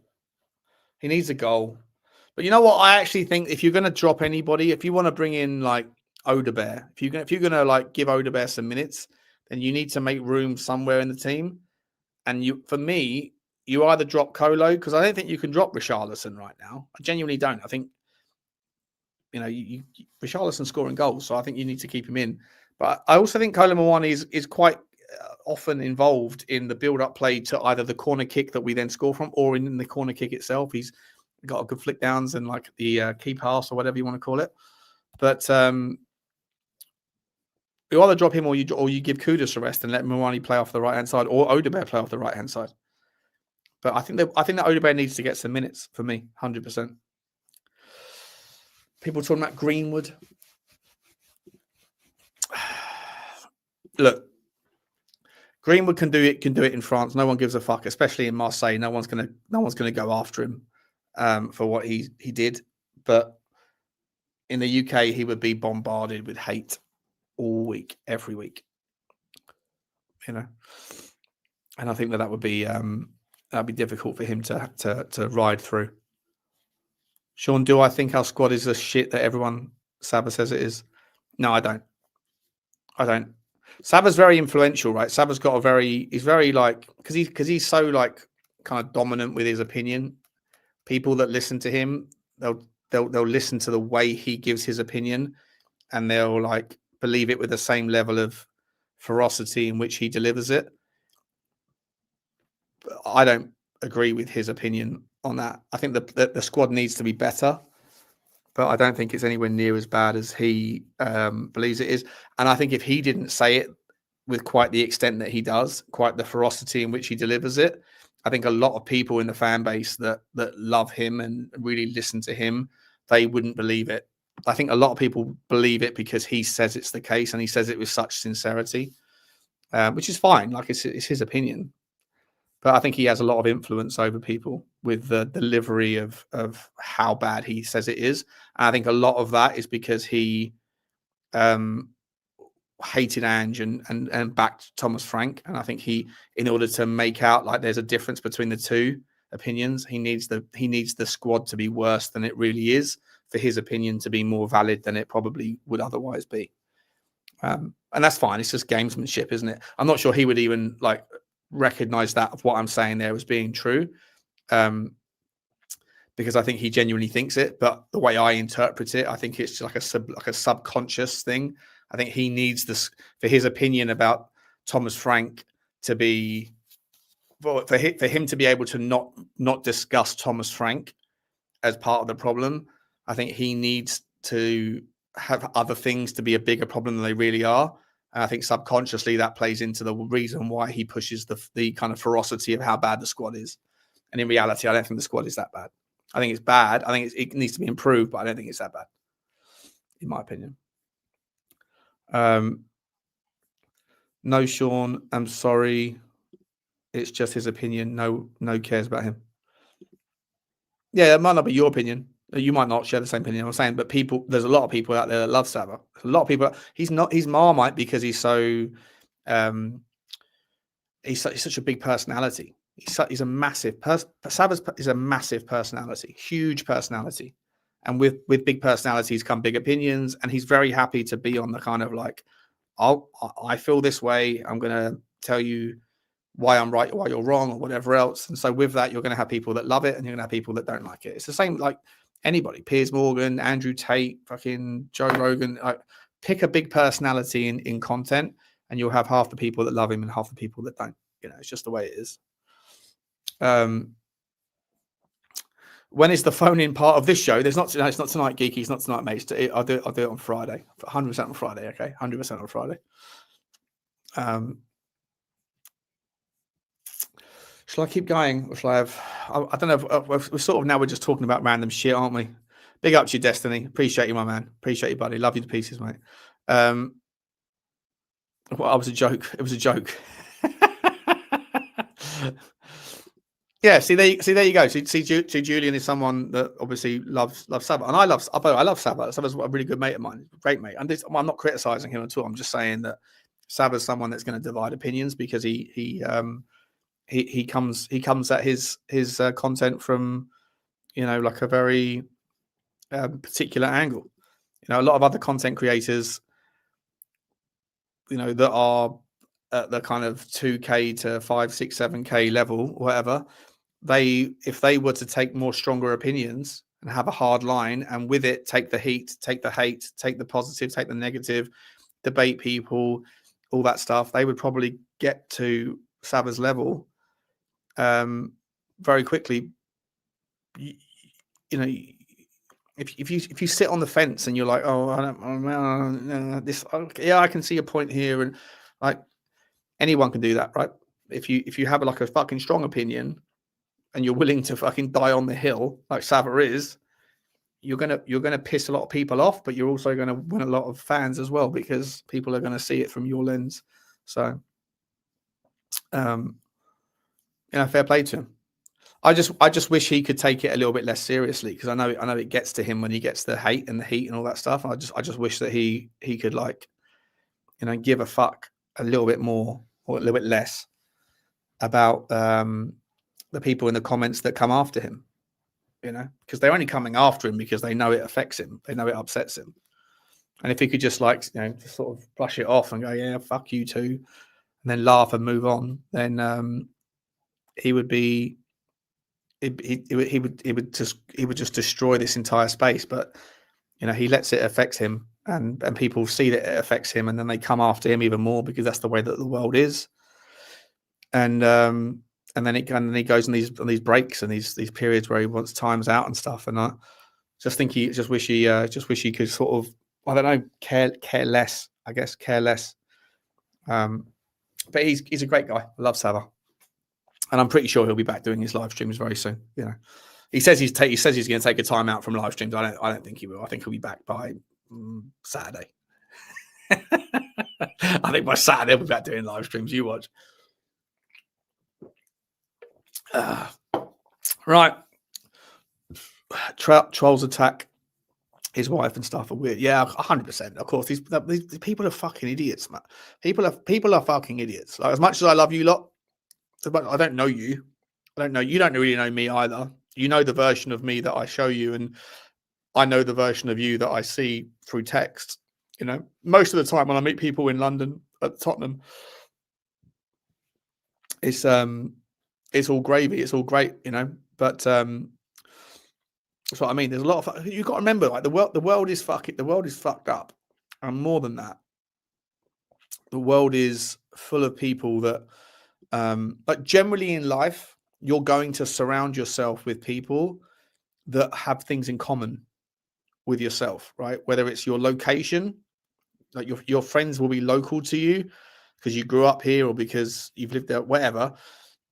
But you know what? I actually think if you're going to drop anybody, if you want to bring in like Udogie, if you're going to like give Udogie some minutes, then you need to make room somewhere in the team. And for me, you either drop Colo, because I don't think you can drop Richarlison right now. I genuinely don't. I think, Richarlison scoring goals, so I think you need to keep him in. But I also think Kolo Muani is quite often involved in the build-up play to either the corner kick that we then score from, or in the corner kick itself. He's got a good flick downs and like the key pass or whatever you want to call it. But you either drop him or you give Kudus a rest and let Muani play off the right-hand side, or Udogie play off the right-hand side. But I think that Udogie needs to get some minutes for me, 100%. People talking about Greenwood. Look, Greenwood can do it in France. No one gives a fuck, especially in Marseille. No one's gonna go after him for what he did. But in the UK, he would be bombarded with hate all week, every week. And I think that would be that'd be difficult for him to ride through. Sean, do I think our squad is the shit that everyone Saba says it is? No, I don't. Saba's very influential, right? Saba's got he's very like, because he's so like kind of dominant with his opinion. People that listen to him, they'll listen to the way he gives his opinion, and they'll like believe it with the same level of ferocity in which he delivers it. But I don't agree with his opinion on that. I think the squad needs to be better, but I don't think it's anywhere near as bad as he believes it is. And I think if he didn't say it with quite the extent that he does, quite the ferocity in which he delivers it, I think a lot of people in the fan base that love him and really listen to him, they wouldn't believe it. I think a lot of people believe it because he says it's the case, and he says it with such sincerity, which is fine. Like it's his opinion. But I think he has a lot of influence over people with the delivery of how bad he says it is. And I think a lot of that is because he hated Ange and backed Thomas Frank. And I think in order to make out like there's a difference between the two opinions, he needs the squad to be worse than it really is for his opinion to be more valid than it probably would otherwise be. And that's fine. It's just gamesmanship, isn't it? I'm not sure he would even like recognize that of what I'm saying there as being true, because I think he genuinely thinks it. But the way I interpret it, I think it's like a subconscious thing. I think he needs this for his opinion about Thomas Frank to be for him to be able to not discuss Thomas Frank as part of the problem. I think he needs to have other things to be a bigger problem than they really are. And I think subconsciously that plays into the reason why he pushes the kind of ferocity of how bad the squad is. And in reality, I don't think the squad is that bad. I think it's bad. I think it needs to be improved, but I don't think it's that bad, in my opinion. No, Sean, I'm sorry. It's just his opinion. No cares about him. Yeah, it might not be your opinion. You might not share the same opinion I'm saying, but there's a lot of people out there that love Saba. A lot of people. He's Marmite because he's so he's such a big personality. He's a massive Saba is a massive personality, huge personality, and with big personalities come big opinions. And he's very happy to be on the kind of like, I feel this way. I'm going to tell you why I'm right or why you're wrong or whatever else. And so with that, you're going to have people that love it and you're going to have people that don't like it. It's the same like anybody, Piers Morgan, Andrew Tate, fucking Joe Rogan. Pick a big personality in content and you'll have half the people that love him and half the people that don't. It's just the way it is. When is the phone-in part of this show? It's not tonight, Geeky. It's not tonight, mates. I'll do it on Friday. 100% on Friday, okay? 100% on Friday. Shall I keep going? Or shall I have? I don't know. We're sort of now. We're just talking about random shit, aren't we? Big up to you, Destiny. Appreciate you, my man. Appreciate you, buddy. Love you to pieces, mate. Well, I was a joke. It was a joke. Yeah. See, there you go. See, Julian is someone that obviously loves Saba, and I love Saba. Saba's a really good mate of mine, great mate. And I'm not criticizing him at all. I'm just saying that Saba's someone that's going to divide opinions because he comes at his content from, you know, like a very particular angle. You know, a lot of other content creators, you know, that are at the kind of 2K to 5, 6, 7K level, whatever, if they were to take more stronger opinions and have a hard line, and with it take the heat, take the hate, take the positive, take the negative, debate people, all that stuff, they would probably get to Saba's level very quickly. You know, if you sit on the fence and you're like, oh, I don't this, yeah, I can see a point here, and like anyone can do that, right? If you have like a fucking strong opinion and you're willing to fucking die on the hill like Saba is, you're gonna piss a lot of people off, but you're also gonna win a lot of fans as well because people are gonna see it from your lens. So, you know, fair play to him. I just wish he could take it a little bit less seriously, because I know it gets to him when he gets the hate and the heat and all that stuff. I just wish that he could, like, you know, give a fuck a little bit more or a little bit less about the people in the comments that come after him, you know, because they're only coming after him because they know it affects him, they know it upsets him. And if he could just, like, you know, just sort of brush it off and go, yeah, fuck you too, and then laugh and move on, then he would be. He would just destroy this entire space. But, you know, he lets it affect him, and people see that it affects him, and then they come after him even more because that's the way that the world is. And then he goes on these breaks and these periods where he wants times out and stuff. And I just think just wish he could sort of, I don't know, care less. I guess care less. But he's a great guy. I love Saba. And I'm pretty sure he'll be back doing his live streams very soon. You know, he says he's going to take a time out from live streams. I don't think he will. I think he'll be back by Saturday. I think by Saturday he'll be back doing live streams. You watch. Right. Trolls attack his wife and stuff are weird. Yeah, 100%. Of course, these people are fucking idiots, man. People are fucking idiots. Like, as much as I love you lot, but I don't know you. I don't know. You don't really know me either. You know the version of me that I show you, and I know the version of you that I see through text. You know, most of the time when I meet people in London at Tottenham, it's all gravy. It's all great, you know. But that's what I mean. There's a lot of, you've got to remember, like, the world is fucked up, and more than that, the world is full of people that. But generally in life, you're going to surround yourself with people that have things in common with yourself, right? Whether it's your location, like your friends will be local to you because you grew up here or because you've lived there, whatever.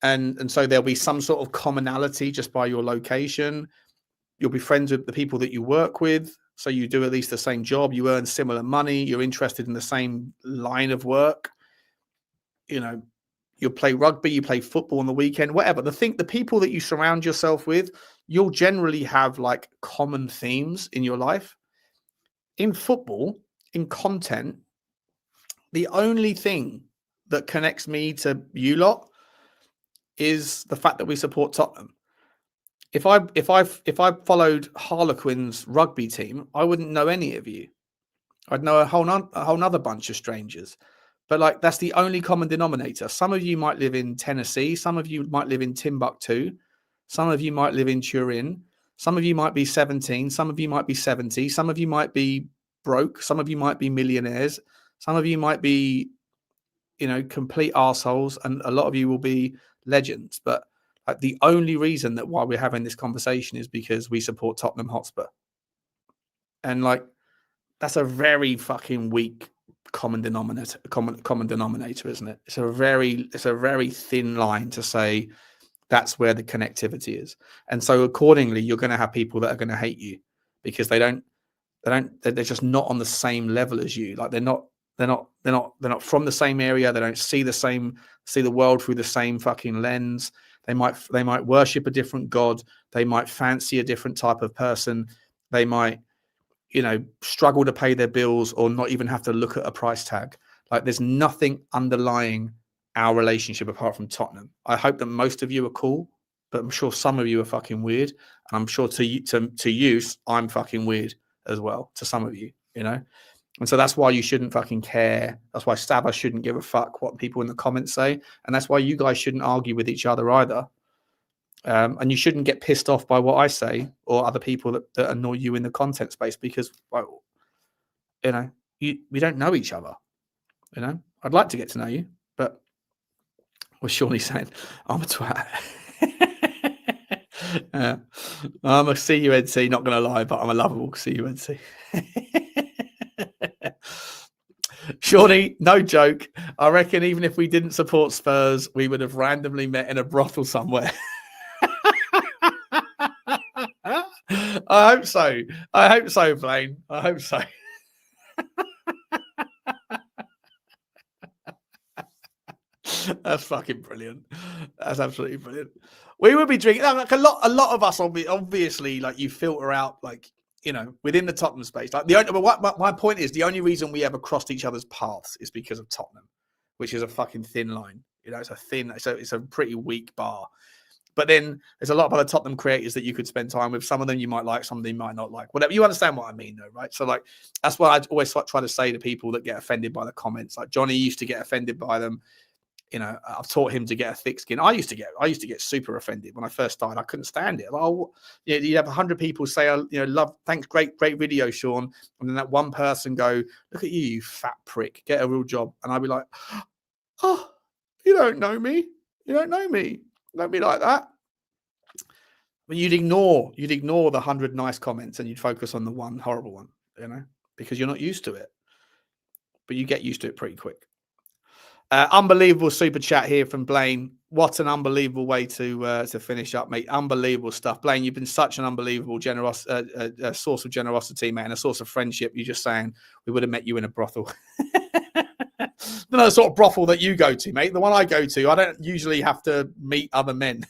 And so there'll be some sort of commonality just by your location. You'll be friends with the people that you work with. So you do at least the same job, you earn similar money, you're interested in the same line of work, you know. You play rugby, you play football on the weekend, whatever. The people that you surround yourself with, you'll generally have, like, common themes in your life. In football, in content, the only thing that connects me to you lot is the fact that we support Tottenham. If I followed Harlequin's rugby team, I wouldn't know any of you. I'd know a whole nother bunch of strangers. But, like, that's the only common denominator. Some of you might live in Tennessee. Some of you might live in Timbuktu. Some of you might live in Turin. Some of you might be 17. Some of you might be 70. Some of you might be broke. Some of you might be millionaires. Some of you might be, you know, complete arseholes. And a lot of you will be legends. But, like, the only reason that why we're having this conversation is because we support Tottenham Hotspur. And, like, that's a very fucking weak common denominator, isn't it? It's a very thin line to say That's where the connectivity is. And so accordingly, you're going to have people that are going to hate you because they're just not on the same level as you. Like they're not from the same area. They don't see the world through the same fucking lens. They might worship a different god. They might fancy a different type of person. They might, struggle to pay their bills or not even have to look at a price tag. Like there's nothing underlying our relationship apart from Tottenham. I hope that most of you are cool, but I'm sure some of you are fucking weird. And I'm sure to you, I'm fucking weird as well, to some of you, And so that's why you shouldn't fucking care. That's why Stabber shouldn't give a fuck what people in the comments say. And that's why you guys shouldn't argue with each other either. And you shouldn't get pissed off by what I say or other people that annoy you in the content space because, well, we don't know each other. I'd like to get to know you, but we're surely saying I'm a twat. I'm a CUNC, not going to lie, but I'm a lovable CUNC. Shawnee, no joke. I reckon even if we didn't support Spurs, we would have randomly met in a brothel somewhere. I hope so. Blaine. I hope so. That's fucking brilliant. That's absolutely brilliant. We would be drinking like a lot of us obviously like you filter out like within the Tottenham space. Like my point is the only reason we ever crossed each other's paths is because of Tottenham, which is a fucking thin line. It's a pretty weak bar. But then there's a lot of other Tottenham creators that you could spend time with. Some of them you might like, some of them you might not like. Whatever. You understand what I mean, though, right? So, like, that's what I always try to say to people that get offended by the comments. Like, Johnny used to get offended by them. I've taught him to get a thick skin. I used to get super offended when I first started. I couldn't stand it. You have 100 people say, love, thanks, great video, Sean. And then that one person go, look at you fat prick, get a real job. And I'd be like, oh, you don't know me. Don't be like that. But you'd ignore the 100 nice comments and you'd focus on the one horrible one, because you're not used to it. But you get used to it pretty quick. Unbelievable super chat here from Blaine. What an unbelievable way to finish up, mate. Unbelievable stuff. Blaine, you've been such an unbelievable source of generosity, mate, and a source of friendship. You're just saying we would have met you in a brothel. The sort of brothel that you go to, mate. The one I go to, I don't usually have to meet other men.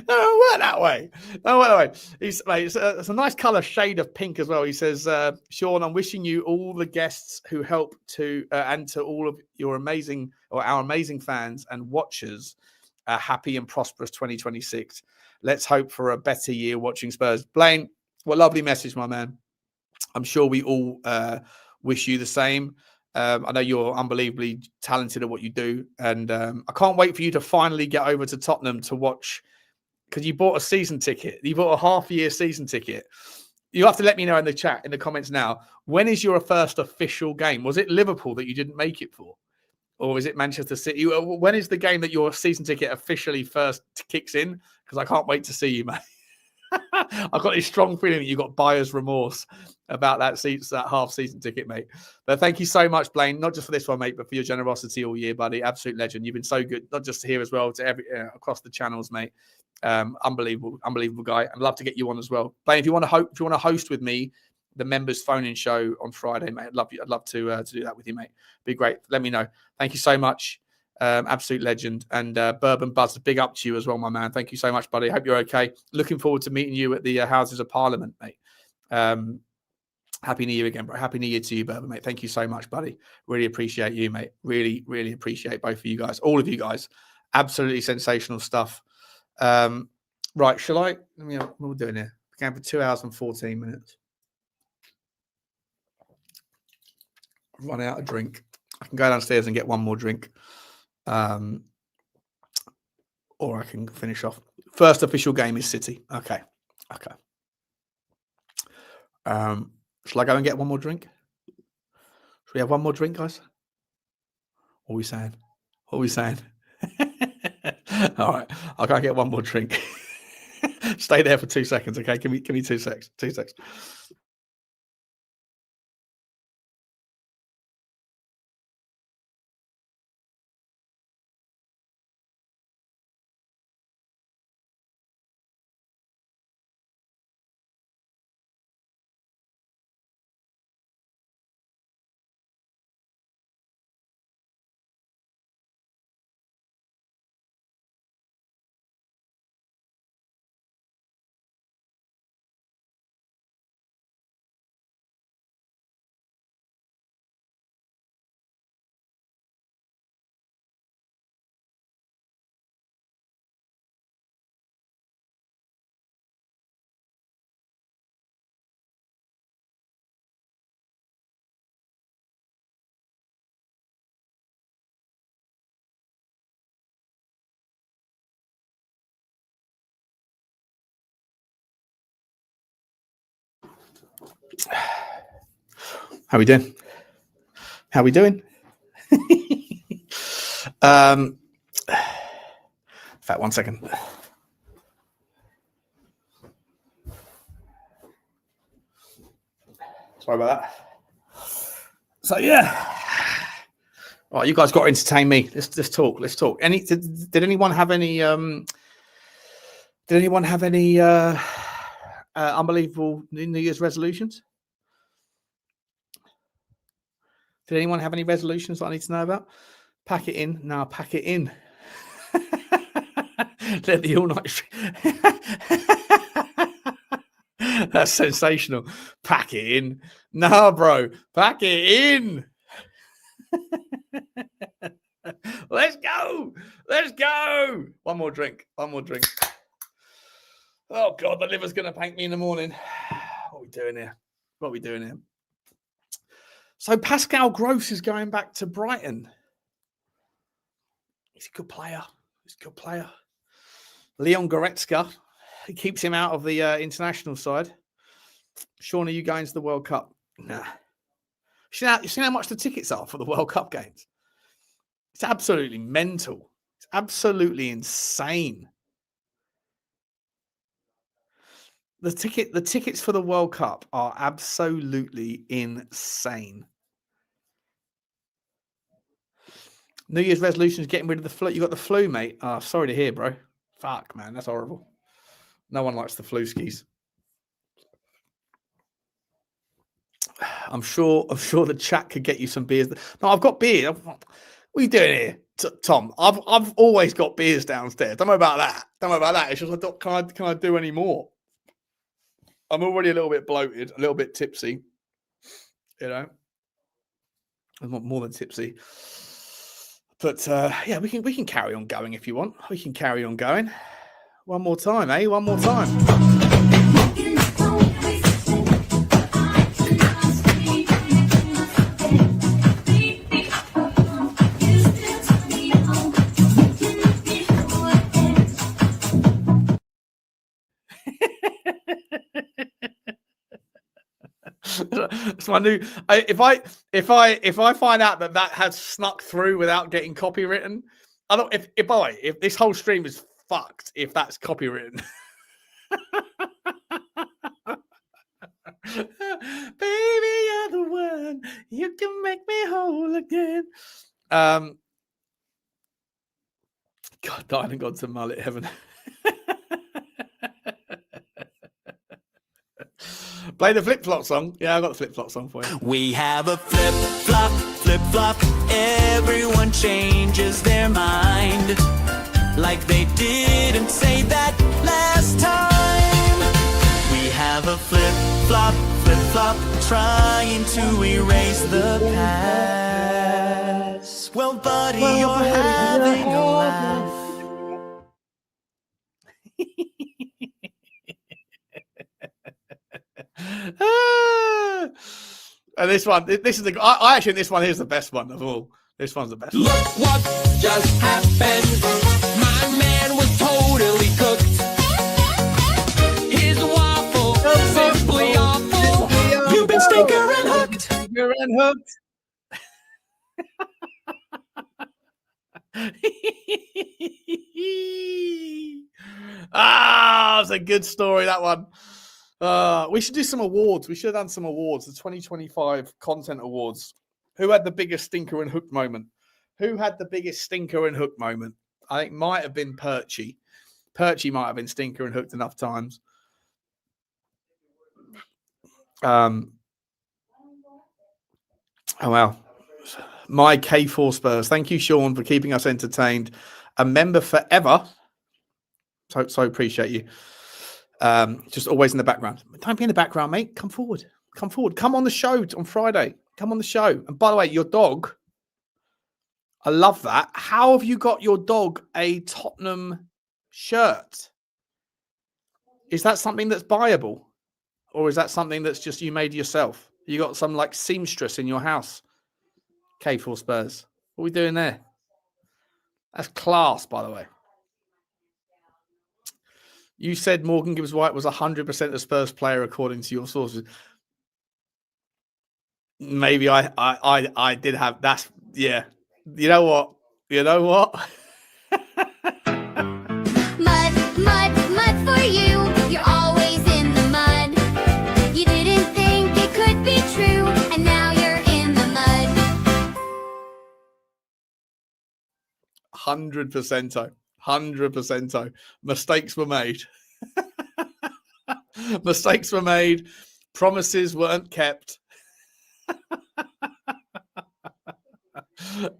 No, work that way. It's a nice colour shade of pink as well. He says, Sean, I'm wishing you all the guests who help to and to all of your amazing or our amazing fans and watchers a happy and prosperous 2026. Let's hope for a better year watching Spurs. Blaine, what a lovely message, my man. I'm sure we all wish you the same. I know you're unbelievably talented at what you do. And I can't wait for you to finally get over to Tottenham to watch, because you bought a season ticket. You bought a half-year season ticket. You have to let me know in the chat, in the comments now, when is your first official game? Was it Liverpool that you didn't make it for? Or is it Manchester City? When is the game that your season ticket officially first kicks in? Because I can't wait to see you, mate. I've got this strong feeling that you've got buyer's remorse about that half season ticket, mate. But thank you so much, Blaine, not just for this one, mate, but for your generosity all year, buddy. Absolute legend. You've been so good, not just here as well, to across the channels, mate. Unbelievable guy. I'd love to get you on as well, Blaine. If you want to host with me the members phone-in show on Friday, mate, I'd love to do that with you, mate. Be great. Let me know. Thank you so much. Absolute legend. And Bourbon Buzz, big up to you as well, my man. Thank you so much, buddy. Hope you're okay. Looking forward to meeting you at the Houses of Parliament, mate. Happy New Year again, bro. Happy New Year to you, Bourbon, mate. Thank you so much, buddy. Really appreciate you, mate. Really, really appreciate both of you guys. All of you guys. Absolutely sensational stuff. Right, shall I? Let me know what we're doing here. We're going for 2 hours and 14 minutes. Run out of drink. I can go downstairs and get one more drink. Or I can finish off. First official game is City. Okay. Shall I go and get one more drink? Should we have one more drink, guys? What are we saying? All right. I'll go and get one more drink. Stay there for 2 seconds, okay? Give me 2 seconds. 2 seconds. How we doing? How we doing? In fact, 1 second. Sorry about that. So yeah. All right, you guys got to entertain me. Let's talk. Let's talk. Did anyone have any unbelievable New Year's resolutions? Did anyone have any resolutions that I need to know about? Pack it in. No, pack it in. Let the all night. That's sensational. Pack it in. No, bro. Pack it in. Let's go. Let's go. One more drink. One more drink. Oh, God, the liver's going to paint me in the morning. What are we doing here? What are we doing here? So Pascal Gross is going back to Brighton. He's a good player. He's a good player. Leon Goretzka, he keeps him out of the international side. Sean, are you going to the World Cup? Nah. You seen how much the tickets are for the World Cup games? It's absolutely mental. It's absolutely insane. The tickets for the World Cup are absolutely insane. New Year's resolution is getting rid of the flu. You got the flu, mate. Oh, sorry to hear, bro. Fuck, man, that's horrible. No one likes the flu skis. I'm sure the chat could get you some beers. No, I've got beer. What are you doing here, Tom? I've always got beers downstairs. Don't know about that. Don't know about that. It's just can I do any more? I'm already a little bit bloated, a little bit tipsy. You know, I'm not more than tipsy. But yeah, we can carry on going if you want. We can carry on going. One more time, eh? One more time. It's my new. If I find out that has snuck through without getting copywritten, I don't. If this whole stream is fucked, if that's copywritten. Baby, you're the one. You can make me whole again. God, darling, God's a mullet heaven. Play the flip-flop song. Yeah, I got the flip-flop song for you. We have a flip-flop, flip-flop. Everyone changes their mind. Like they didn't say that last time. We have a flip-flop, flip-flop. Trying to erase the past. Well, buddy, you're having a laugh. And this is I actually this one here's the best one of all. This one's the best. Look what just happened. My man was totally cooked. His waffle simply awful. You've been stinker and hooked. Stinker and hooked. It's a good story, that one. We should do some awards. We should have done some awards. The 2025 Content Awards. Who had the biggest stinker and hook moment? Who had the biggest stinker and hook moment? I think might have been Perchy. Perchy might have been stinker and hooked enough times. Oh, wow. My K4 Spurs. Thank you, Sean, for keeping us entertained. A member forever. So appreciate you. Just always in the background. Don't be in the background, mate. Come forward. Come forward. Come on the show on Friday. Come on the show. And by the way, your dog, I love that. How have you got your dog a Tottenham shirt? Is that something that's buyable? Or is that something that's just you made yourself? You got some like seamstress in your house? K4 Spurs. What are we doing there? That's class, by the way. You said Morgan Gibbs-White was 100% a Spurs player according to your sources. Maybe I did have that's yeah. You know what? You know what? Mud, mud, mud for you. You're always in the mud. You didn't think it could be true, and now you're in the mud. 100%. 100%. Mistakes were made. Mistakes were made. Promises weren't kept.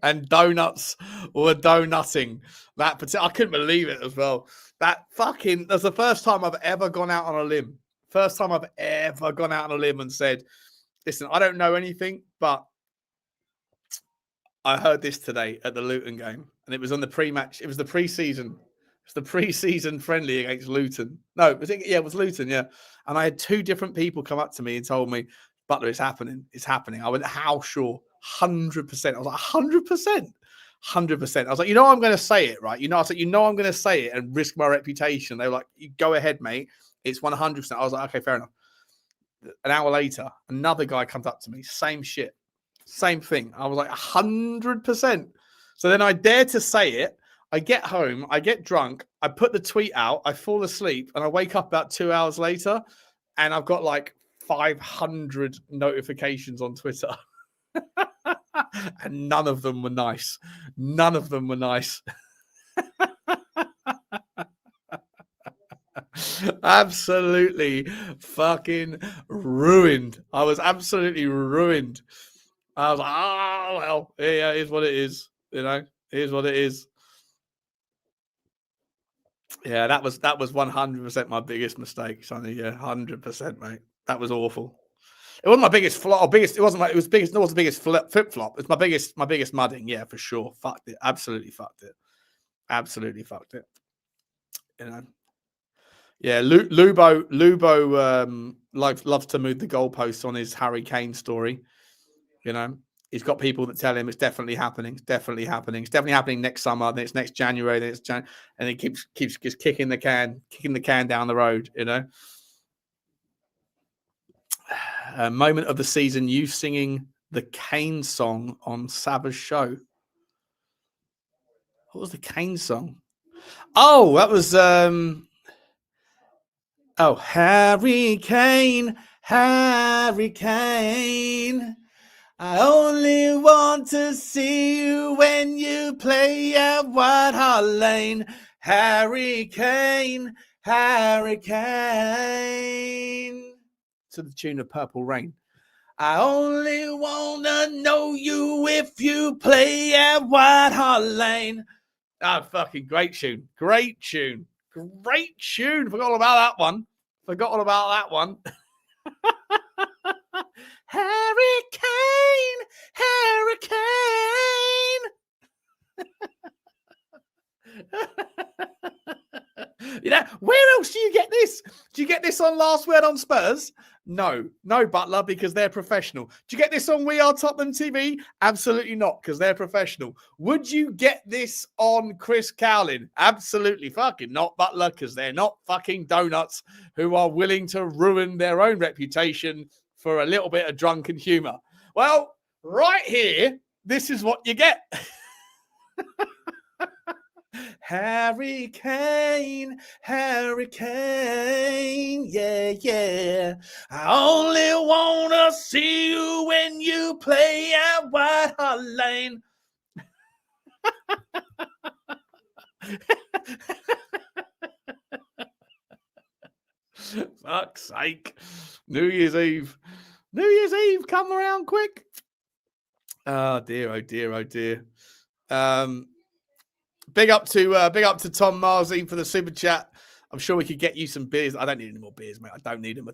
And donuts were donutting. I couldn't believe it as well. That's the first time I've ever gone out on a limb. First time I've ever gone out on a limb and said, listen, I don't know anything, but I heard this today at the Luton game, and it was on the pre-match. It was the pre-season. It's the pre-season friendly against Luton. No, it was Luton, yeah. And I had two different people come up to me and told me, Butler, it's happening. It's happening. I went, how sure? 100%. I was like, 100%. 100%. I was like, I'm going to say it, right? I was like, I'm going to say it and risk my reputation. They were like, you go ahead, mate. It's 100%. I was like, okay, fair enough. An hour later, another guy comes up to me, same shit. Same thing. I was like 100%. So then I dare to say it. I get home, I get drunk, I put the tweet out, I fall asleep, and I wake up about 2 hours later, and I've got like 500 notifications on Twitter. And none of them were nice. None of them were nice. Absolutely fucking ruined. I was absolutely ruined. I was like, oh, well, yeah, it is what it is. It is what it is. Yeah, that was 100% my biggest mistake, Sonny. Yeah, 100%, mate. That was awful. It wasn't my biggest flop. It wasn't the biggest flip flop. It's my biggest mudding. Yeah, for sure. Fucked it. Absolutely fucked it. Absolutely fucked it. Yeah, Lubo loves to move the goalposts on his Harry Kane story. He's got people that tell him it's definitely happening. It's definitely happening. It's definitely happening next summer. Then it's next January. Then it's and he keeps just kicking the can down the road. Moment of the season: you singing the Kane song on Sabba's show. What was the Kane song? Oh, that was Harry Kane, Harry Kane. I only want to see you when you play at White Hart Lane. Harry Kane, Harry Kane. To the tune of Purple Rain. I only want to know you if you play at White Hart Lane. Ah, fucking great tune. Great tune. Great tune. Forgot all about that one. Harry Kane, Harry Kane. Where else do you get this? Do you get this on Last Word on Spurs? No, Butler, because they're professional. Do you get this on We Are Tottenham TV? Absolutely not, because they're professional. Would you get this on Chris Cowlin? Absolutely fucking not, Butler, because they're not fucking donuts who are willing to ruin their own reputation for a little bit of drunken humor. Well, right here, this is what you get. Harry Kane, Harry Kane, yeah. I only want to see you when you play at White Hart Lane. Fuck's sake. New Year's Eve, come around quick. Oh dear, oh dear, oh dear. Big up to Tom Marzi for the super chat. I'm sure we could get you some beers. I don't need any more beers, mate. I don't need them.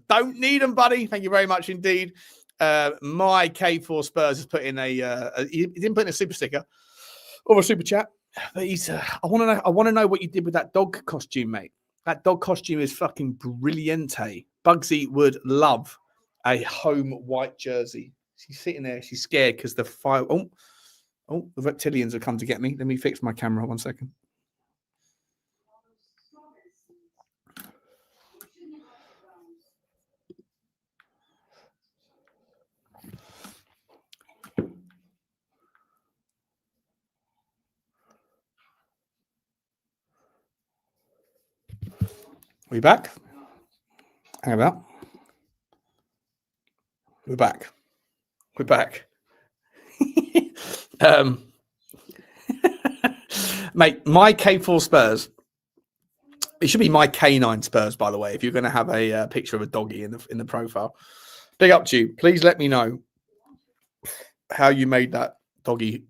Buddy. Thank you very much indeed. My K4 Spurs has put in he didn't put in a super sticker or a super chat, but he's. I want to know what you did with that dog costume, mate. That dog costume is fucking brilliante. Bugsy would love a home white jersey. She's sitting there. She's scared because the fire. Oh, the reptilians have come to get me. Let me fix my camera 1 second. We back? Hang about. We're back. We're back. Mate, my K4 Spurs. It should be my K9 Spurs, by the way, if you're going to have a picture of a doggy in the profile. Big up to you. Please let me know how you made that doggy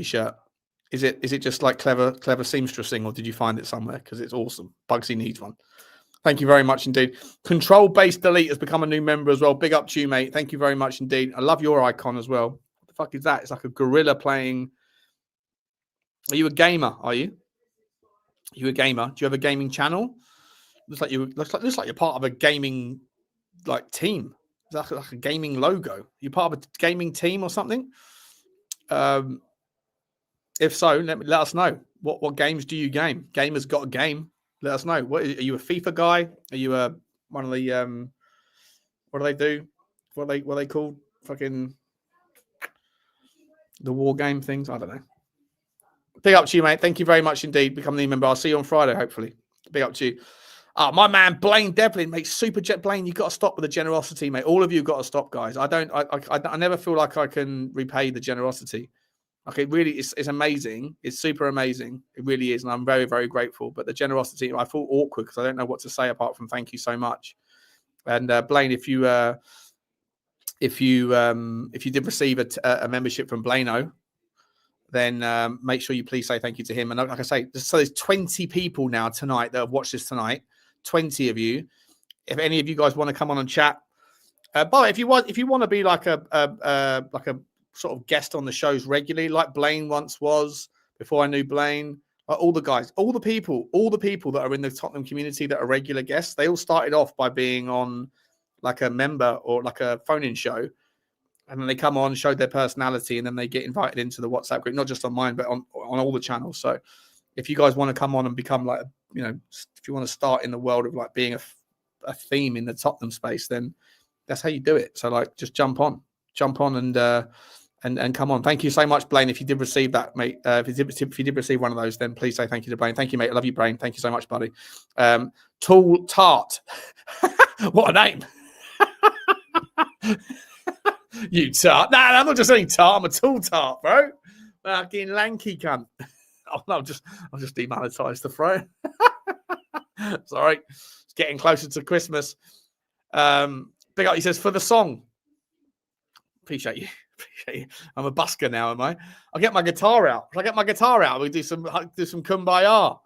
shirt. Is it just like clever seamstressing, or did you find it somewhere? Because it's awesome. Bugsy needs one. Thank you very much indeed. Control-based delete has become a new member as well. Big up to you, mate. Thank you very much indeed. I love your icon as well. What the fuck is that? It's like a gorilla playing. Are you a gamer? Are you? Are you a gamer? Do you have a gaming channel? Looks like you're part of a gaming like team. It's like a gaming logo. You're part of a gaming team or something? If so, let us know. What games do you game? Gamers got a game. Let us know. What are you, a FIFA guy? Are you one of the what do they do? What are they called? Fucking the war game things? I don't know. Big up to you, mate. Thank you very much indeed. Become the member. I'll see you on Friday, hopefully. Big up to you. My man Blaine Devlin, mate. Super Jet Blaine, you got to stop with the generosity, mate. All of you got to stop, guys. I never feel like I can repay the generosity. Okay, really, it's amazing. It's super amazing. It really is, and I'm very, very grateful. But the generosity, I feel awkward because I don't know what to say apart from thank you so much. And Blaine, if you did receive a membership from Blaino, then make sure you please say thank you to him. And like I say, so there's 20 people now tonight that have watched this tonight. 20 of you. If any of you guys want to come on and chat, but if you want to be like a sort of guest on the shows regularly, like Blaine once was before I knew Blaine, like all the guys, all the people that are in the Tottenham community that are regular guests, they all started off by being on like a member or like a phone-in show. And then they come on, show their personality, and then they get invited into the WhatsApp group, not just on mine, but on all the channels. So if you guys want to come on and become like, if you want to start in the world of like being a theme in the Tottenham space, then that's how you do it. So like, just jump on and come on. Thank you so much, Blaine. If you did receive that, mate, if you did receive one of those, then please say thank you to Blaine. Thank you, mate. I love you, Blaine. Thank you so much, buddy. Tall Tart. What a name. You tart. Nah, I'm not just saying tart. I'm a tall tart, bro. Fucking lanky cunt. Oh, no, I'll just demonetize the throw. Sorry. It's getting closer to Christmas. Big up, he says, for the song. Appreciate you. I'm a busker now, am I? I'll get my guitar out. If I get my guitar out, we do some Kumbaya. I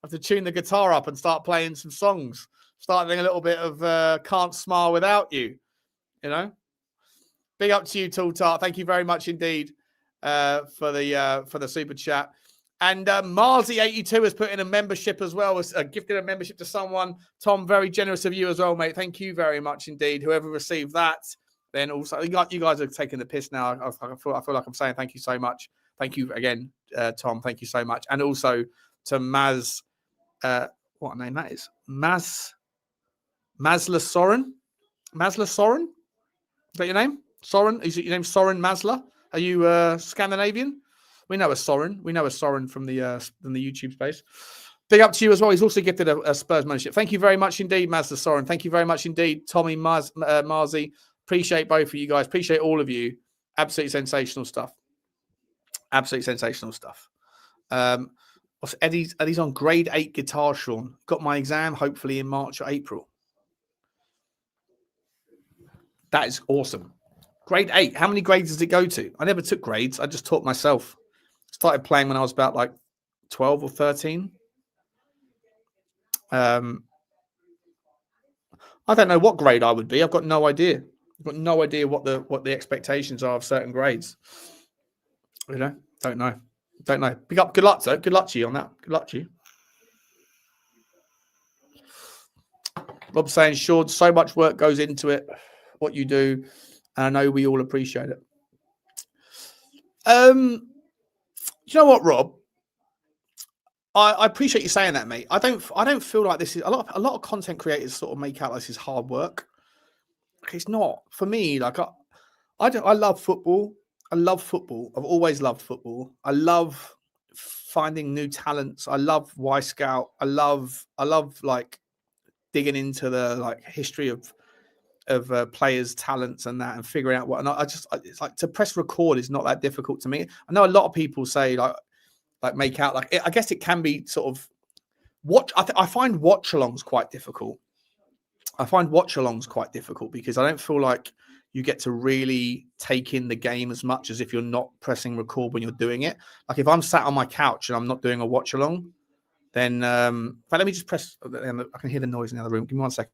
have to tune the guitar up and start playing some songs. Start doing a little bit of Can't Smile Without You. Big up to you, Tall Tart. Thank you very much indeed for the super chat. And Marzi82 has put in a membership as well, gifted a membership to someone. Tom, very generous of you as well, mate. Thank you very much indeed. Whoever received that, then also you guys are taking the piss now. I feel like I'm saying thank you so much. Thank you again, Tom. Thank you so much, and also to Maz. What a name that is, Masla Soren. Masla Soren. Is that your name? Soren? Is it your name Soren Masla? Are you Scandinavian? We know a Soren. We know a Soren from the YouTube space. Big up to you as well. He's also gifted a Spurs membership. Thank you very much indeed, Masla Soren. Thank you very much indeed, Tommy Marzi. Appreciate both of you guys. Appreciate all of you. Absolutely sensational stuff. Absolutely sensational stuff. Eddie's on grade 8 guitar, Sean. Got my exam hopefully in March or April. That is awesome. Grade 8. How many grades does it go to? I never took grades. I just taught myself. Started playing when I was about like 12 or 13. I don't know what grade I would be. I've got no idea. I've got no idea what the expectations are of certain grades. Don't know. Pick up. Good luck, sir. Good luck to you on that. Good luck to you. Rob saying, Sean, so much work goes into it. What you do, and I know we all appreciate it. You know what, Rob? I appreciate you saying that, mate. I don't feel like this is a lot of content creators sort of make out like this is hard work. It's not for me. Like I love football. I love football. I've always loved football. I love finding new talents. I love Y Scout. I love like digging into the like history of players' talents and that, and figuring out what. And it's like to press record is not that difficult to me. I know a lot of people say like make out like I guess it can be sort of watch. I find watch-alongs quite difficult. Because I don't feel like you get to really take in the game as much as if you're not pressing record when you're doing it. Like if I'm sat on my couch and I'm not doing a watch along, then let me just press. I can hear the noise in the other room. Give me 1 second.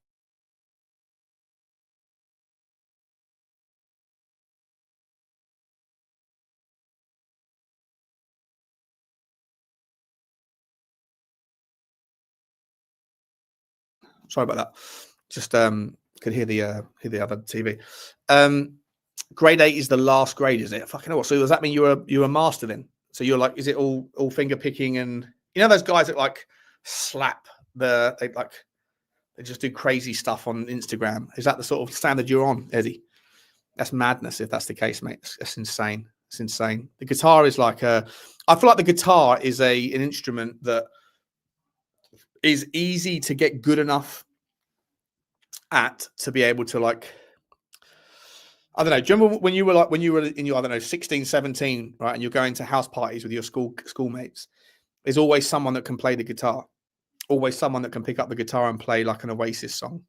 Sorry about that. Just could hear the other TV. Grade 8 is the last grade, is it? Fucking hell. So does that mean you're a master then? So you're like, is it all finger picking and those guys that like slap they just do crazy stuff on Instagram? Is that the sort of standard you're on, Eddie? That's madness if that's the case, mate. That's insane. It's insane. The guitar is like I feel like the guitar is an instrument that is easy to get good enough at to be able to like, I don't know. Do you remember when you were in your, I don't know, 16, 17, right? And you're going to house parties with your schoolmates. There's always someone that can play the guitar. Always someone that can pick up the guitar and play like an Oasis song.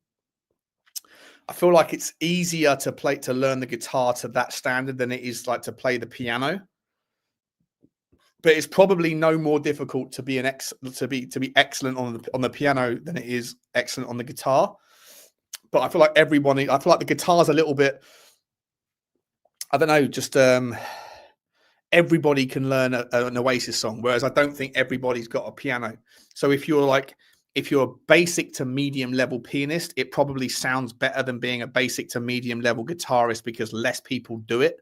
I feel like it's easier to learn the guitar to that standard than it is like to play the piano. But it's probably no more difficult to be excellent on the piano than it is excellent on the guitar. But I feel like the guitar's a little bit, I don't know, just everybody can learn an Oasis song, whereas I don't think everybody's got a piano. So if you're a basic to medium level pianist, it probably sounds better than being a basic to medium level guitarist because less people do it.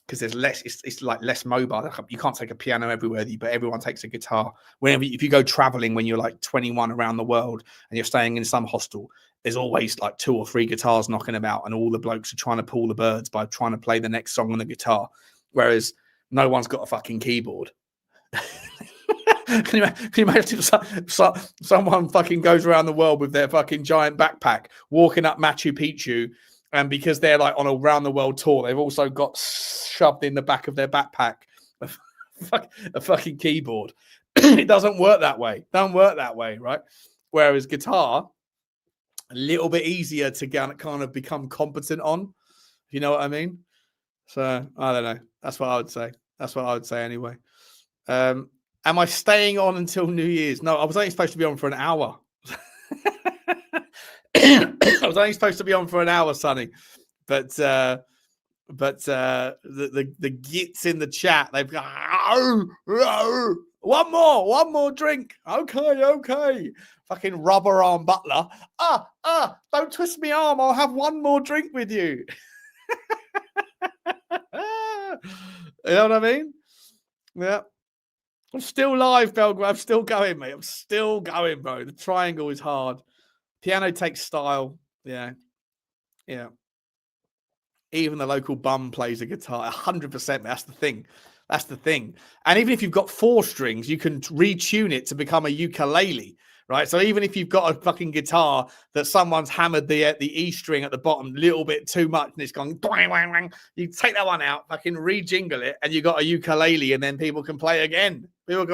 Because there's less, it's like less mobile. You can't take a piano everywhere, but everyone takes a guitar. If you go traveling when you're like 21 around the world and you're staying in some hostel, there's always like 2 or 3 guitars knocking about, and all the blokes are trying to pull the birds by trying to play the next song on the guitar, whereas no one's got a fucking keyboard. Can you imagine if someone fucking goes around the world with their fucking giant backpack, walking up Machu Picchu, and because they're like on a round the world tour, they've also got shoved in the back of their backpack a fucking keyboard. It doesn't work that way. Right? Whereas guitar, a little bit easier to kind of become competent on. You know what I mean? So I don't know. That's what I would say. Anyway. Am I staying on until New Year's? No, I was only supposed to be on for an hour. I was only supposed to be on for an hour, Sonny. But the gits in the chat, they've got one more drink. Okay. Fucking rubber arm butler. Don't twist me arm. I'll have one more drink with you. You know what I mean? Yeah. I'm still live, Berghvall. I'm still going, mate. I'm still going, bro. The triangle is hard. Piano takes style. Yeah. Even the local bum plays a guitar. 100%. That's the thing. And even if you've got 4 strings, you can retune it to become a ukulele, right? So even if you've got a fucking guitar that someone's hammered the E string at the bottom a little bit too much and it's gone, you take that one out, fucking rejingle it, and you got a ukulele, and then people can play again. You can't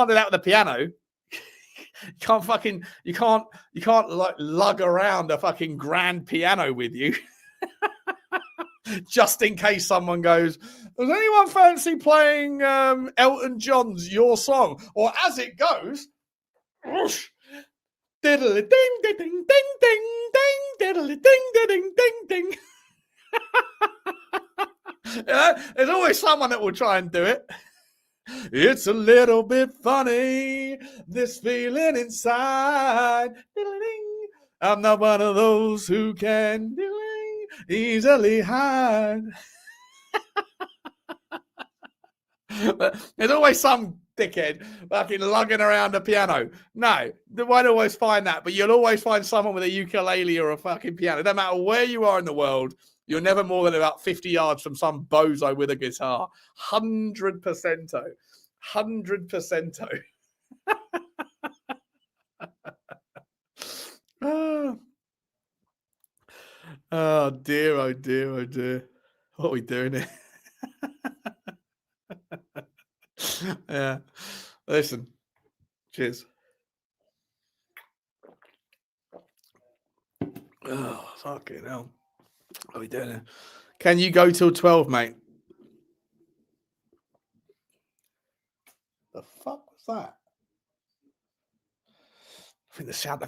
do that with the piano. You can't like lug around a fucking grand piano with you. Just in case someone goes, does anyone fancy playing Elton John's Your Song? Or As It Goes, whoosh, diddly ding ding ding ding ding diddly ding ding ding ding. There's always someone that will try and do it. It's a little bit funny, this feeling inside. I'm not one of those who can easily hide. There's always some dickhead fucking lugging around a piano. No, they won't always find that, but you'll always find someone with a ukulele or a fucking piano. No matter where you are in the world, you're never more than about 50 yards from some bozo with a guitar. 100%. 100%. Oh dear, oh dear, oh dear. What are we doing here? Yeah. Listen. Cheers. Oh, fucking hell. What are we doing here? Can you go till 12, mate? The fuck was that? I think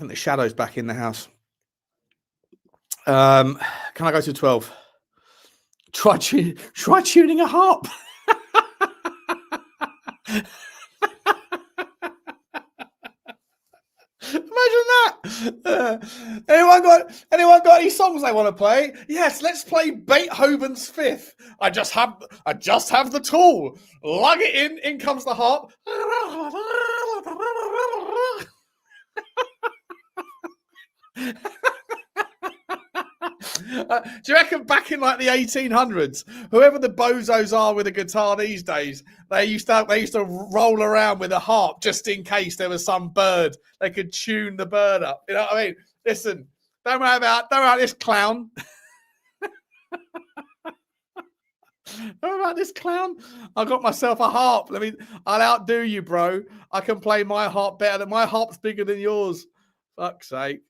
the shadow's back in the house. Can I go to 12? Try tuning a harp. Imagine that. Anyone got any songs they want to play? Yes, let's play Beethoven's Fifth. I just have the tool. Lug it in comes the harp. Do you reckon back in like the 1800s, whoever the bozos are with a guitar these days, they used to roll around with a harp just in case there was some bird they could tune the bird up. You know what I mean? Listen, don't worry about this clown. Don't worry about this clown. I got myself a harp. I'll outdo you, bro. I can play my harp better. My harp's bigger than yours. Fuck's sake.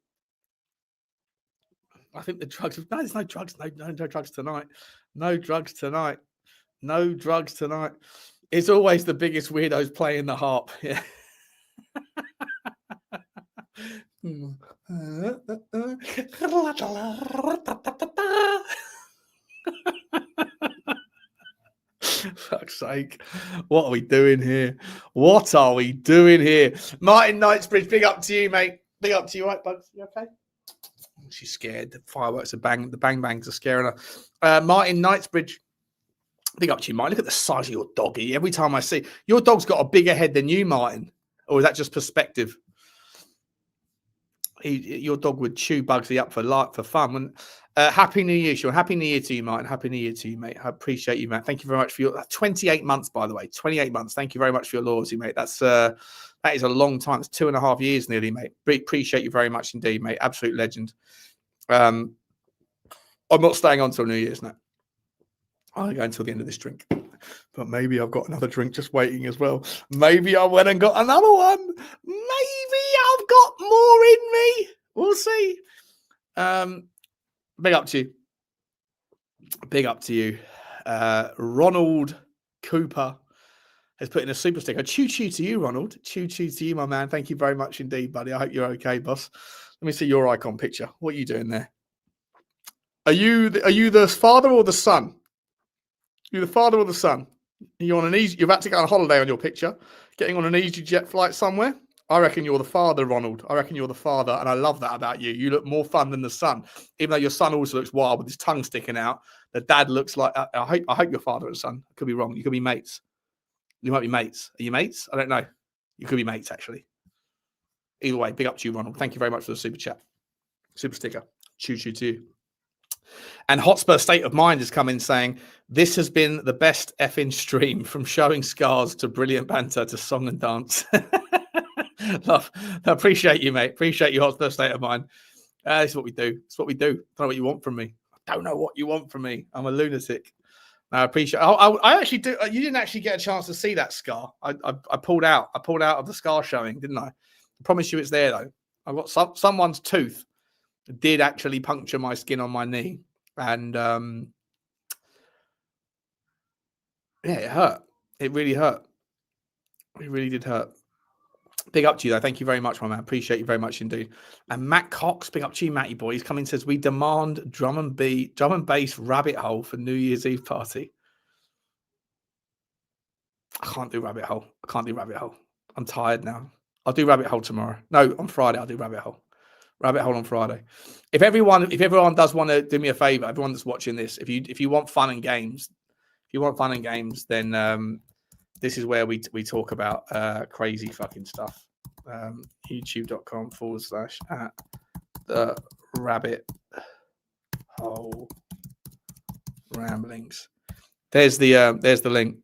I think the drugs. No, there's no drugs. No drugs tonight. No drugs tonight. No drugs tonight. It's always the biggest weirdos playing the harp. Yeah. Fuck's sake. What are we doing here? What are we doing here? Martin Knightsbridge, big up to you, mate. Big up to you, right, Bugs? You okay? She's scared. The fireworks are the bang bangs are scaring her. Martin Knightsbridge, big up to you, Martin. Look at the size of your doggy. Every time I see your dog's got a bigger head than you, Martin. Or is that just perspective? Your dog would chew Bugsy up for fun. Happy New Year, Sean. Happy New Year to you, Martin. Happy New Year to you, mate. I appreciate you, mate. Thank you very much for your 28 months, by the way. 28 months. Thank you very much for your loyalty, mate. That is a long time. It's 2.5 years nearly, mate. Appreciate you very much indeed, mate. Absolute legend. I'm not staying on till New Year's now. I'll go until the end of this drink. But maybe I've got another drink just waiting as well. Maybe I went and got another one. Maybe I've got more in me. We'll see. Big up to you. Big up to you. Ronald Cooper has put in a super sticker. Choo-choo to you, Ronald. Choo-choo to you, my man. Thank you very much indeed, buddy. I hope you're okay, boss. Let me see your icon picture. What are you doing there? Are you the father or the son? You're the father or the son? You're about to go on a holiday on your picture, getting on an EasyJet flight somewhere. I reckon you're the father, Ronald. I reckon you're the father, and I love that about you. You look more fun than the son, even though your son also looks wild with his tongue sticking out. The dad looks like. I hope your father and son. I could be wrong. You could be mates. You might be mates. Are you mates? I don't know. You could be mates actually. Either way, big up to you, Ronald. Thank you very much for the super chat, super sticker. Choo-choo to you. And Hotspur State of Mind has come in saying, this has been the best effing stream, from showing scars to brilliant banter to song and dance. Love. I appreciate you, mate. Appreciate you, Hotspur State of Mind. This is what we do. It's what we do. I don't know what you want from me. I don't know what you want from me. I'm a lunatic. I appreciate. I actually do. You didn't actually get a chance to see that scar. I pulled out. I pulled out of the scar showing, didn't I? I promise you, it's there though. I've got someone's tooth did actually puncture my skin on my knee, and yeah, it hurt. It really hurt. It really did hurt. Big up to you though. Thank you very much, my man. Appreciate you very much indeed. And Matt Cox, big up to you, Matty boy. He's coming and says, we demand drum and bass rabbit hole for New Year's Eve party. I can't do rabbit hole. I can't do rabbit hole. I'm tired now. I'll do rabbit hole tomorrow. No, on Friday I'll do rabbit hole. Rabbit hole on Friday. If everyone does want to do me a favor, everyone that's watching this, if you want fun and games, then this is where we talk about crazy fucking stuff. YouTube.com/at the rabbit hole ramblings. There's the link.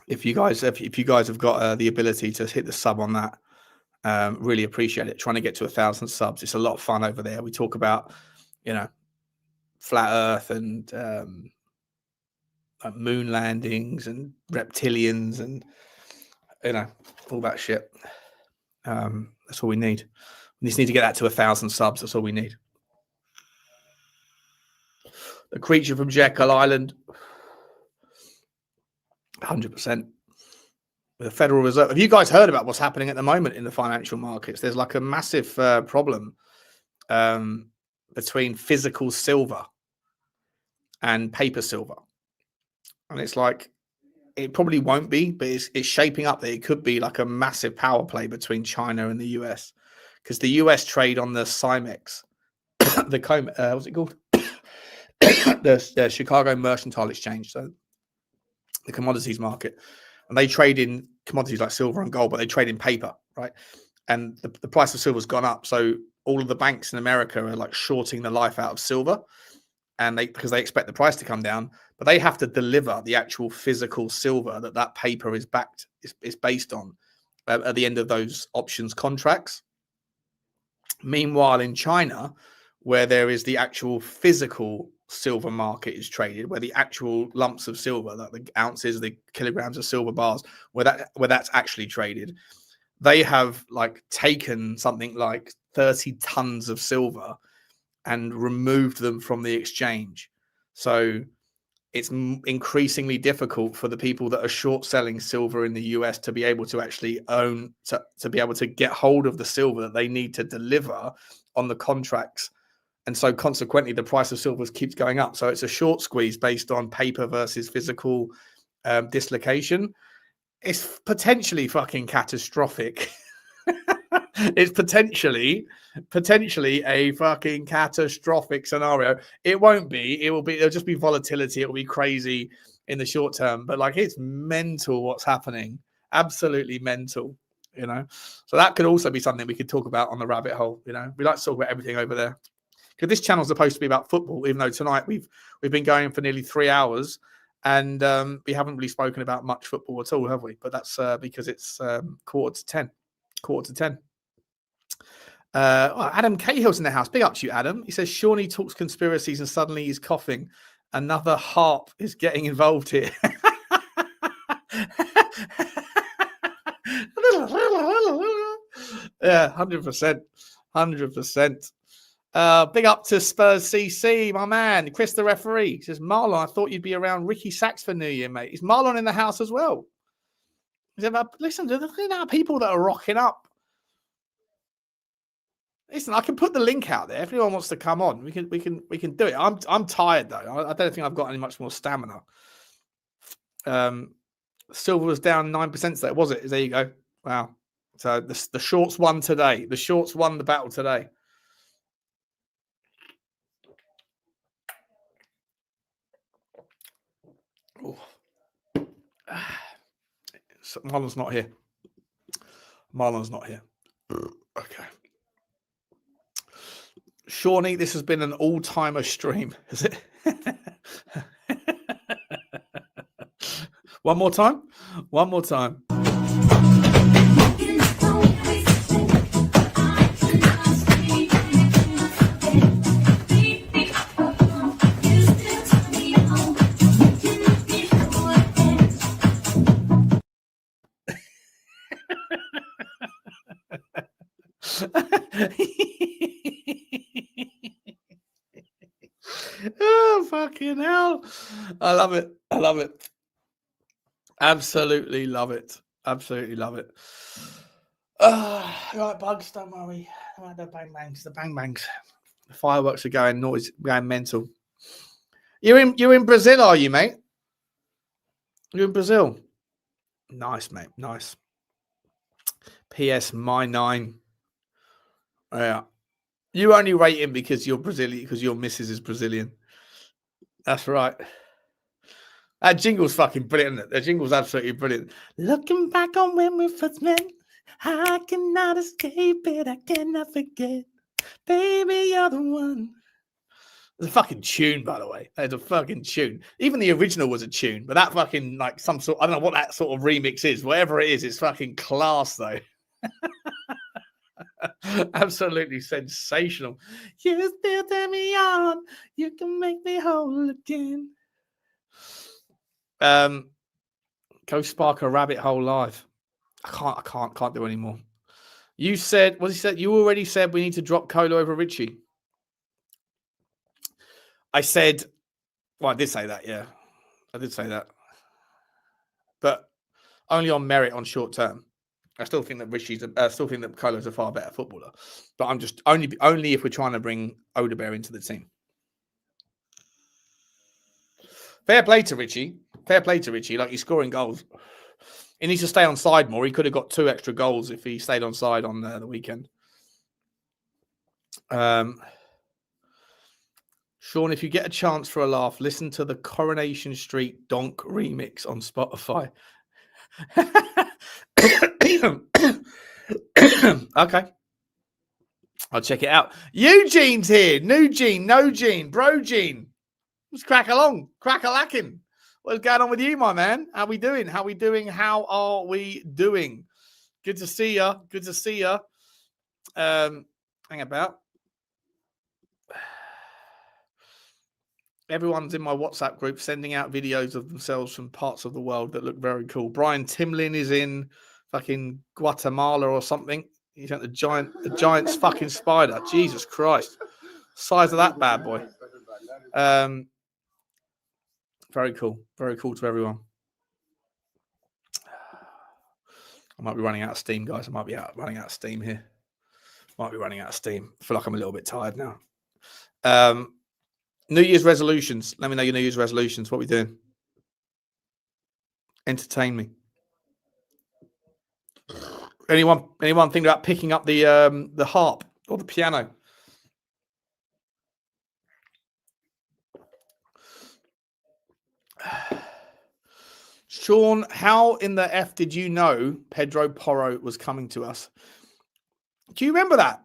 If you guys have got the ability to hit the sub on that, Really appreciate it. Trying to get to 1,000 subs. It's a lot of fun over there. We talk about, flat Earth and moon landings and reptilians and all that shit. That's all we need. We just need to get that to 1,000 subs. That's all we need. The creature from Jekyll Island, 100%. The Federal Reserve. Have you guys heard about what's happening at the moment in the financial markets? There's like a massive problem between physical silver and paper silver. And it's like, it probably won't be, but it's shaping up that it could be like a massive power play between China and the US. Because the US trade on the CIMEX, what's it called? the Chicago Mercantile Exchange, so the commodities market. And they trade in commodities like silver and gold, but they trade in paper, right? And the price of silver has gone up. So all of the banks in America are like shorting the life out of silver, and because they expect the price to come down, but they have to deliver the actual physical silver that paper is based on at the end of those options contracts. Meanwhile, in China, where there is the actual physical silver market is traded, where the actual lumps of silver, like the ounces, the kilograms of silver bars, where that's actually traded, they have like taken something like 30 tons of silver and removed them from the exchange. So it's increasingly difficult for the people that are short selling silver in the US to be able to actually own, to be able to get hold of the silver that they need to deliver on the contracts. And so consequently, the price of silver keeps going up. So it's a short squeeze based on paper versus physical dislocation. It's potentially fucking catastrophic. It's potentially a fucking catastrophic scenario. It won't be. It'll just be volatility. It'll be crazy in the short term. But like, it's mental what's happening. Absolutely mental. So that could also be something we could talk about on the rabbit hole. We like to talk about everything over there. Because this channel is supposed to be about football, even though tonight we've been going for nearly 3 hours, and we haven't really spoken about much football at all, have we? But that's because it's quarter to 10. Adam Cahill's in the house. Big up to you, Adam. He says Shawnee talks conspiracies and suddenly he's coughing. Another harp is getting involved here. Yeah, 100%. Big up to Spurs CC, my man. Chris, the referee, he says, Marlon, I thought you'd be around Ricky Sachs for New Year, mate. Is Marlon in the house as well? He said, listen to the people that are rocking up. Listen, I can put the link out there. If anyone wants to come on, we can do it. I'm tired though. I don't think I've got any much more stamina. Silver was down 9% today, was it? There you go. Wow. So the shorts won today. The shorts won the battle today. So Marlon's not here. Okay. Shawnee, this has been an all-timer stream, is it? One more time. Oh, fucking hell. I love it. Absolutely love it. Right, bugs, don't worry. The bang bangs. The fireworks are going mental. You're in Brazil, are you, mate? You're in Brazil. Nice, mate. Nice. PS my 9. Yeah. You only rate him because you're Brazilian, because your missus is Brazilian. That's right. That jingle's fucking brilliant, isn't it? The jingle's absolutely brilliant. Looking back on when we first met, I cannot escape it. I cannot forget. Baby, you're the one. It's a fucking tune, by the way. It's a fucking tune. Even the original was a tune, but that fucking, like, some sort, I don't know what that sort of remix is. Whatever it is, it's fucking class, though. Absolutely sensational. You still turn me on. You can make me whole again. Go spark a rabbit hole live. I can't do any more. You said, what he said, you already said we need to drop Colo over Richie. I said, well, I did say that, yeah. I did say that. But only on merit on short term. I still think that still think that Colo's a far better footballer. But I'm just only if we're trying to bring Udogie into the team. Fair play to Richie. Fair play to Richie. Like, he's scoring goals. He needs to stay on side more. He could have got 2 extra goals if he stayed on side on the weekend. Sean, if you get a chance for a laugh, listen to the Coronation Street Donk remix on Spotify. Okay. I'll check it out. Eugene's here. New Gene, no Gene, bro Gene. Let's crack along. Crack-a-lacking. What's going on with you, my man? How we doing? How we doing? How are we doing? Good to see you. Good to see you. Hang about. Everyone's in my WhatsApp group sending out videos of themselves from parts of the world that look very cool. Brian Timlin is in fucking Guatemala or something. He's got the giant's fucking spider. Jesus Christ. Size of that bad boy. Very cool. Very cool to everyone. I might be running out of steam, guys. I might be running out of steam here. Might be running out of steam. I feel like I'm a little bit tired now. New Year's resolutions. Let me know your New Year's resolutions. What are we doing? Entertain me. Anyone think about picking up the harp or the piano? Sean, how in the F did you know Pedro Porro was coming to us? Do you remember that?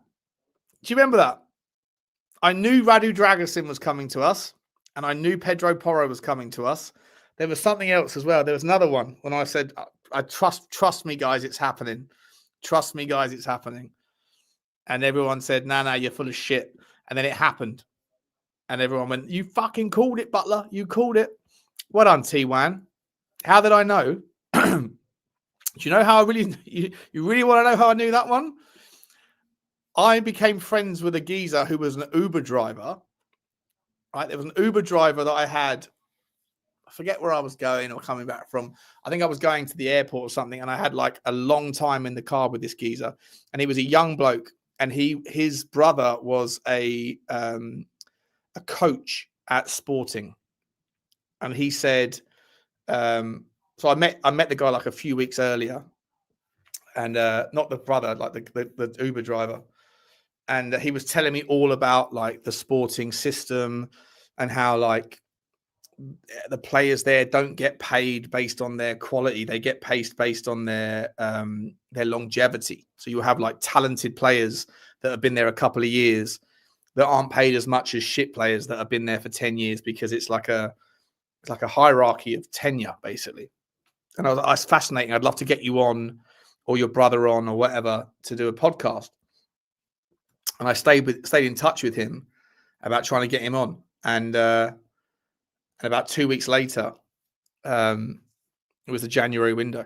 I knew Radu Drăgușin was coming to us, and I knew Pedro Porro was coming to us. There was something else as well. There was another one when I said, I trust me, guys, it's happening. Trust me, guys, it's happening. And everyone said, no, you're full of shit. And then it happened. And everyone went, you fucking called it, Butler. You called it. Well done, T1. How did I know? Do you know how I really... You really want to know how I knew that one? I became friends with a geezer who was an Uber driver. Right? There was an Uber driver that I had. I forget where I was going or coming back from. I think I was going to the airport or something, and I had like a long time in the car with this geezer. And he was a young bloke, and his brother was a coach at Sporting. And he said, so I met the guy like a few weeks earlier, and not the brother, like the Uber driver. And he was telling me all about like the Sporting system and how like the players there don't get paid based on their quality. They get paid based on their longevity. So you have like talented players that have been there a couple of years that aren't paid as much as shit players that have been there for 10 years because it's like a hierarchy of tenure, basically. And I was fascinating. I'd love to get you on or your brother on or whatever to do a podcast. And I stayed in touch with him about trying to get him on. And about 2 weeks later, it was the January window.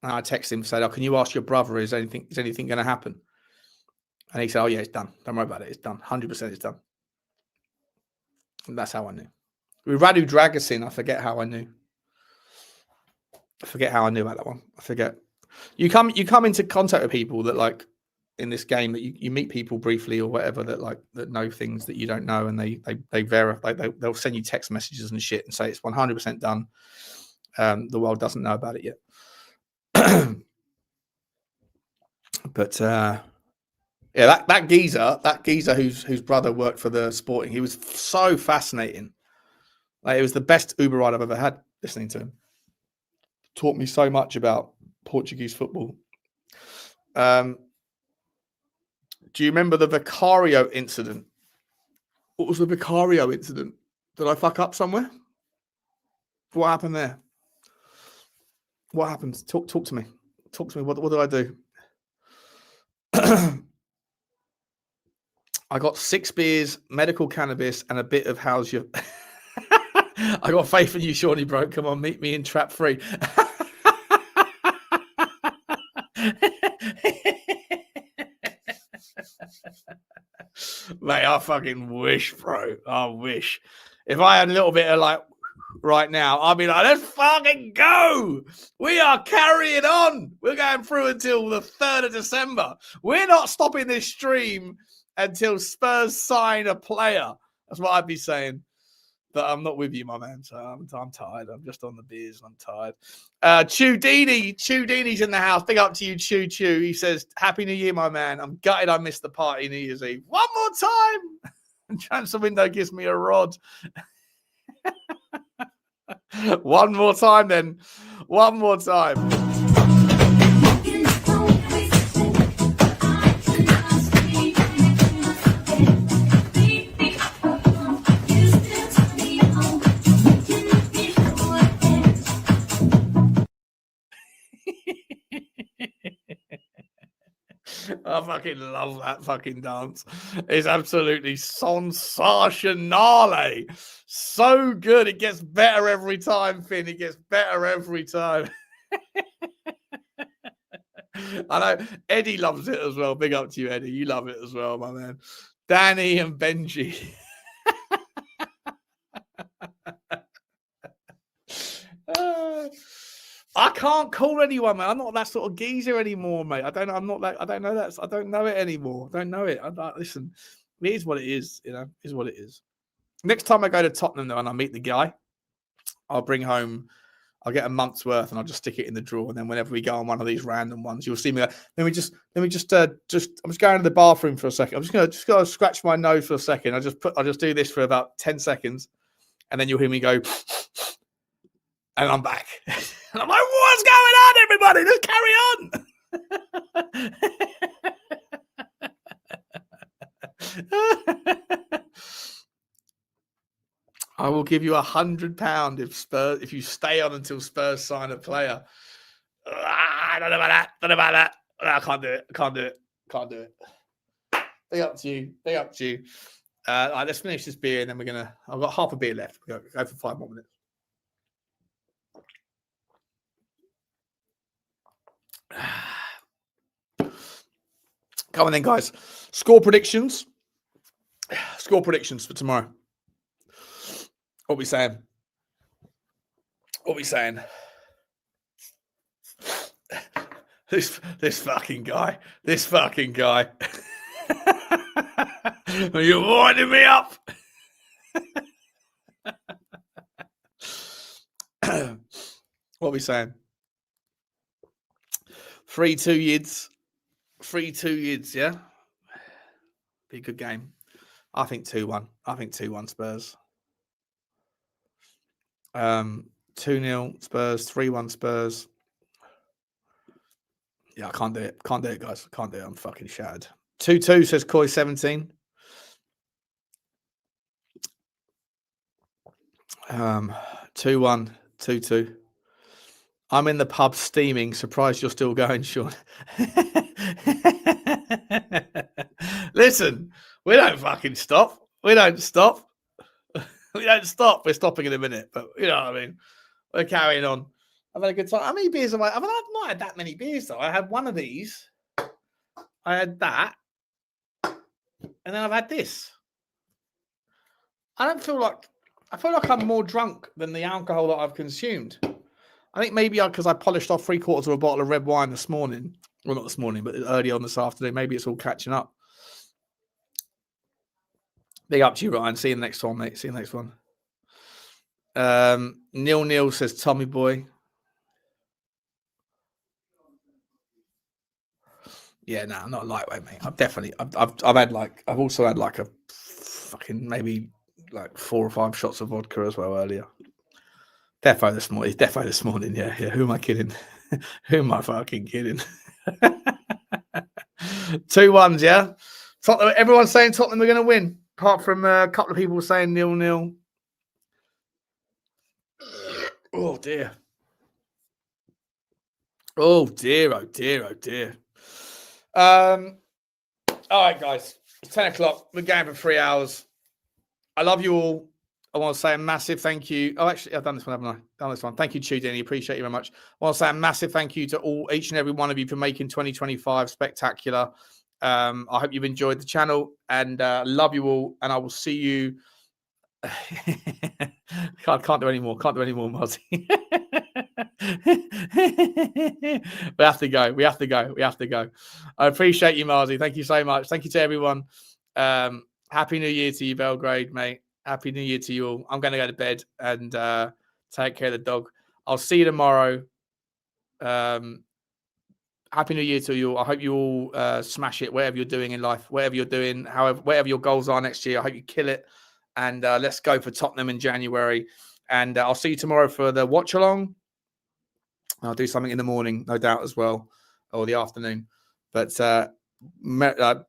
And I texted him and said, can you ask your brother, is anything going to happen? And he said, oh, yeah, it's done. Don't worry about it. It's done. 100% it's done. And that's how I knew. With Radu Drăgușin, I forget how I knew. I forget how I knew about that one. I forget. You come into contact with people that like in this game that you meet people briefly or whatever that know things that you don't know, and they verify. They'll send you text messages and shit and say it's 100% done. The world doesn't know about it yet. But yeah, that geezer whose brother worked for the Sporting, he was so fascinating. Like, it was the best Uber ride I've ever had listening to him. Taught me so much about Portuguese football. Do you remember the Vicario incident? What was the Vicario incident? Did I fuck up somewhere? What happened there? What happened? Talk to me. Talk to me. What did I do? I got 6 beers, medical cannabis, and a bit of how's your... I got faith in you, Shawnee, bro. Come on, meet me in trap 3. Mate, I fucking wish, bro. I wish. If I had a little bit of like right now, I'd be like, let's fucking go. We are carrying on. We're going through until the 3rd of December. We're not stopping this stream until Spurs sign a player. That's what I'd be saying. But I'm not with you, my man. So I'm tired. I'm just on the beers. I'm tired. Chudini's in the house. Big up to you, Chew. He says, Happy New Year, my man. I'm gutted I missed the party New Year's Eve. One more time. And Transfer Window gives me a rod. One more time, then. One more time. I fucking love that fucking dance. It's absolutely sensationale. So good. It gets better every time, Finn. It gets better every time. I know Eddie loves it as well. Big up to you, Eddie. You love it as well, my man. Danny and Benji. I can't call anyone, man. I'm not that sort of geezer anymore, mate. I don't know that. I don't know it anymore. I don't know it. Listen, it is what it is. You know, it is what it is. Next time I go to Tottenham, though, and I meet the guy, I'll bring home. I'll get a month's worth, and I'll just stick it in the drawer. And then whenever we go on one of these random ones, you'll see me. Let me just. I'm just going to the bathroom for a second. I'm just going to scratch my nose for a second. I'll just do this for about 10 seconds, and then you'll hear me go. And I'm back. And I'm like, what's going on, everybody? Let's carry on. I will give you £100 if you stay on until Spurs sign a player. I don't know about that. I can't do it. Big up to you. All right, let's finish this beer, and then I've got half a beer left. We'll go for 5 more minutes. Come on then, guys. Score predictions for tomorrow. What we saying? This fucking guy. You're winding me up. What we saying? 3-2 yids, yeah? Be a good game. I think 2-1. 2-1 Spurs. 2-0 Spurs, 3-1 Spurs. Yeah, I can't do it. Guys. Can't do it. I'm fucking shattered. 2-2 says Koi 17. 2-1, 2-2. I'm in the pub steaming. Surprised you're still going, Sean. Listen, we don't fucking stop. We don't stop. We're stopping in a minute, but you know what I mean. We're carrying on. I've had a good time. How many beers have I? I've not had that many beers though. I had one of these. I had that, and then I've had this. I feel like I'm more drunk than the alcohol that I've consumed. I think maybe because I polished off 3/4 of a bottle of red wine this morning. Well, not this morning, but early on this afternoon. Maybe it's all catching up. Big up to you, Ryan. See you next one, mate. See you next one. Neil says Tommy boy. Yeah, no, I'm not a lightweight, mate. I've also had like a fucking maybe like 4 or 5 shots of vodka as well earlier. Defo this morning. Yeah. Who am I kidding? Who am I fucking kidding? 2-1, yeah. Tottenham, everyone's saying Tottenham are going to win, apart from a couple of people saying 0-0. Oh dear. Oh dear. All right, guys. It's 10 o'clock. We're going for 3 hours. I love you all. I want to say a massive thank you. Oh, actually, I've done this one, haven't I? Done this one. Thank you, Chudini. Appreciate you very much. I want to say a massive thank you to each and every one of you for making 2025 spectacular. I hope you've enjoyed the channel and love you all. And I will see you. Can't do any more. Can't do any more, Mozzie. We have to go. We have to go. We have to go. I appreciate you, Marzi. Thank you so much. Thank you to everyone. Happy New Year to you, Belgrade, mate. Happy New Year to you all. I'm going to go to bed and take care of the dog. I'll see you tomorrow. Happy New Year to you all. I hope you all smash it, whatever you're doing in life, whatever you're doing, whatever your goals are next year. I hope you kill it. And let's go for Tottenham in January. And I'll see you tomorrow for the watch along. I'll do something in the morning, no doubt, as well, or the afternoon. But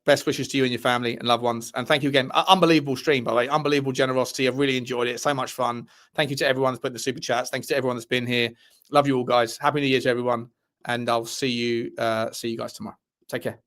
best wishes to you and your family and loved ones. And thank you again. Unbelievable stream, by the way. Unbelievable generosity. I've really enjoyed it. So much fun. Thank you to everyone that's put in the super chats. Thanks to everyone that's been here. Love you all, guys. Happy New Year to everyone. And I'll see you guys tomorrow. Take care.